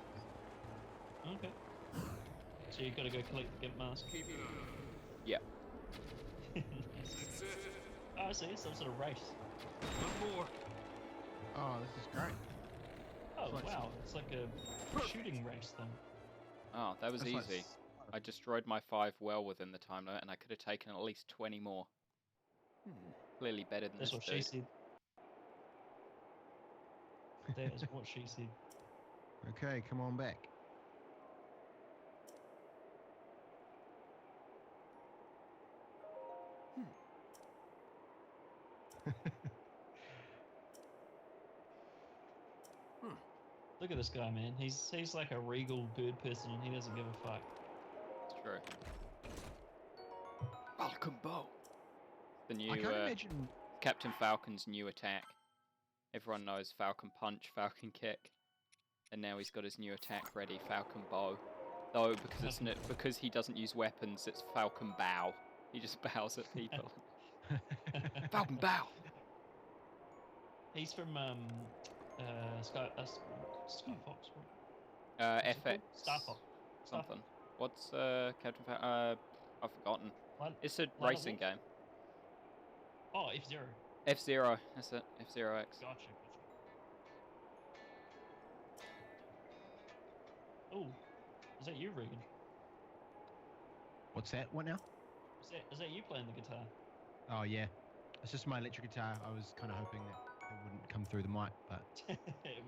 Okay. So you gotta go collect the Gimp mask. Yeah. Nice. Oh, I see, some sort of race. One more. Oh, this is great. Oh, Like wow, it's like a shooting race thing. Oh, that was It's like easy. I destroyed my 5 well within the time limit, and I could have taken at least 20 more. Clearly better than That's this what she dude. said. That is what she said. Okay, come on back. Look at this guy, man. He's like a regal bird person, and he doesn't give a fuck. It's true. Falcon Bow. The new I can't imagine. Captain Falcon's new attack. Everyone knows Falcon Punch, Falcon Kick, and now he's got his new attack ready, Falcon Bow. Though because he doesn't use weapons, it's Falcon Bow. He just bows at people. Falcon Bow. He's from Skyfox. What? What's it FX. called? Star Fox. Something. What's Captain I've forgotten. It's a Line of racing Wolf? game. Oh, F-Zero. F-Zero. That's it. F-Zero X. Gotcha. Oh, is that you, Regan? What's that? What now? Is that you playing the guitar? Oh yeah, it's just my electric guitar. I was kind of hoping that it wouldn't come through the mic, but It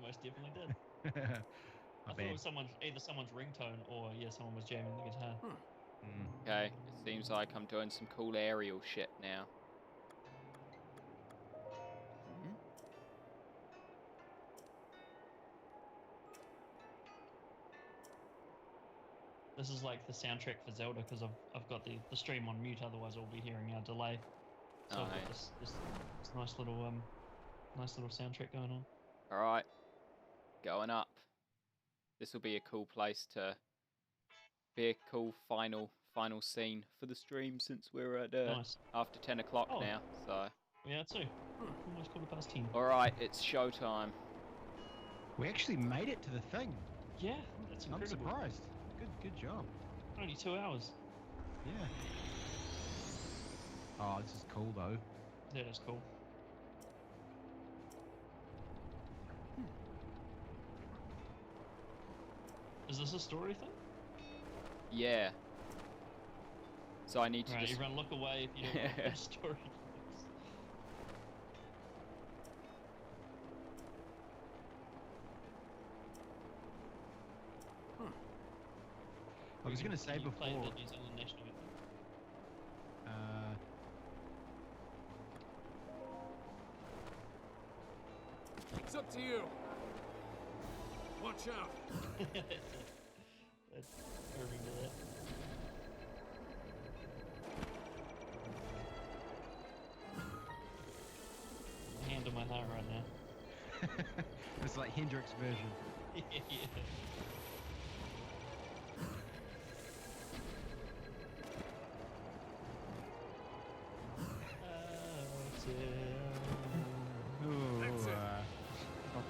most definitely did. my I thought bad. it was either someone's ringtone or someone was jamming the guitar. Okay, it seems like I'm doing some cool aerial shit now. This is like the soundtrack for Zelda because I've got the stream on mute. Otherwise, I'll be hearing our delay. So I've got Nice. this nice little soundtrack going on. All right, going up. This will be a cool place to be a cool final scene for the stream since we're at Nice. after 10 o'clock Oh. now. So Yeah, too. Almost 10:15. all right, it's showtime. We actually made it to the thing. Yeah, that's I'm incredible. surprised. Good job. Only 2 hours. Yeah. Oh, this is cool though. That is cool. Is this a story thing? Yeah. So I need to Right, just everyone look away if you don't want the story. I was going to say You played before. the New Zealand national anthem. It's up to you. Watch out. I remember that. Hand on my heart right now. It's like Hendrix version. Yeah. Ooh, That's it. Hot. I'll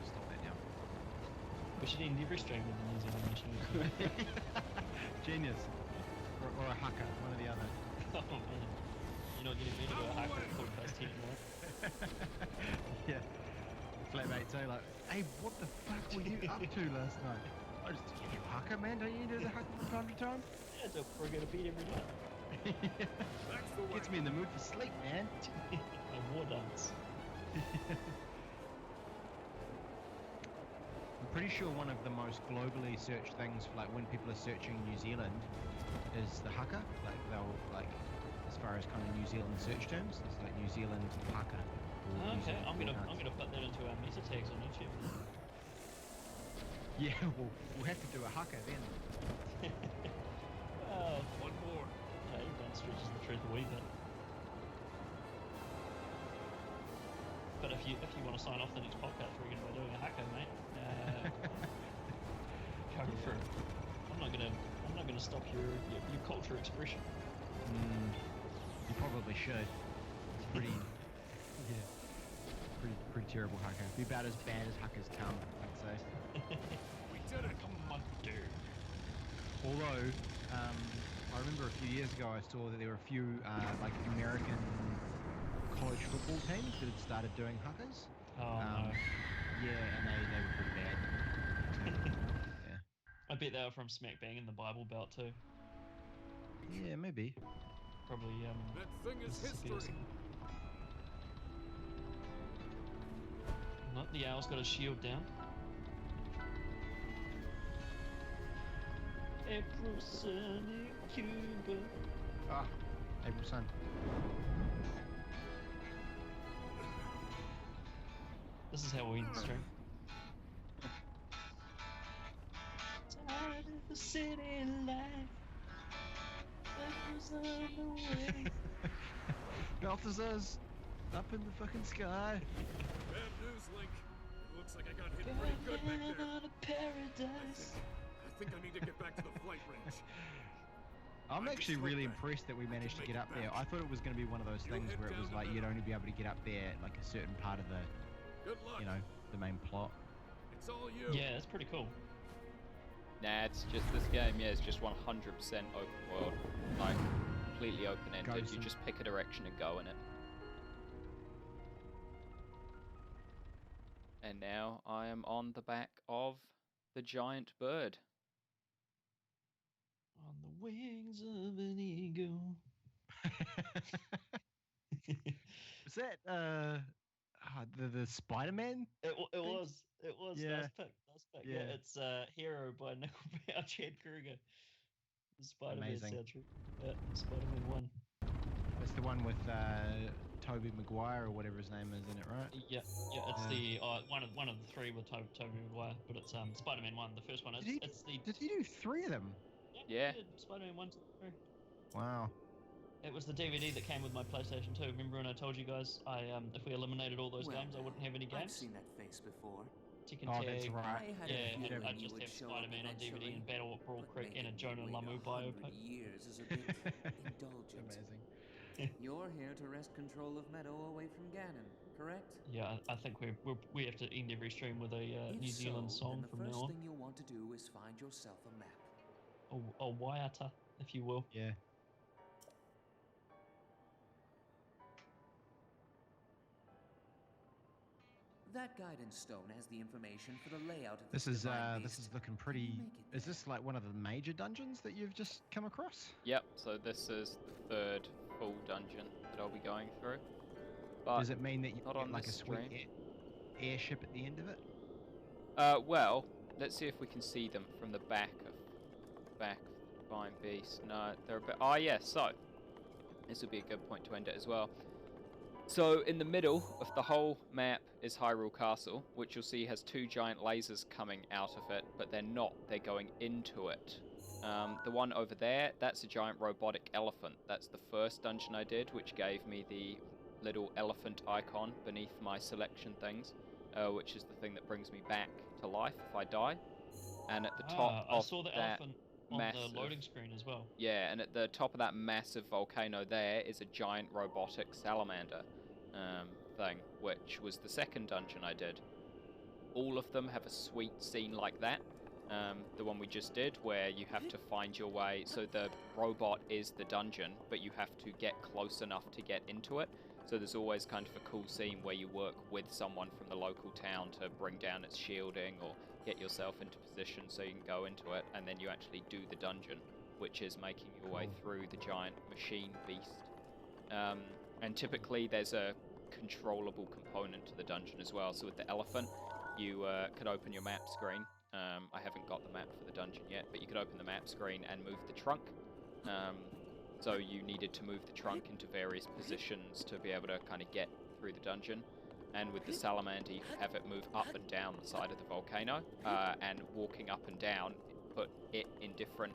stop that now. We should end every stream with the New Zealand national anthem. Genius. Or a haka, one or the other. Oh man, you're not getting me to go a hacker podcast here, right? Yeah. Flatmate too, like, hey, what the fuck were you up to last night? I just, you haka, man? Don't you do the haka from time to time? Yeah, it's a friggin' beat every day. That's the way. Gets me in the mood for sleep, man. A war dance. I'm pretty sure one of the most globally searched things for like when people are searching New Zealand is the haka. Like they'll like as far as kind of New Zealand search terms, it's like New Zealand haka. or New Okay, Zealand I'm Fortnite. gonna put that into our meta tags on YouTube. Yeah, we'll have to do a haka then. Well, One more. yeah, everyone stretches the truth a wee bit. But if you want to sign off the next podcast, we're gonna be doing a hacker, mate. Go for it. I'm not gonna stop your culture expression. You probably should. It's pretty, yeah, pretty terrible haka. Be about as bad as hakas come, I'd say. We did it. Come on, dude. Although, I remember a few years ago I saw that there were a few like American college football teams that had started doing hakas. Oh no. Yeah, and they were pretty bad. Yeah. I bet they were from smack bang in the Bible Belt too. Yeah, maybe. Probably That thing is Mississippi or history. something. Not the owl's got his shield down. April sunny Cuba. Ah, April Sun. This is how we end the stream. Tired of the city life. Apples on the way. Balthazar's up in the fucking sky. Bad news, Link. It looks like I got hit pretty good back Heaven there. on a paradise. I think I need to get back to the flight range. I'm I actually just really hope that impressed that we managed to make get it up there. back. I thought it was going to be one of those You things head where it down was the like you'd middle. only be able to get up there like a certain part of the, Good luck. you know, the main plot. It's all you. Yeah, it's pretty cool. Nah, it's just this game. Yeah, it's just 100% open world, like completely open-ended. You Garrison. just pick a direction and go in it. And now I am on the back of the giant bird. On the wings of an eagle. Was that the Spider-Man? It Thing? was. Yeah. Nice pick. Yeah, Yeah. it's Hero by Nickelback, Chad Kruger. The Spider-Man Amazing. soundtrack. Yeah, Spider-Man 1. That's the one with Tobey Maguire or whatever his name is in it, right? Yeah, it's the one of the three with Tobey Maguire, but it's Spider-Man 1. The first one is it's the Did he do 3 of them? Yeah. he did Spider-Man 1, 2, 3. Wow. It was the DVD that came with my PlayStation 2. Remember when I told you guys if we eliminated all those Well, games, I wouldn't have any I've games. seen that face before. Tick and Oh, Tag. that's right. I had a Yeah, feeling I'd you just would have show up Spider-Man on DVD eventually, and Battle at Brawl but Creek and a making Jonah you wait Lamu 100 biopic. years is a bit indulgent. Amazing. You're here to wrest control of Meadow away from Ganon, correct? Yeah, I think we have to end every stream with a If New Zealand so, song then the from first now on. thing you'll want to do is find yourself a map. A waiata, if you will. Yeah. That guidance stone has the information for the layout of This this is divine this beast. is looking Can you pretty. make it Is there? this like one of the major dungeons that you've just come across? Yep. So this is the third full dungeon that I'll be going through. But Does it mean that you not get on like a this sweet stream. airship at the end of it? Well, let's see if we can see them from the back of the Divine Beast. No, they're a bit. Oh yeah. So this would be a good point to end it as well. So in the middle of the whole map is Hyrule Castle, which you'll see has 2 giant lasers coming out of it, but they're not. They're going into it. The one over there, that's a giant robotic elephant. That's the first dungeon I did, which gave me the little elephant icon beneath my selection things, which is the thing that brings me back to life if I die. And at the top I of saw the that elephant on massive, the loading screen as well. yeah, and at the top of that massive volcano there is a giant robotic salamander thing, which was the second dungeon I did. All of them have a sweet scene like that, The one we just did, where you have to find your way. So the robot is the dungeon, but you have to get close enough to get into it. So there's always kind of a cool scene where you work with someone from the local town to bring down its shielding or get yourself into position so you can go into it, and then you actually do the dungeon, which is making your way through the giant machine beast. And typically there's a controllable component to the dungeon as well. So with the elephant, you could open your map screen. I haven't got the map for the dungeon yet, but you could open the map screen and move the trunk. So you needed to move the trunk into various positions to be able to kind of get through the dungeon. And with the salamander, you could have it move up and down the side of the volcano, and walking up and down, put it in different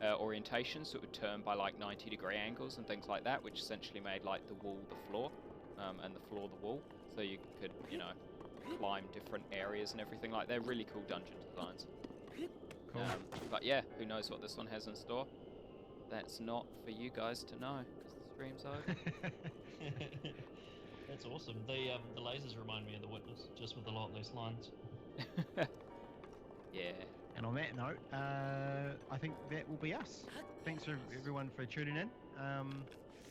orientations, so it would turn by like 90-degree angles and things like that, which essentially made like the wall the floor, and the floor the wall. So you could, you know, climb different areas and everything like that. Really cool dungeon designs. Cool. But yeah, who knows what this one has in store? That's not for you guys to know, because the stream's over. That's awesome. The lasers remind me of The Witness, just with a lot less lines. Yeah. And on that note, I think that will be us. Thanks for everyone for tuning in.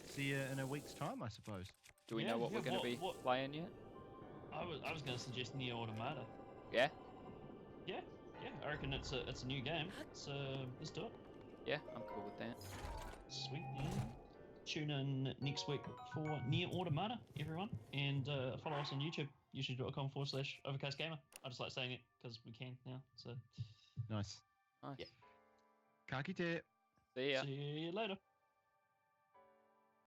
See you in a week's time, I suppose. Do we know what we're going to be playing yet? I was going to suggest Nier Automata. Yeah? Yeah, I reckon it's a new game. So let's do it. Yeah, I'm cool with that. Sweet. Yeah. Tune in next week for Nier Automata, everyone, and follow us on YouTube, youtube.com/Overcast Gamer. I just like saying it because we can now. So Nice. Nice. Yeah. Ka kite. See ya. see you later.